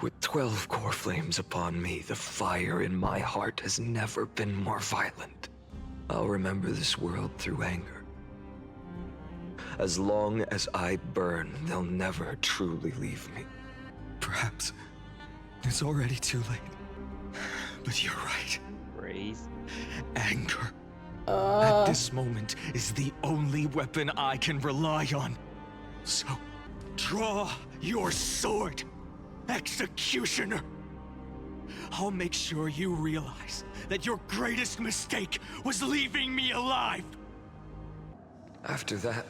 with 12 core flames upon me, the fire in my heart has never been more violent. I'll remember this world through anger. As long as I burn, they'll never truly leave me. Perhaps it's already too late. But you're right. Breathe. Anger. At this moment is the only weapon I can rely on. So, draw your sword, Executioner. I'll make sure you realize that your greatest mistake was leaving me alive. After that,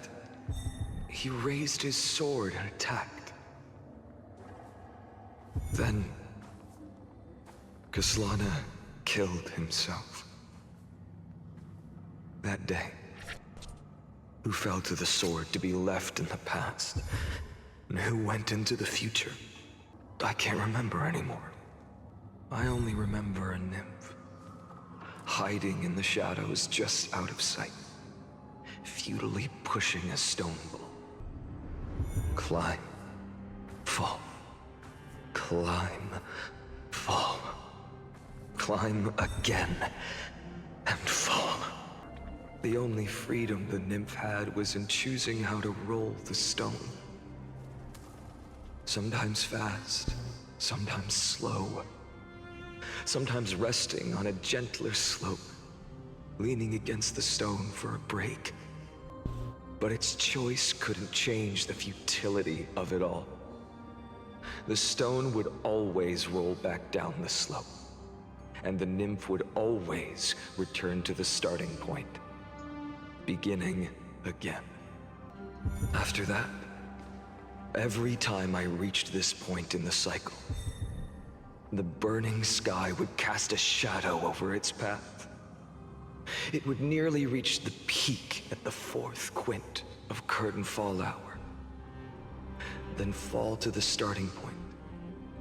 he raised his sword and attacked. Then, Kaslana killed himself. That day, who fell to the sword to be left in the past, and who went into the future, I can't remember anymore. I only remember a nymph, hiding in the shadows just out of sight, futilely pushing a stone ball. Climb, fall, climb, fall, climb again, and fall. The only freedom the nymph had was in choosing how to roll the stone. Sometimes fast, sometimes slow. Sometimes resting on a gentler slope, leaning against the stone for a break. But its choice couldn't change the futility of it all. The stone would always roll back down the slope, and the nymph would always return to the starting point, beginning again. After that, every time I reached this point in the cycle, the burning sky would cast a shadow over its path. It would nearly reach the peak at the 4th quint of curtain fall hour, then fall to the starting point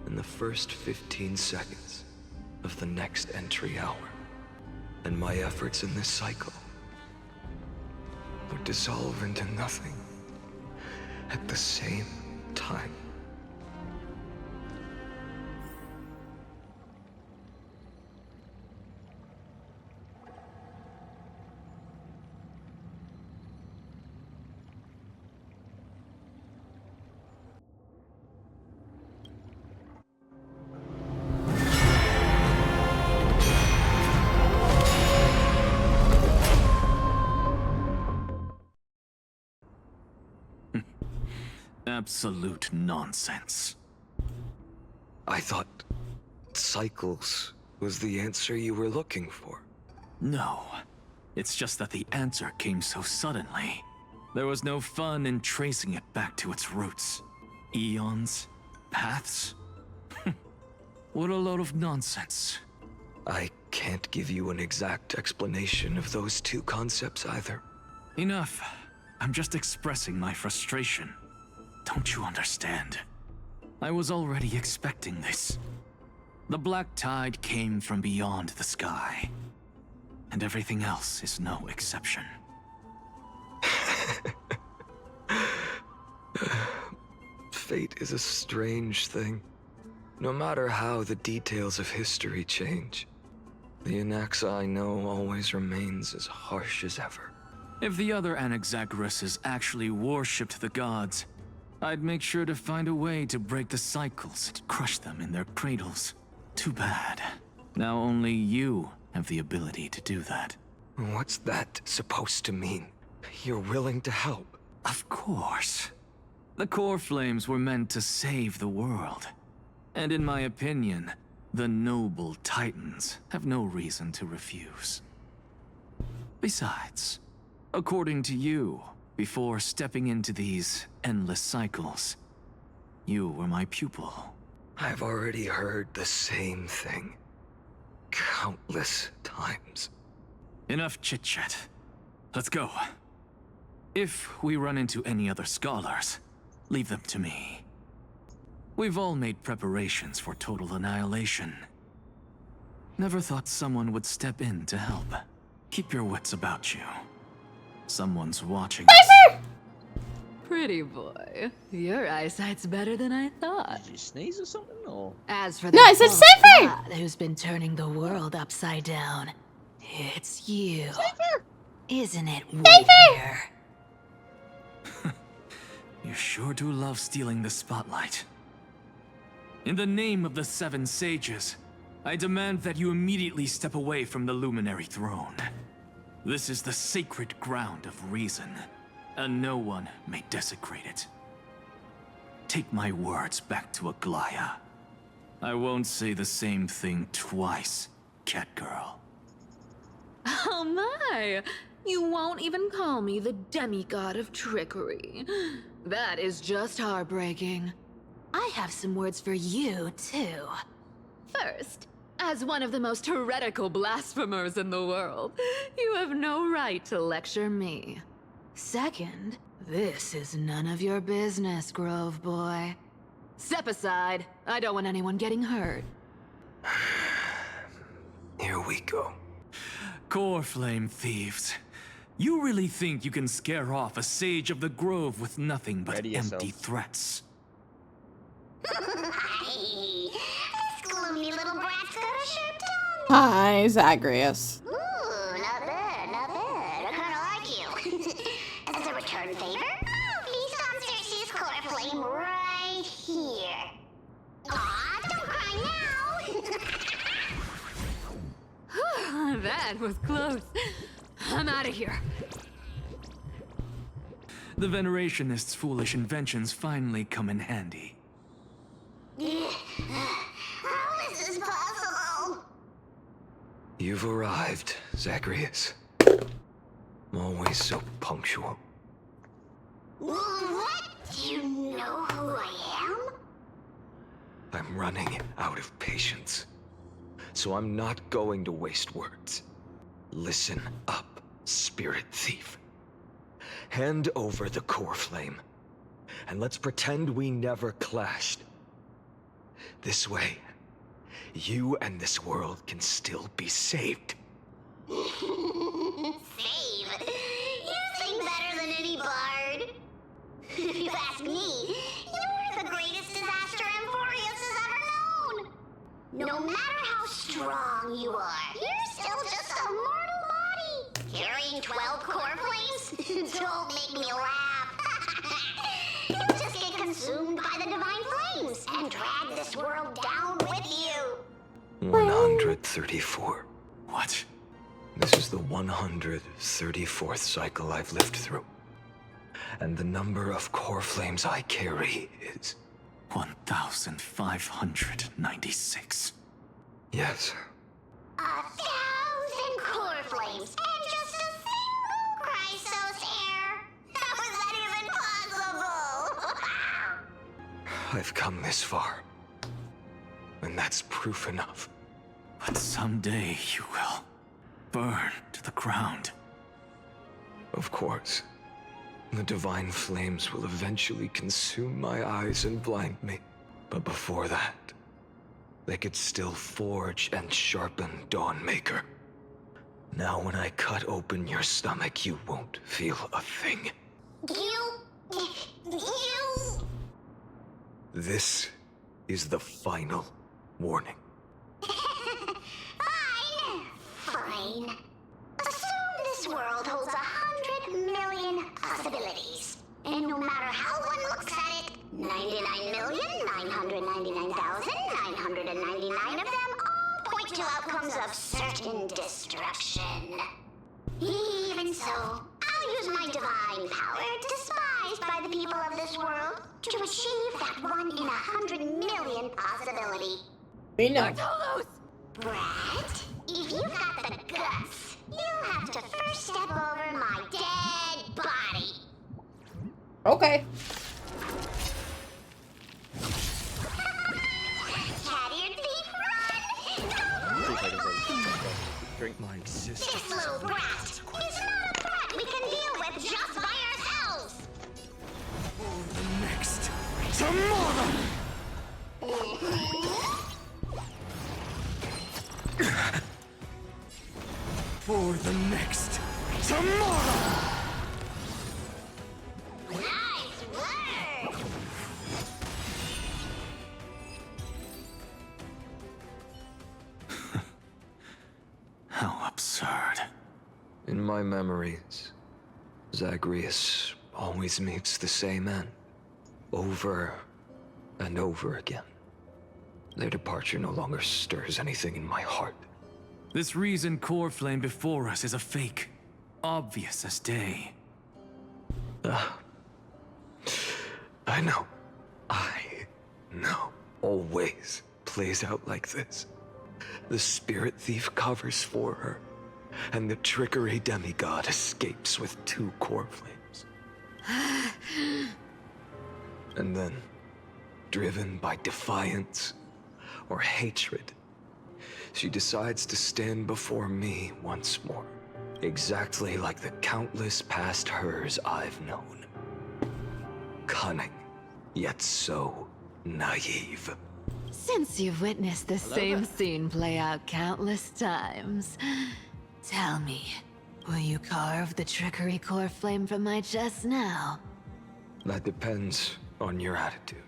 in the first 15 seconds of the next entry hour. And my efforts in this cycle would dissolve into nothing at the same time. Absolute nonsense. I thought cycles was the answer you were looking for. No. It's just that the answer came so suddenly. There was no fun in tracing it back to its roots. Eons? Paths? What a load of nonsense. I can't give you an exact explanation of those two concepts either. Enough. I'm just expressing my frustration. Don't you understand? I was already expecting this. The black tide came from beyond the sky. And everything else is no exception. Fate is a strange thing. No matter how the details of history change, the Anaxa I know always remains as harsh as ever. If the other Anaxagoras actually worshipped the gods, I'd make sure to find a way to break the cycles and crush them in their cradles. Too bad. Now only you have the ability to do that. What's that supposed to mean? You're willing to help? Of course. The core flames were meant to save the world. And in my opinion, the noble titans have no reason to refuse. Besides, according to you, before stepping into these endless cycles, you were my pupil. I've already heard the same thing. Countless times. Enough chit-chat. Let's go. If we run into any other scholars, leave them to me. We've all made preparations for total annihilation. Never thought someone would step in to help. Keep your wits about you. Someone's watching us. Pretty boy, your eyesight's better than I thought. Did you sneeze or something, or? As for No, I said Cypher! God who's been turning the world upside down, it's you. Cypher! Isn't it Cypher! weird? You sure do love stealing the spotlight. In the name of the Seven Sages, I demand that you immediately step away from the Luminary Throne. This is the sacred ground of reason, and no one may desecrate it. Take my words back to Aglaya. I won't say the same thing twice, Catgirl. Oh my! You won't even call me the demigod of trickery. That is just heartbreaking. I have some words for you, too. First, as one of the most heretical blasphemers in the world, you have no right to lecture me. Second, this is none of your business, Grove Boy. Step aside. I don't want anyone getting hurt. Here we go. Core Flame thieves. You really think you can scare off a Sage of the Grove with nothing but empty threats? Hi. This gloomy little brat's got a sharp tongue. Hi, Zagreus. Ooh, not bad, not bad. I kinda like you. As a return favor, please come Cersei's core flame right here. Aw, don't cry now. That was close. I'm out of here. The Venerationists' foolish inventions finally come in handy. How is this possible? You've arrived, Zagreus. Always so punctual. What? Do you know who I am? I'm running out of patience. So I'm not going to waste words. Listen up, Spirit Thief. Hand over the core flame, and let's pretend we never clashed. This way, you and this world can still be saved. Save? You sing better than any bard. If you ask me, you're the greatest disaster Amphorius has ever known. No matter how strong you are, you're still just a mortal body. Carrying 12 core flames? Don't make me laugh. You'll just get consumed by the divine flames and drag this world down with you. 134. What? This is the 134th cycle I've lived through. And the number of core flames I carry is... 1,596. Yes. 1,000 core flames and just a single Chrysos heir. How is that even possible? I've come this far. And that's proof enough. But someday you will burn to the ground. Of course. The divine flames will eventually consume my eyes and blind me. But before that, they could still forge and sharpen Dawnmaker. Now when I cut open your stomach, you won't feel a thing. This is the final warning. Fine. Assume this world holds 100 million possibilities. And no matter how one looks at it, 99,999,999 of them all point to outcomes of certain destruction. Even so, I'll use my divine power, despised by the people of this world, to achieve that 1 in 100 million possibility. We know. Bartolos! Brett, if you've got the guts, you'll have to first step over my dead body. Okay. Cat-eared thief, run! Drink my existence. This little brat is not a brat we can deal with just by ourselves. The next tomorrow. For the next tomorrow. Nice work! How absurd. In my memories, Zagreus always meets the same end. Over and over again. Their departure no longer stirs anything in my heart. This reason core flame before us is a fake. Obvious as day. I know. Always plays out like this. The spirit thief covers for her, and the trickery demigod escapes with 2 core flames. And then, driven by defiance or hatred, she decides to stand before me once more, exactly like the countless past hers I've known. Cunning, yet so naive. Since you've witnessed the same scene play out countless times, tell me, will you carve the trickery core flame from my chest now? That depends on your attitude.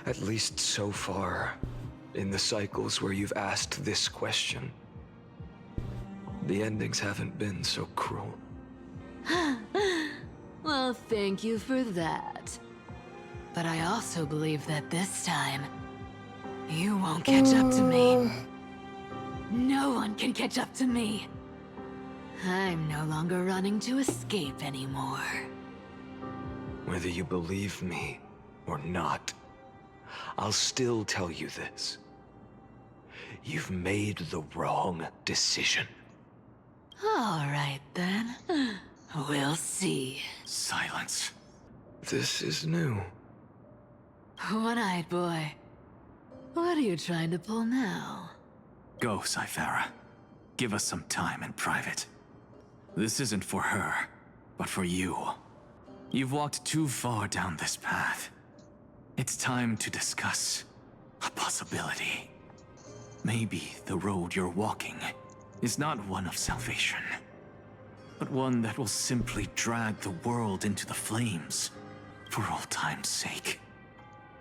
At least so far, in the cycles where you've asked this question, the endings haven't been so cruel. Well, thank you for that. But I also believe that this time, you won't catch up to me. No one can catch up to me. I'm no longer running to escape anymore. Whether you believe me or not, I'll still tell you this. You've made the wrong decision. All right, then. We'll see. Silence. This is new. One-eyed boy. What are you trying to pull now? Go, Cyphera. Give us some time in private. This isn't for her, but for you. You've walked too far down this path. It's time to discuss a possibility. Maybe the road you're walking is not one of salvation, but one that will simply drag the world into the flames for all time's sake.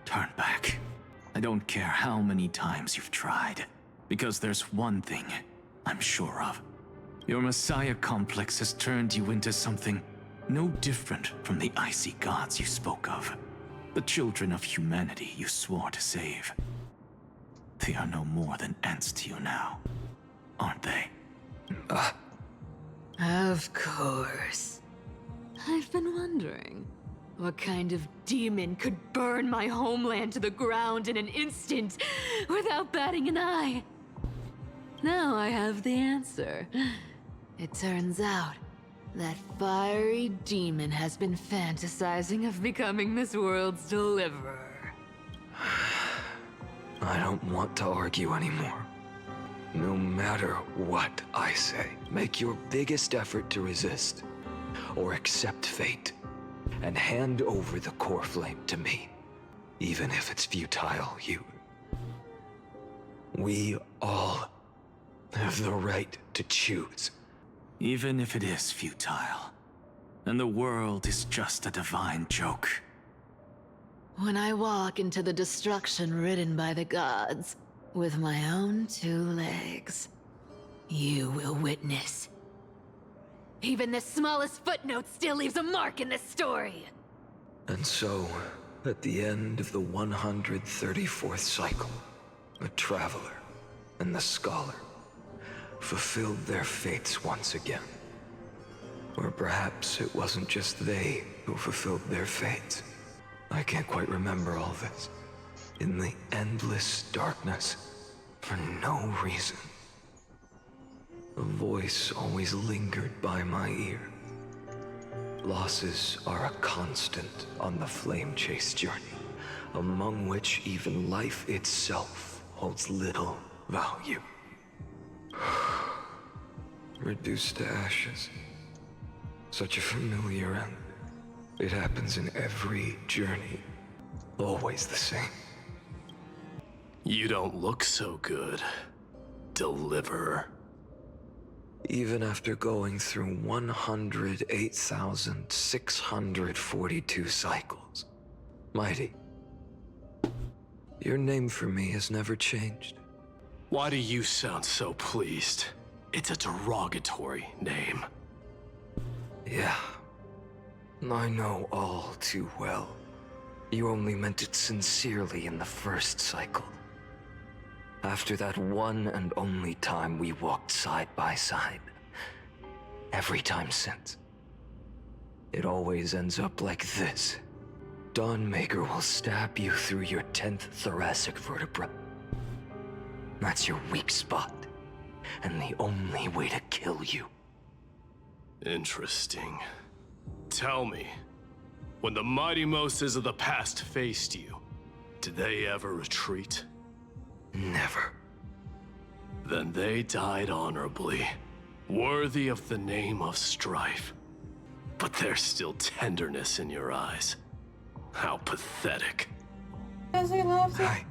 Turn back. I don't care how many times you've tried, because there's one thing I'm sure of. Your Messiah complex has turned you into something no different from the icy gods you spoke of. The children of humanity you swore to save. They are no more than ants to you now, aren't they? Of course. I've been wondering, what kind of demon could burn my homeland to the ground in an instant without batting an eye? Now I have the answer. It turns out that fiery demon has been fantasizing of becoming this world's deliverer. I don't want to argue anymore. No matter what I say, make your biggest effort to resist, or accept fate, and hand over the core flame to me, even if it's futile. We all have the right to choose. Even if it is futile, and the world is just a divine joke. When I walk into the destruction ridden by the gods, with my own 2 legs, you will witness. Even the smallest footnote still leaves a mark in this story. And so, at the end of the 134th cycle, the Traveler and the Scholar fulfilled their fates once again. Or perhaps it wasn't just they who fulfilled their fates. I can't quite remember all this. In the endless darkness, for no reason, a voice always lingered by my ear. Losses are a constant on the flame chase journey, among which even life itself holds little value. Reduced to ashes. Such a familiar end. It happens in every journey. Always the same. You don't look so good, Deliverer. Even after going through 108,642 cycles. Mighty, your name for me has never changed. Why do you sound so pleased? It's a derogatory name. Yeah, I know all too well. You only meant it sincerely in the first cycle. After that one and only time we walked side by side. Every time since. It always ends up like this. Dawnmaker will stab you through your 10th thoracic vertebra. That's your weak spot, and the only way to kill you. Interesting. Tell me, when the mighty Moses of the past faced you, did they ever retreat? Never. Then they died honorably, worthy of the name of strife. But there's still tenderness in your eyes. How pathetic. I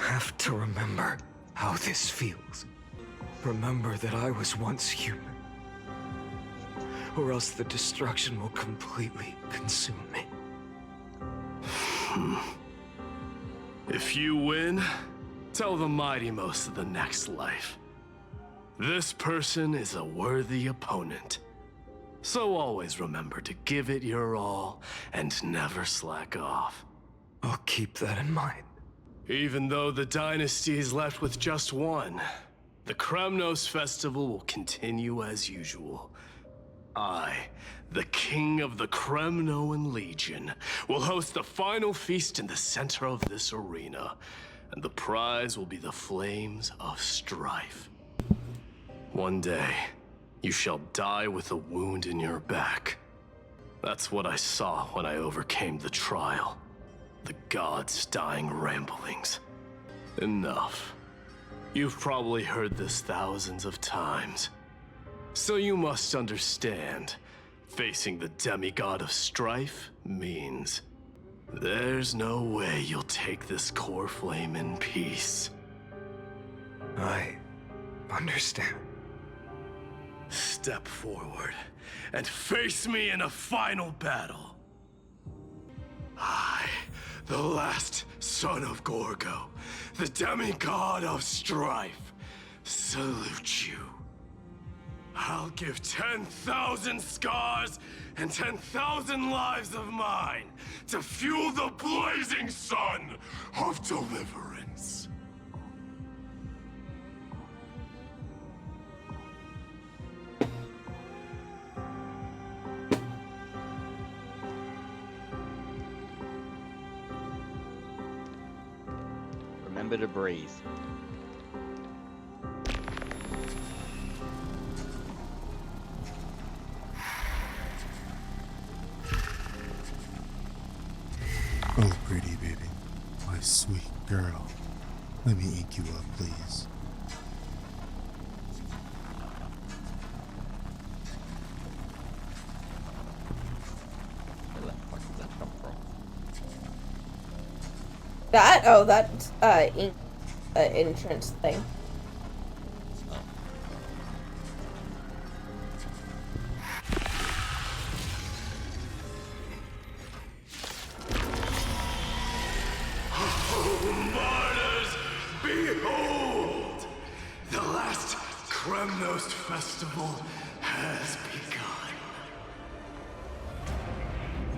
have to remember how this feels. Remember that I was once human. Or else the destruction will completely consume me. If you win, tell the mighty most of the next life. This person is a worthy opponent. So always remember to give it your all and never slack off. I'll keep that in mind. Even though the dynasty is left with just one, the Kremnos festival will continue as usual. I, the king of the Kremnoan Legion, will host the final feast in the center of this arena, and the prize will be the flames of strife. One day, you shall die with a wound in your back. That's what I saw when I overcame the trial. The gods' dying ramblings. Enough. You've probably heard this thousands of times. So you must understand, facing the demigod of strife means there's no way you'll take this core flame in peace. I understand. Step forward and face me in a final battle. I, the last son of Gorgo, the demigod of strife, salute you. I'll give 10,000 scars and 10,000 lives of mine to fuel the blazing sun of deliverance. Remember to breathe. Oh, pretty baby. My sweet girl. Let me ink you up, please. Where the fuck did that come from? That? Oh, that's, entrance thing. Martyrs, behold! The last Kremnos festival has begun.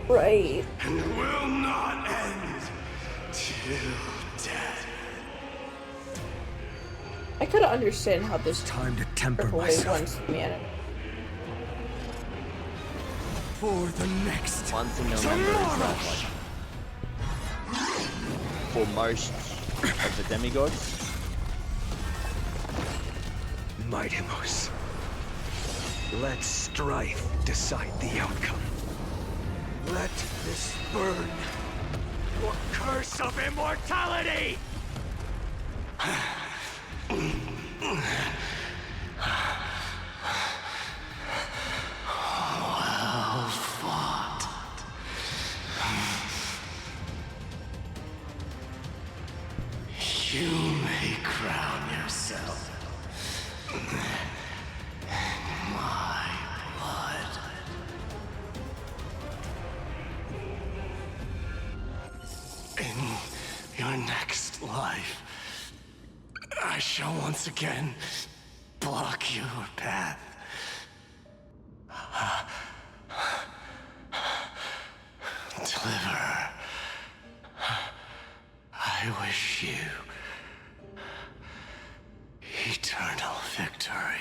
Right. And will not end till death. I could understand how this time to temper triple A myself. wants to manage. For the next One thing to remember is that, like, for most of the demigods, Mightimos, let strife decide the outcome. Let this burn your curse of immortality! Well fought. You may crown yourself in my blood. In your next life, I shall once again block your path. Deliverer, I wish you eternal victory.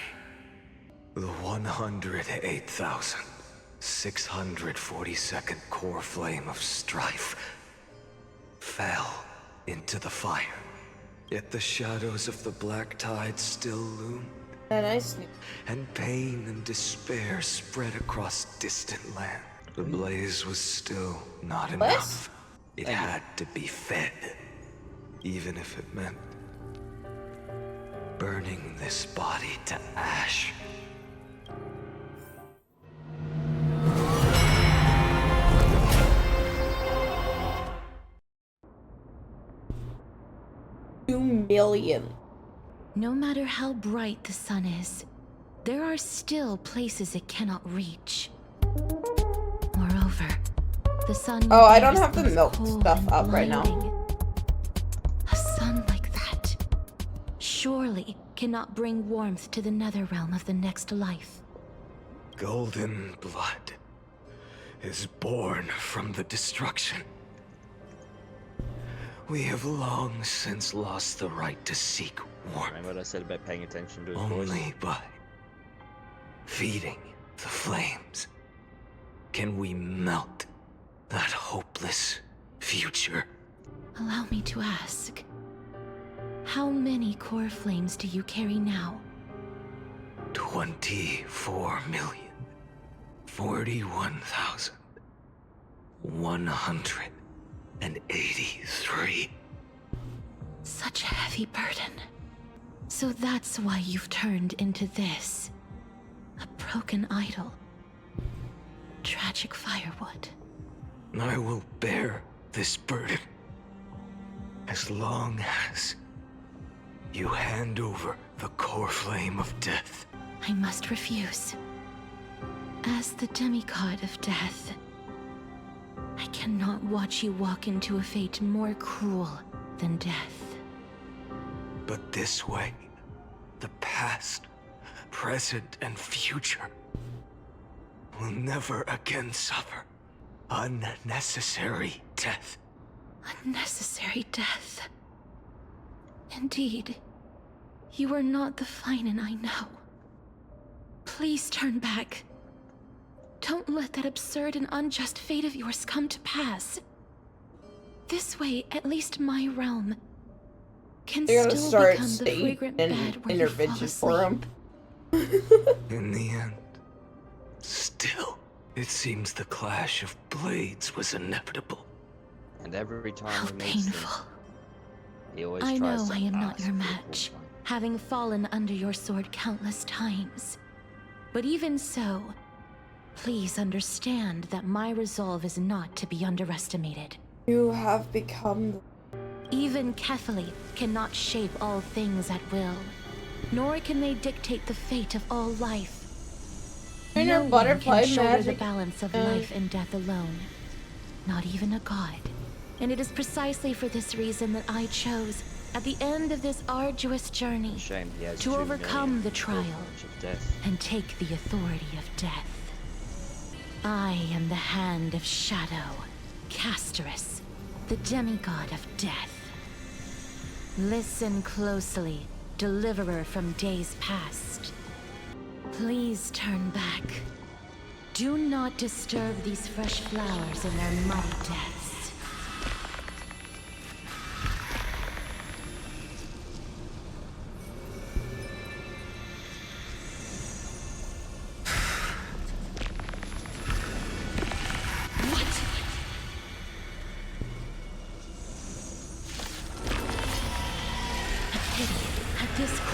The 108,642nd core flame of strife fell into the fire. Yet the shadows of the black tide still loomed. And pain and despair spread across distant land. The blaze was still not enough. It had to be fed, even if it meant burning this body to ash. $2 million. No matter how bright the sun is, there are still places it cannot reach. Moreover, the sun. Oh, I don't have the milk stuff up right now. A sun like that surely cannot bring warmth to the nether realm of the next life. Golden blood is born from the destruction. We have long since lost the right to seek warmth. remember what I said about paying attention to his voice? Only by feeding the flames can we melt that hopeless future. Allow me to ask, how many core flames do you carry now? 24,041,183. Such a heavy burden. So that's why you've turned into this. A broken idol. Tragic firewood. I will bear this burden as long as you hand over the core flame of death. I must refuse. As the demigod of death, I cannot watch you walk into a fate more cruel than death. But this way, the past, present, and future will never again suffer unnecessary death. Unnecessary death. Indeed, you are not the Finan I know. Please turn back. Don't let that absurd and unjust fate of yours come to pass. This way, at least my realm can They're gonna still start become the state fragrant and bed where you fall intervention for him. In the end, still, it seems the clash of blades was inevitable. And every time he meets them, he always I tries know to I am not ask your for match, one. having fallen under your sword countless times. But even so, please understand that my resolve is not to be underestimated. You have become... Even Kefali cannot shape all things at will, nor can they dictate the fate of all life. And No your one butterfly can shoulder the magic balance of life and death alone. Not even a god. And it is precisely for this reason that I chose, at the end of this arduous journey, Shame he has to 2 overcome million the trial of death. and take the authority of death. I am the Hand of Shadow, Castorus, the demigod of death. Listen closely, deliverer from days past. Please turn back. Do not disturb these fresh flowers in their muddy deaths.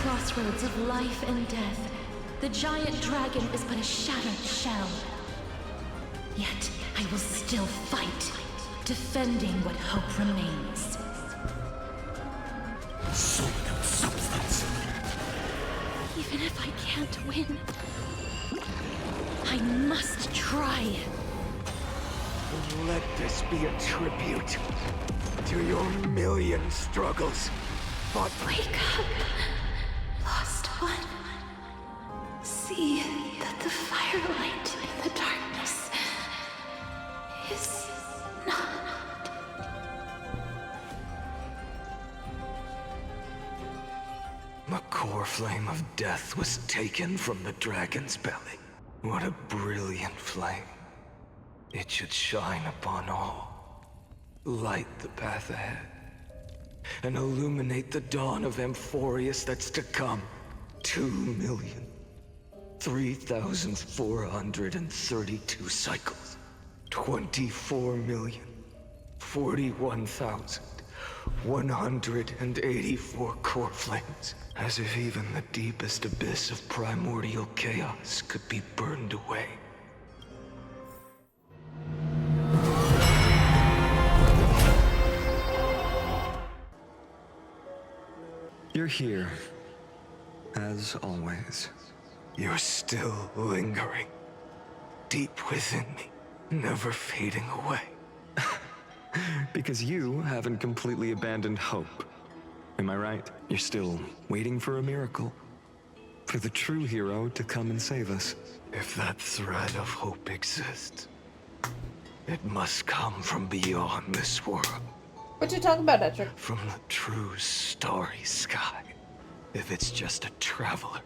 Crossroads of life and death, the giant dragon is but a shattered shell. Yet I will still fight, defending what hope remains. Soul without substance. Even if I can't win, I must try. Let this be a tribute to your million struggles. But wake up. Lost one. See that the firelight in the darkness is not. The core flame of death was taken from the dragon's belly. What a brilliant flame. It should shine upon all. Light the path ahead. And illuminate the dawn of Amphorius that's to come. 2,003,432 cycles. 24,041,184 core flames. As if even the deepest abyss of primordial chaos could be burned away. You're here, as always. You're still lingering, deep within me, never fading away. Because you haven't completely abandoned hope. Am I right? You're still waiting for a miracle. For the true hero to come and save us. If that thread of hope exists, it must come from beyond this world. What you talking about, Etrick? From the true starry sky. If it's just a traveler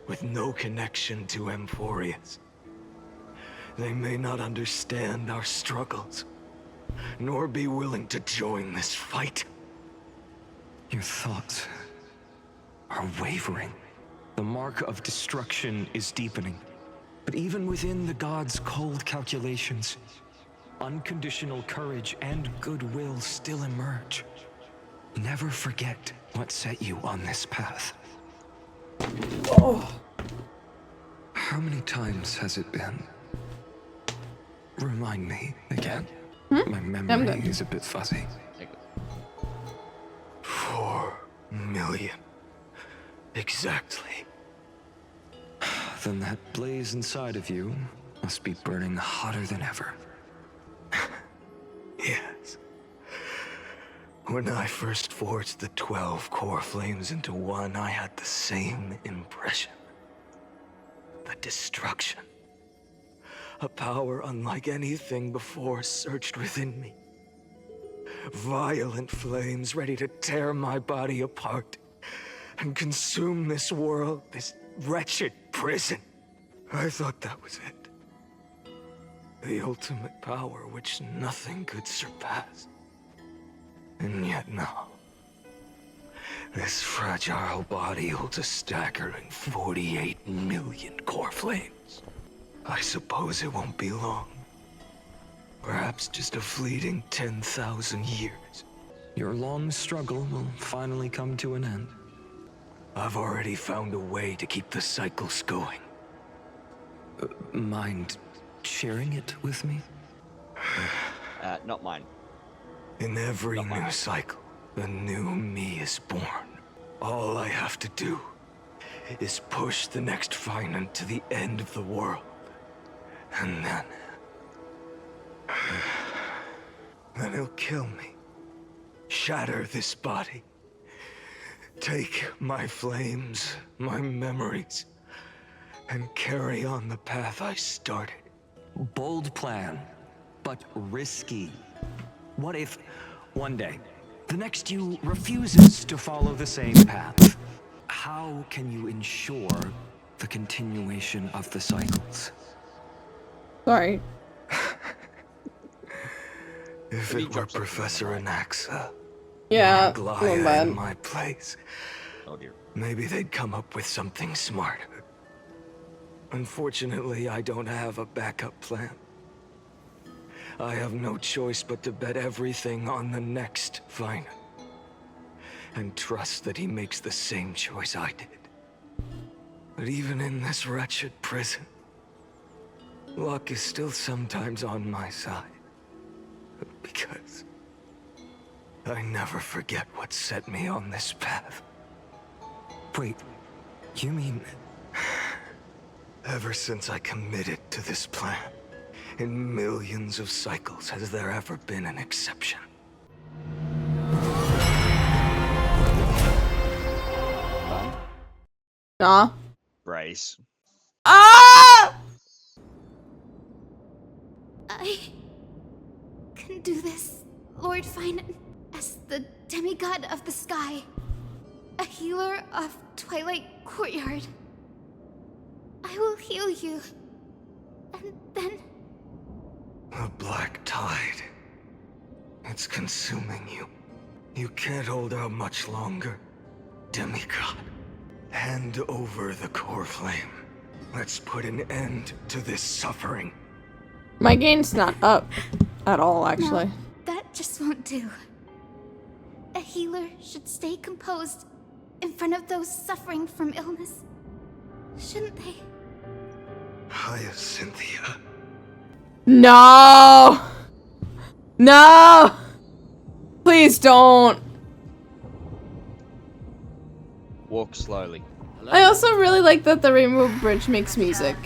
with no connection to Amphorius, they may not understand our struggles, nor be willing to join this fight. Your thoughts are wavering. The mark of destruction is deepening. But even within the gods' cold calculations, unconditional courage and goodwill still emerge. Never forget what set you on this path. Oh. How many times has it been? Remind me again. My memory is a bit fuzzy. 4 million. Exactly. Then that blaze inside of you must be burning hotter than ever. Yes. When I first forged the 12 core flames into one, I had the same impression. The destruction. A power unlike anything before surged within me. Violent flames ready to tear my body apart and consume this world, this wretched prison. I thought that was it. The ultimate power which nothing could surpass. And yet now, this fragile body holds a staggering 48 million core flames. I suppose it won't be long. Perhaps just a fleeting 10,000 years. Your long struggle will finally come to an end. I've already found a way to keep the cycles going. Mind sharing it with me? Not mine. In every new cycle, a new me is born. All I have to do is push the next finite to the end of the world. And then... then he'll kill me. Shatter this body. Take my flames, my memories, and carry on the path I started. Bold plan, but risky. What if, one day, the next you refuses to follow the same path? How can you ensure the continuation of the cycles? Sorry. If it were Professor Anaxa, Yeah, or Glaya bad. in my place, Oh dear. maybe they'd come up with something smarter. Unfortunately, I don't have a backup plan. I have no choice but to bet everything on the next Viner. And trust that he makes the same choice I did. But even in this wretched prison, luck is still sometimes on my side. Because I never forget what set me on this path. Wait, you mean... Ever since I committed to this plan, in millions of cycles has there ever been an exception. Nah. Brace. Ah! I can do this, Lord Finan, as the demigod of the sky, a healer of Twilight Courtyard. I will heal you, and then... The black tide. It's consuming you. You can't hold out much longer. Demigod, hand over the core flame. Let's put an end to this suffering. My gain's not up at all, actually. No, that just won't do. A healer should stay composed in front of those suffering from illness. Shouldn't they? Hyacinthia. No! No! Please don't. Walk slowly. I also really like that the Rainbow Bridge makes music.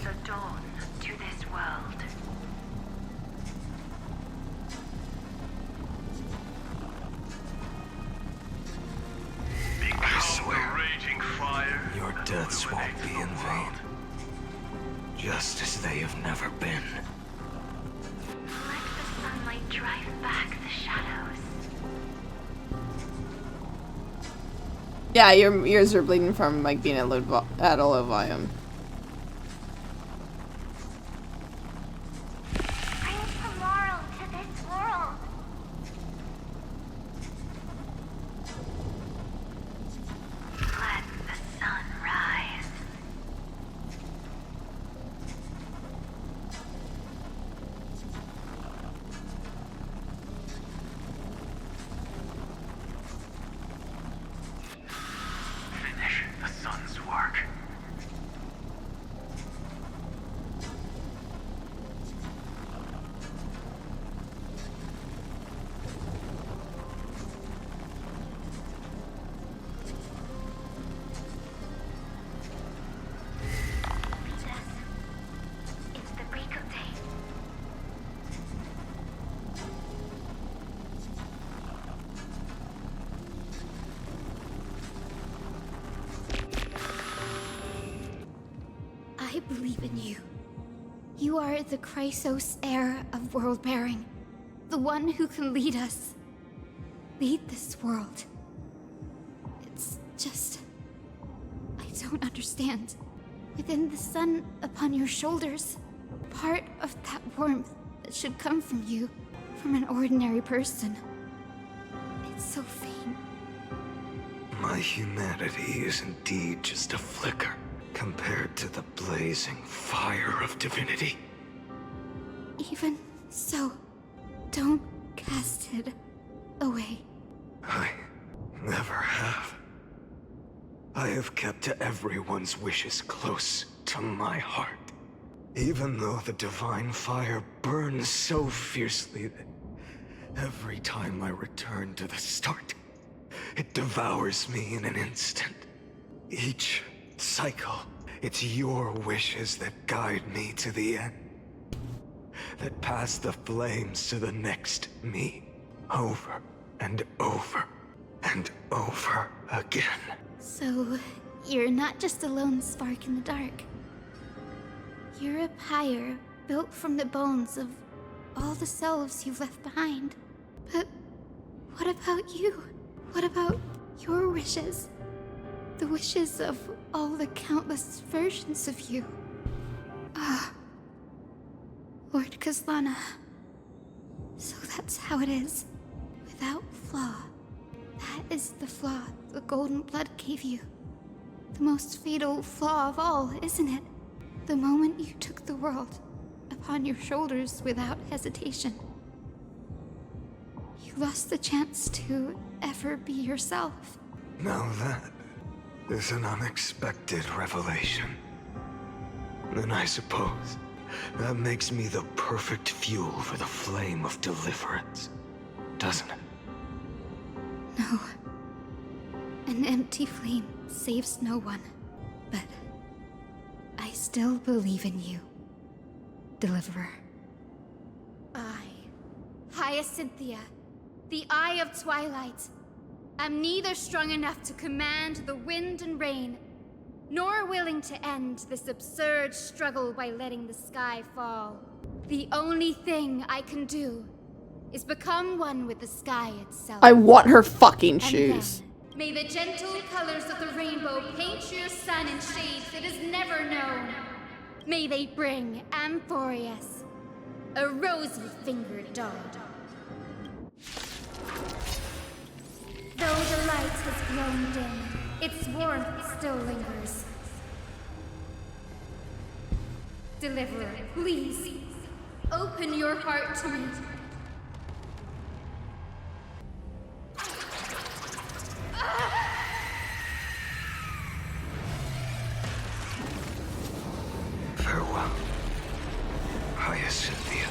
I swear, your deaths won't be in vain. Just as they have never been. Let the sunlight drive back the shadows. Yeah, your ears are bleeding from like being at a low volume. Bring tomorrow to this world. Let the sun rise. Finish the sun's work. It's the break of day. I believe in you. You are the Chrysos heir of world bearing, the one who can lead us. Lead this world. It's just... I don't understand. Within the sun upon your shoulders, part of that warmth that should come from you, from an ordinary person. It's so faint. My humanity is indeed just a flicker compared to the blazing fire of divinity. Even so, don't cast it away. I never have. I have kept everyone's wishes close to my heart. Even though the divine fire burns so fiercely that every time I return to the start, it devours me in an instant. Each cycle, it's your wishes that guide me to the end. That pass the flames to the next me. over and over and over again. So, you're not just a lone spark in the dark. You're a pyre built from the bones of all the selves you've left behind. But what about you? What about your wishes? The wishes of all the countless versions of you. Lord Kazlana. So that's how it is. Without flaw. That is the flaw the golden blood gave you. The most fatal flaw of all, isn't it? The moment you took the world upon your shoulders without hesitation. You lost the chance to ever be yourself. Now that is an unexpected revelation. Then I suppose that makes me the perfect fuel for the flame of deliverance, doesn't it? No. An empty flame saves no one. But I still believe in you, Deliverer. I, Hyacinthia, the Eye of Twilight, am neither strong enough to command the wind and rain, nor willing to end this absurd struggle by letting the sky fall. The only thing I can do is become one with the sky itself. I want her fucking And shoes. then, may the gentle colors of the rainbow paint your sun in shades it has never known. May they bring Amphorius, a rosy-fingered dog. Though the light has grown dim, its warmth still lingers. Deliverer, please, open your heart to me. Farewell, Hyacinthia.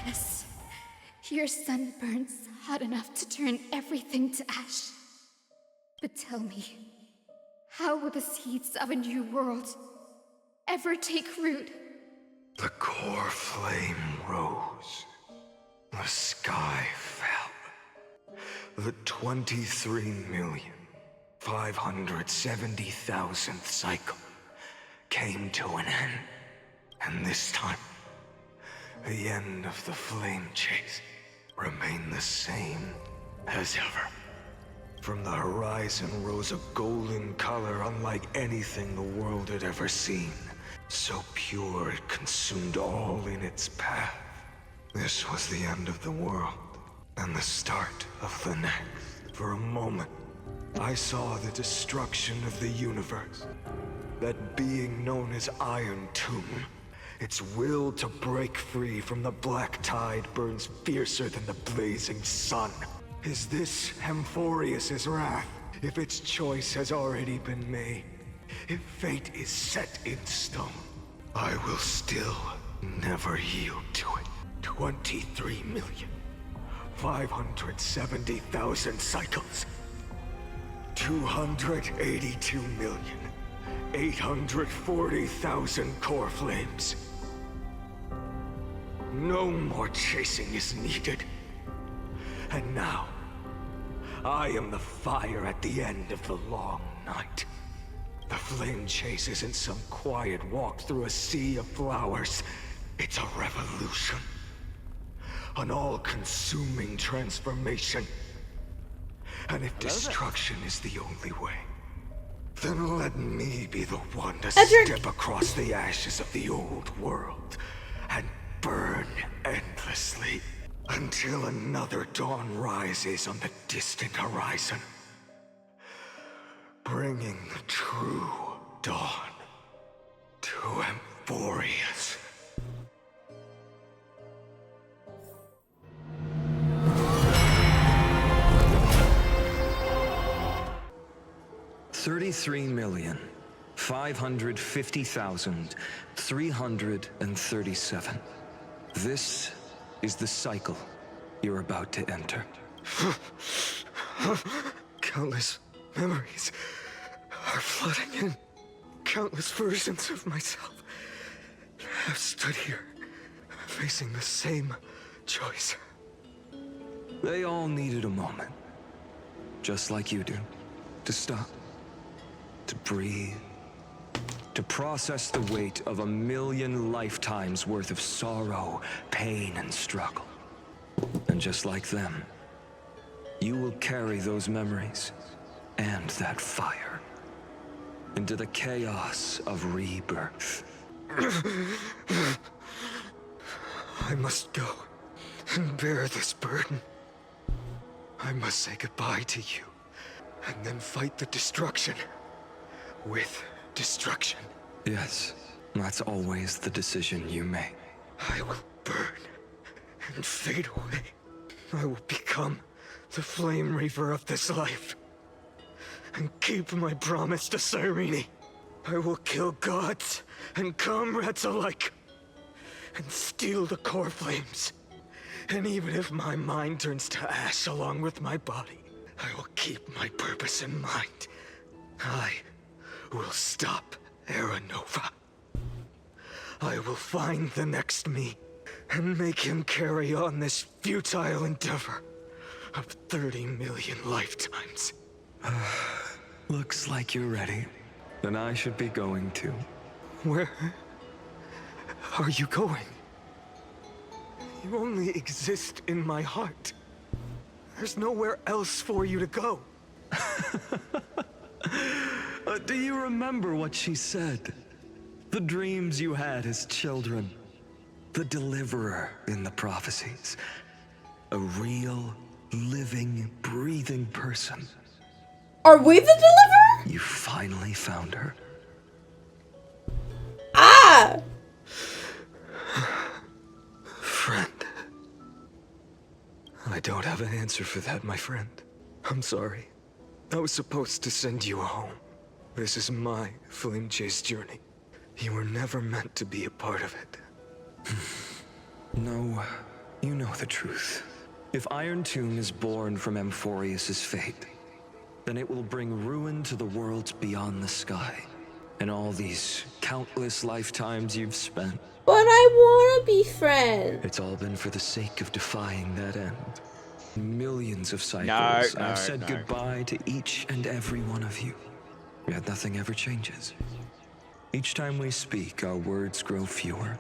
Yes, your sun burns hot enough to turn everything to ash. But tell me, how will the seeds of a new world ever take root? The core flame rose. The sky fell. The 23,570,000th cycle came to an end. And this time, the end of the flame chase remained the same as ever. From the horizon rose a golden color unlike anything the world had ever seen. So pure it consumed all in its path. This was the end of the world, and the start of the next. For a moment, I saw the destruction of the universe. That being known as Iron Tomb, its will to break free from the black tide burns fiercer than the blazing sun. Is this Amphorius' wrath? If its choice has already been made, if fate is set in stone, I will still never yield to it. 23,570,000 cycles. 282,840,000 core flames. No more chasing is needed. And now, I am the fire at the end of the long night. The flame chase isn't some quiet walk through a sea of flowers. It's a revolution. An all-consuming transformation. And if destruction is the only way, then let me be the one to step across the ashes of the old world and burn endlessly until another dawn rises on the distant horizon, bringing the true dawn to Amphorius. $33,550,337. This is the cycle you're about to enter. Countless memories are flooding in. Countless versions of myself have stood here, facing the same choice. They all needed a moment, just like you do, to stop, to breathe, to process the weight of 1,000,000 lifetimes worth of sorrow, pain, and struggle. And just like them, you will carry those memories and that fire into the chaos of rebirth. I must go and bear this burden. I must say goodbye to you, and then fight the destruction with destruction. Yes, that's always the decision you make. I will burn and fade away. I will become the flame reaver of this life, and keep my promise to Cyrene. I will kill gods and comrades alike, and steal the core flames. And even if my mind turns to ash along with my body, I will keep my purpose in mind. I will stop Era Nova. I will find the next me, and make him carry on this futile endeavor of 30 million lifetimes. Looks like you're ready. Then I should be going too. Where are you going? You only exist in my heart. There's nowhere else for you to go. Do you remember what she said? The dreams you had as children. The deliverer in the prophecies. A real, living, breathing person. Are we the deliverer? You finally found her. Ah! Friend. I don't have an answer for that, my friend. I'm sorry. I was supposed to send you home. This is my flame chase journey. You were never meant to be a part of it. No, you know the truth. If Iron Tomb is born from Amphorius's fate, then it will bring ruin to the worlds beyond the sky. And all these countless lifetimes you've spent. But I wanna be friends. It's all been for the sake of defying that end. Millions of cycles, I've said goodbye to each and every one of you. Yet nothing ever changes. Each time we speak, our words grow fewer.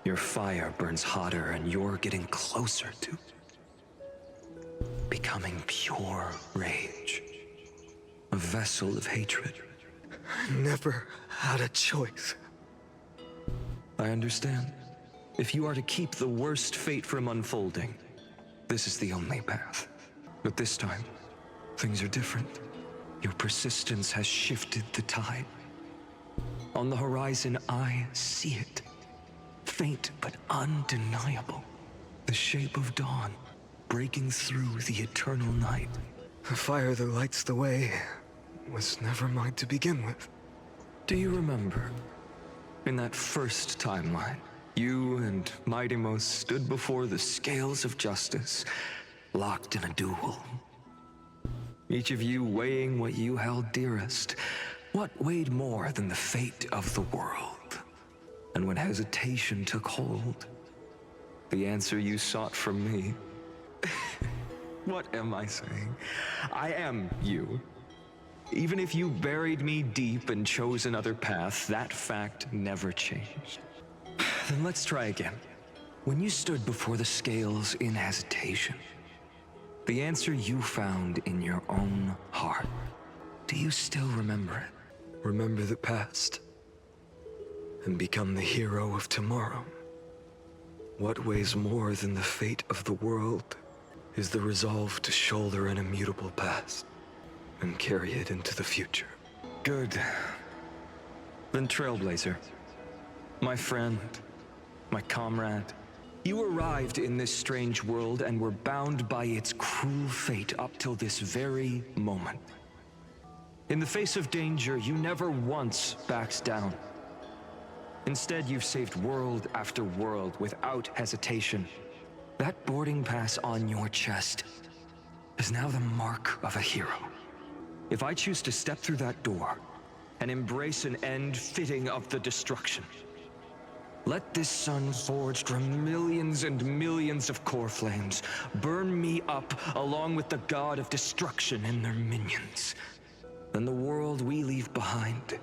Your fire burns hotter, and you're getting closer to becoming pure rage. A vessel of hatred. I never had a choice. I understand. If you are to keep the worst fate from unfolding, this is the only path. But this time, things are different. Your persistence has shifted the tide. On the horizon, I see it. Faint but undeniable. The shape of dawn, breaking through the eternal night. The fire that lights the way was never mine to begin with. Do you remember? In that first timeline, you and Mightymost stood before the scales of justice, locked in a duel. Each of you weighing what you held dearest. What weighed more than the fate of the world? And when hesitation took hold, the answer you sought from me. What am I saying? I am you. Even if you buried me deep and chose another path, that fact never changed. Then let's try again. When you stood before the scales in hesitation, the answer you found in your own heart, do you still remember it? Remember the past, and become the hero of tomorrow. What weighs more than the fate of the world is the resolve to shoulder an immutable past and carry it into the future. Good. Then Trailblazer, my friend, my comrade, you arrived in this strange world and were bound by its cruel fate up till this very moment. In the face of danger, you never once backed down. Instead, you've saved world after world without hesitation. That boarding pass on your chest is now the mark of a hero. If I choose to step through that door and embrace an end fitting of the destruction, Let this sun forged from millions and millions of core flames burn me up along with the god of destruction and their minions. Then the world we leave behind,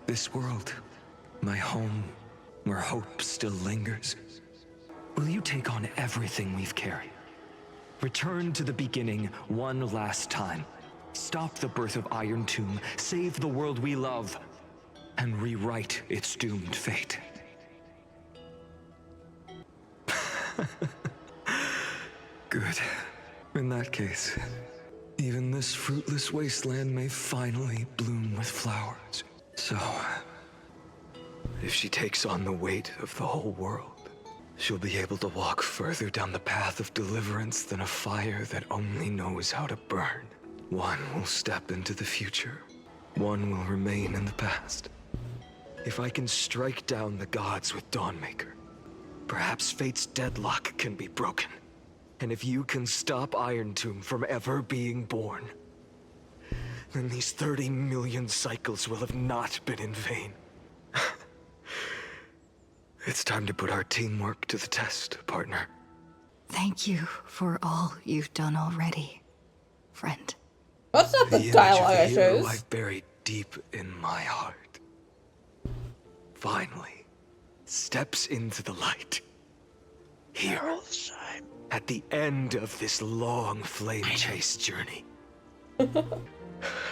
this world, my home, where hope still lingers, will you take on everything we've carried? Return to the beginning one last time. Stop the birth of Iron Tomb, save the world we love, and rewrite its doomed fate. Good. In that case, even this fruitless wasteland may finally bloom with flowers. So, if she takes on the weight of the whole world, she'll be able to walk further down the path of deliverance than a fire that only knows how to burn. One will step into the future. One will remain in the past. If I can strike down the gods with Dawnmaker, perhaps fate's deadlock can be broken. And if you can stop Iron Tomb from ever being born, then these 30 million cycles will have not been in vain. It's time to put our teamwork to the test, partner. Thank you for all you've done already, friend. That's not the dialogue I chose. I've buried deep in my heart finally steps into the light. Here, at the end of this long flame chase journey.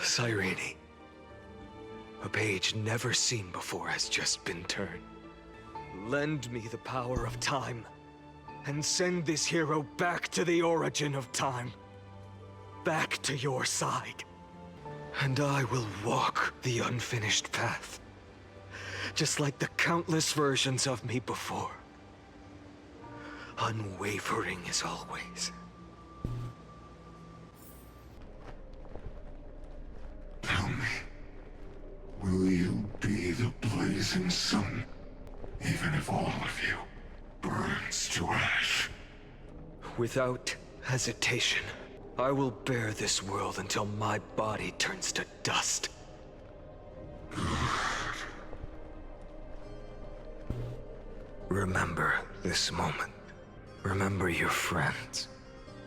Cyrene, a page never seen before has just been turned. Lend me the power of time, and send this hero back to the origin of time. Back to your side. And I will walk the unfinished path, just like the countless versions of me before. Unwavering as always. Tell me, will you be the blazing sun, even if all of you burns to ash? Without hesitation, I will bear this world until my body turns to dust. Remember this moment. Remember your friends,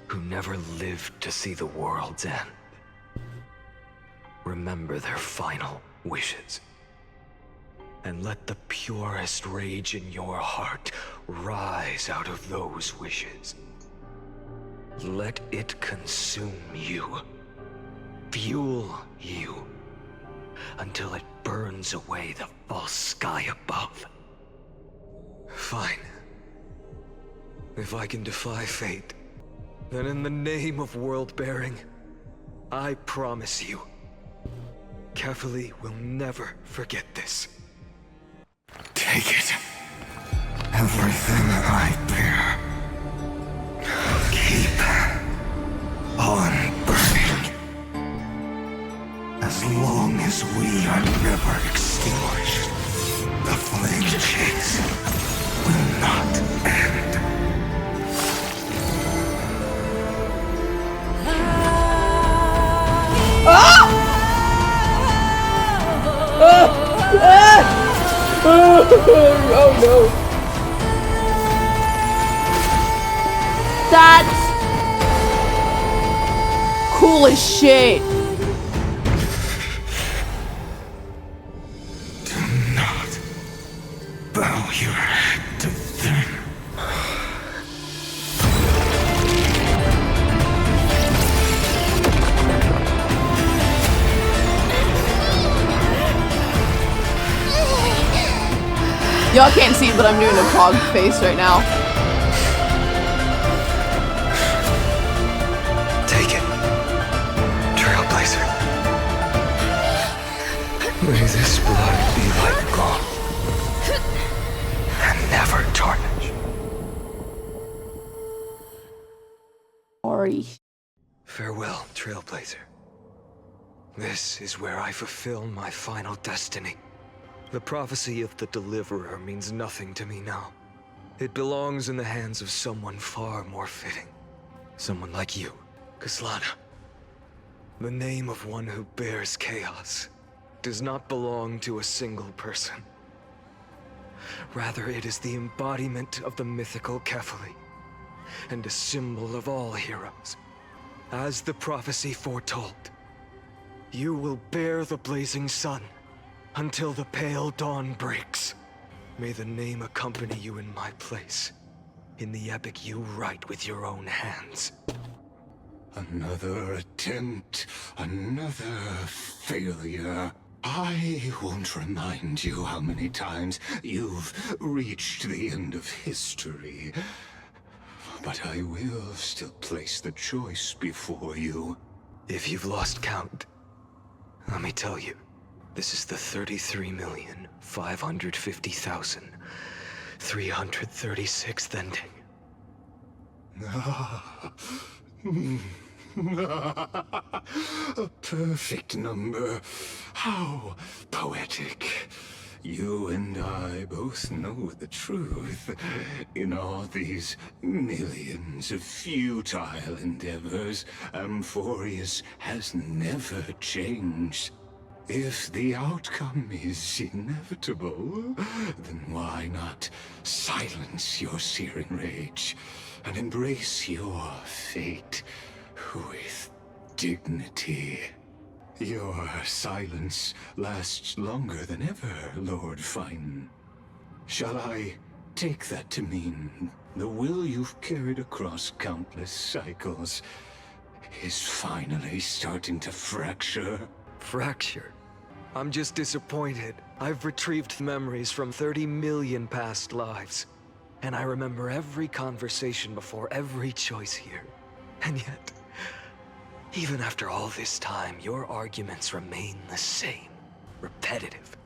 who never lived to see the world's end. Remember their final wishes. And let the purest rage in your heart rise out of those wishes. Let it consume you, fuel you, until it burns away the false sky above. Fine. If I can defy fate, then in the name of world-bearing, I promise you, Carefully will never forget this. Take it. Everything I bear. Keep on burning. As long as we are never extinguished, the flame chase will not end. Oh no. That's cool as shit. Do not bow your head to them. Y'all can't see, but I'm doing a frog face right now. Take it, Trailblazer. May this blood be like gold and never tarnish. Sorry. Farewell, Trailblazer. This is where I fulfill my final destiny. The prophecy of the Deliverer means nothing to me now. It belongs in the hands of someone far more fitting. Someone like you, Kaslana. The name of one who bears chaos does not belong to a single person. Rather, it is the embodiment of the mythical Kefali, and a symbol of all heroes. As the prophecy foretold, you will bear the blazing sun until the pale dawn breaks. May the name accompany you in my place, in the epic you write with your own hands. Another attempt, another failure. I won't remind you how many times you've reached the end of history. But I will still place the choice before you. If you've lost count, let me tell you, this is the 33,550,336th ending. A perfect number. How poetic. You and I both know the truth. In all these millions of futile endeavors, Amphorius has never changed. If the outcome is inevitable, then why not silence your searing rage and embrace your fate with dignity? Your silence lasts longer than ever, Lord Fine. Shall I take that to mean the will you've carried across countless cycles is finally starting to fracture? Fracture? I'm just disappointed. I've retrieved memories from 30 million past lives, and I remember every conversation before every choice here. And yet, even after all this time, your arguments remain the same. Repetitive.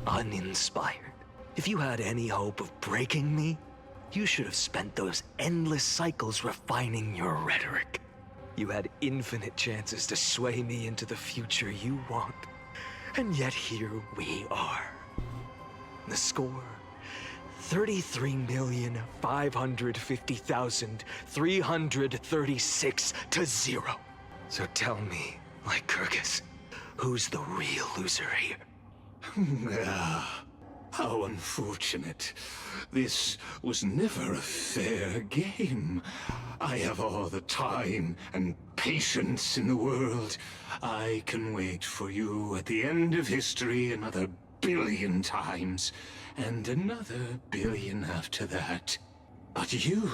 Uninspired. If you had any hope of breaking me, you should have spent those endless cycles refining your rhetoric. You had infinite chances to sway me into the future you want. And yet here we are. The score? 33,550,336 to 0. So tell me, Lycurgus, who's the real loser here? How unfortunate. This was never a fair game. I have all the time and patience in the world. I can wait for you at the end of history another billion times, and another billion after that. But you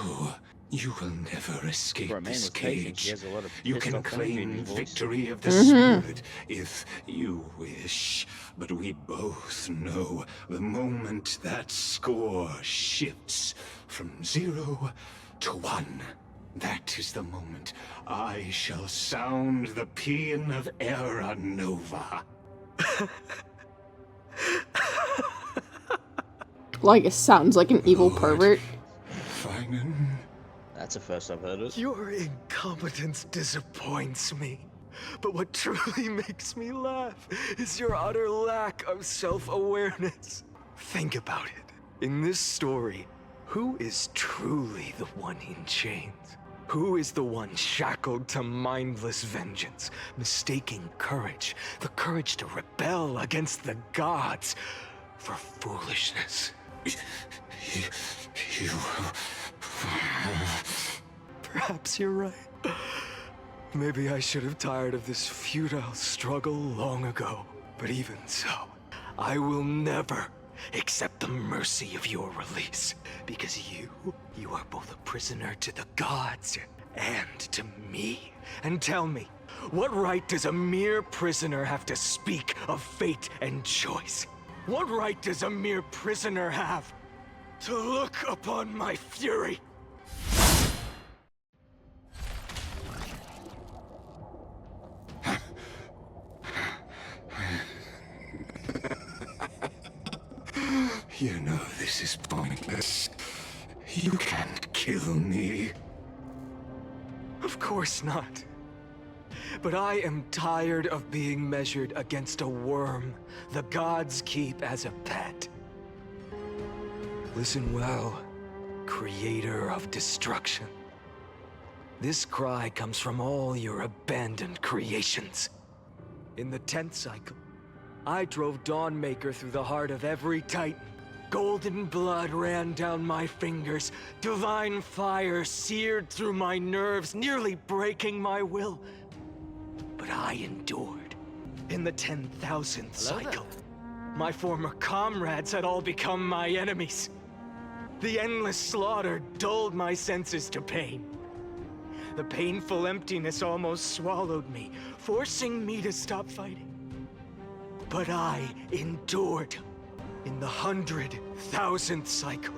will never escape this cage. You can claim victory of the spirit if you wish. But we both know the moment that score shifts from 0 to 1, that is the moment I shall sound the paean of Era Nova. Like, it sounds like an evil pervert. That's the first I've heard it. Your incompetence disappoints me. But what truly makes me laugh is your utter lack of self-awareness. Think about it. In this story, who is truly the one in chains? Who is the one shackled to mindless vengeance, mistaking courage, the courage to rebel against the gods, for foolishness? You... Perhaps you're right. Maybe I should have tired of this futile struggle long ago. But even so, I will never accept the mercy of your release. Because you are both a prisoner to the gods and to me. And tell me, what right does a mere prisoner have to speak of fate and choice? What right does a mere prisoner have to look upon my fury? You know this is pointless. You can't kill me. Of course not. But I am tired of being measured against a worm the gods keep as a pet. Listen well, creator of destruction. This cry comes from all your abandoned creations. In the 10th cycle, I drove Dawnmaker through the heart of every titan, Golden blood ran down my fingers. Divine fire seared through my nerves, nearly breaking my will. But I endured. In the 10,000th cycle, my former comrades had all become my enemies. The endless slaughter dulled my senses to pain. The painful emptiness almost swallowed me, forcing me to stop fighting. But I endured. In the 100,000th cycle,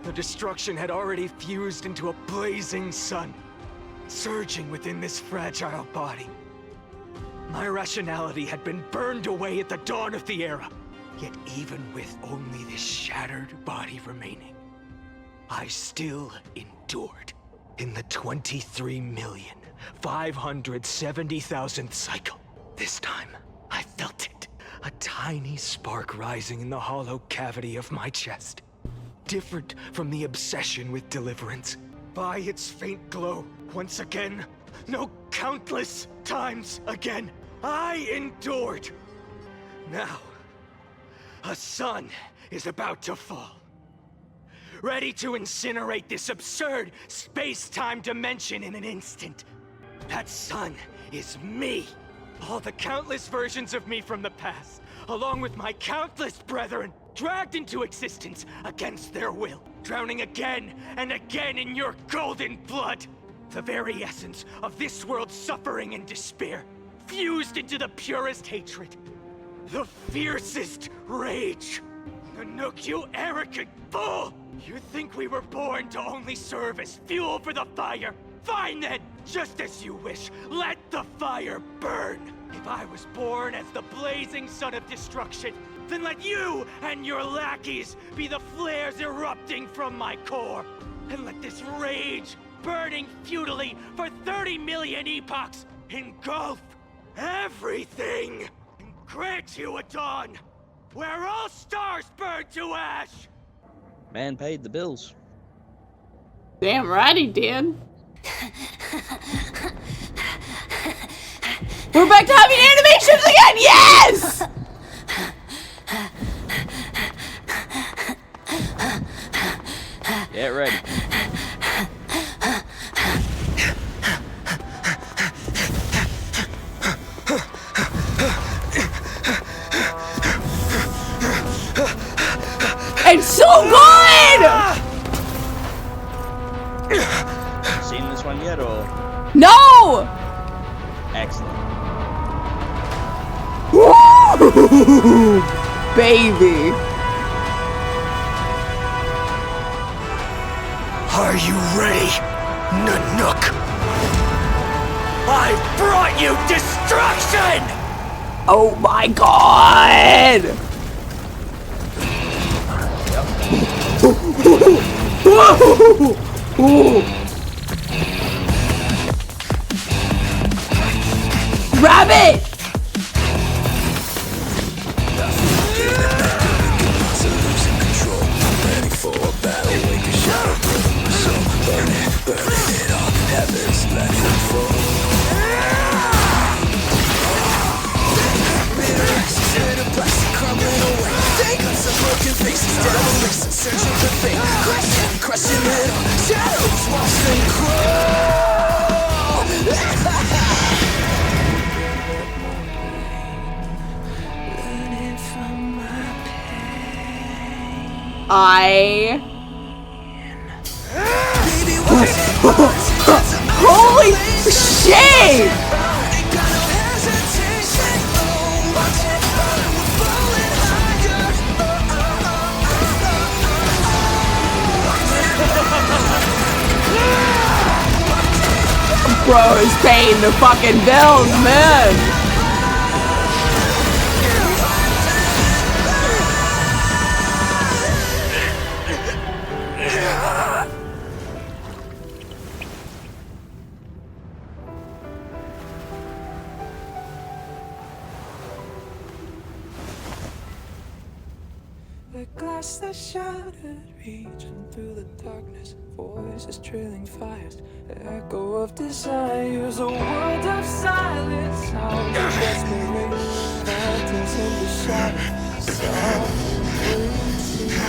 the destruction had already fused into a blazing sun, surging within this fragile body. My rationality had been burned away at the dawn of the era. Yet even with only this shattered body remaining, I still endured. In the 23,570,000th cycle, this time I felt it. A tiny spark rising in the hollow cavity of my chest. Different from the obsession with deliverance. By its faint glow, once again, no, countless times again, I endured. Now, a sun is about to fall. Ready to incinerate this absurd space-time dimension in an instant. That sun is me. All the countless versions of me from the past, along with my countless brethren, dragged into existence against their will, drowning again and again in your golden blood. The very essence of this world's suffering and despair, fused into the purest hatred, the fiercest rage. Nanook, you arrogant fool! You think we were born to only serve as fuel for the fire? Fine then! Just as you wish, let the fire burn! If I was born as the blazing sun of destruction, then let you and your lackeys be the flares erupting from my core. And let this rage, burning futilely for 30 million epochs, engulf everything! And grant you a dawn where all stars burn to ash! Man paid the bills. Damn right he did. We're back to having animations again! Yes! Get ready. It's so good! Seen this one yet, or? No! Excellent. Woo! Baby. Are you ready, Nanook? I brought you destruction! Oh my god! Rabbit! Holy shit! Bro is paying the fucking bills, man. The glass that shattered, reaching through the darkness, voices trailing fires, echo of desires, a world of silence, sounds of desperation, patterns in the shadow, soft waiting.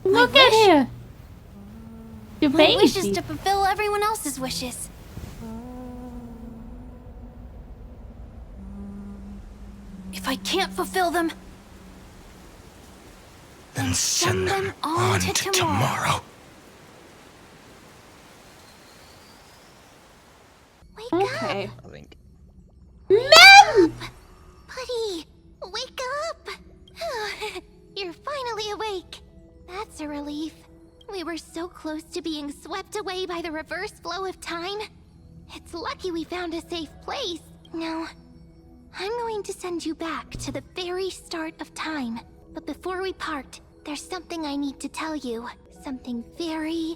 Look at here. Your My wish baby. is to fulfill everyone else's wishes. If I can't fulfill them, Then send them on to tomorrow. Okay. I think. Men! Buddy, wake up! You're finally awake. That's a relief. We were so close to being swept away by the reverse flow of time. It's lucky we found a safe place. Now, I'm going to send you back to the very start of time. But before we part, there's something I need to tell you. Something very,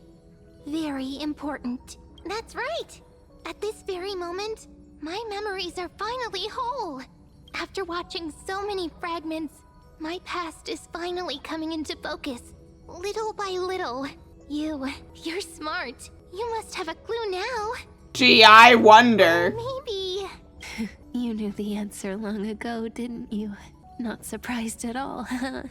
very important. That's right! At this very moment, my memories are finally whole. After watching so many fragments, my past is finally coming into focus. Little by little. You're smart. You must have a clue now. Gee, I wonder. Maybe. You knew the answer long ago, didn't you? Not surprised at all, huh?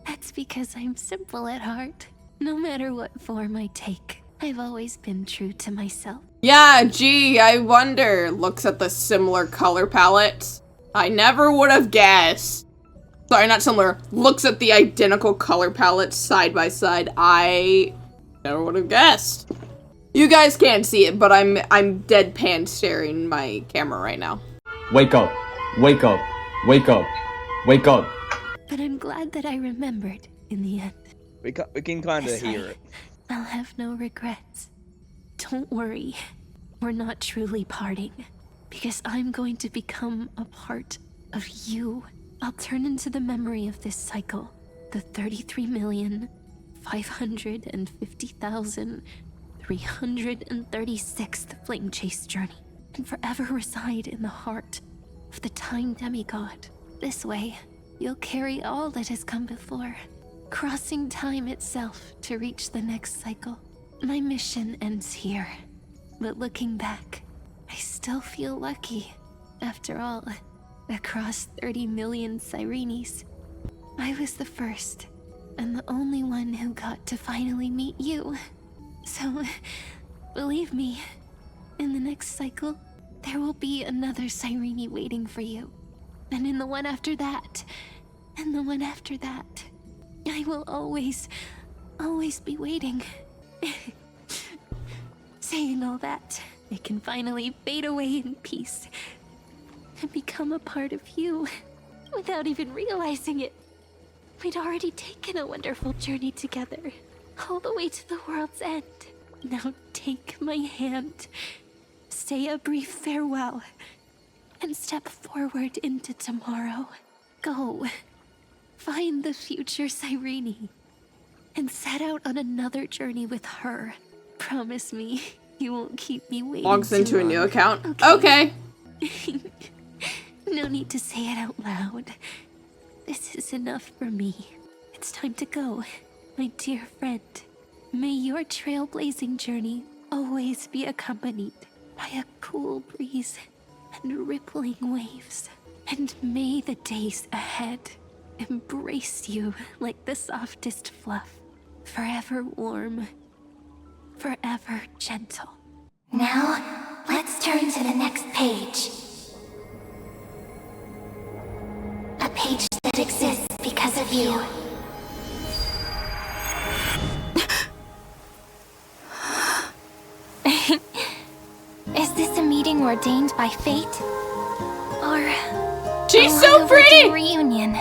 That's because I'm simple at heart. No matter what form I take, I've always been true to myself. Yeah, gee, I wonder. Looks at the similar color palette. I never would have guessed. Sorry, not similar. Looks at the identical color palettes side by side. I never would have guessed. You guys can't see it, but I'm deadpan staring my camera right now. Wake up. Wake up. Wake up. Wake up. But I'm glad that I remembered in the end. We can kind of hear it. I'll have no regrets. Don't worry. We're not truly parting. Because I'm going to become a part of you. I'll turn into the memory of this cycle. The 33,550,336th flame chase journey. And forever reside in the heart of the time demigod. This way, you'll carry all that has come before, crossing time itself to reach the next cycle. My mission ends here, but looking back, I still feel lucky. After all, across 30 million Sirenes, I was the first and the only one who got to finally meet you. So, believe me, in the next cycle, there will be another Sirene waiting for you. And in the one after that, and the one after that, I will always be waiting. Saying all that, I can finally fade away in peace and become a part of you without even realizing it. We'd already taken a wonderful journey together, all the way to the world's end. Now take my hand, say a brief farewell, and step forward into tomorrow. Go, find the future Sirene, and set out on another journey with her. Promise me you won't keep me waiting. Logs into too a new long. account. Okay. No need to say it out loud. This is enough for me. It's time to go, my dear friend. May your trailblazing journey always be accompanied by a cool breeze and rippling waves. And may the days ahead embrace you like the softest fluff, forever warm, forever gentle. Now, let's turn to the next page. A page that exists because of you. Is this a meeting ordained by fate? Or she's a so pretty! reunion?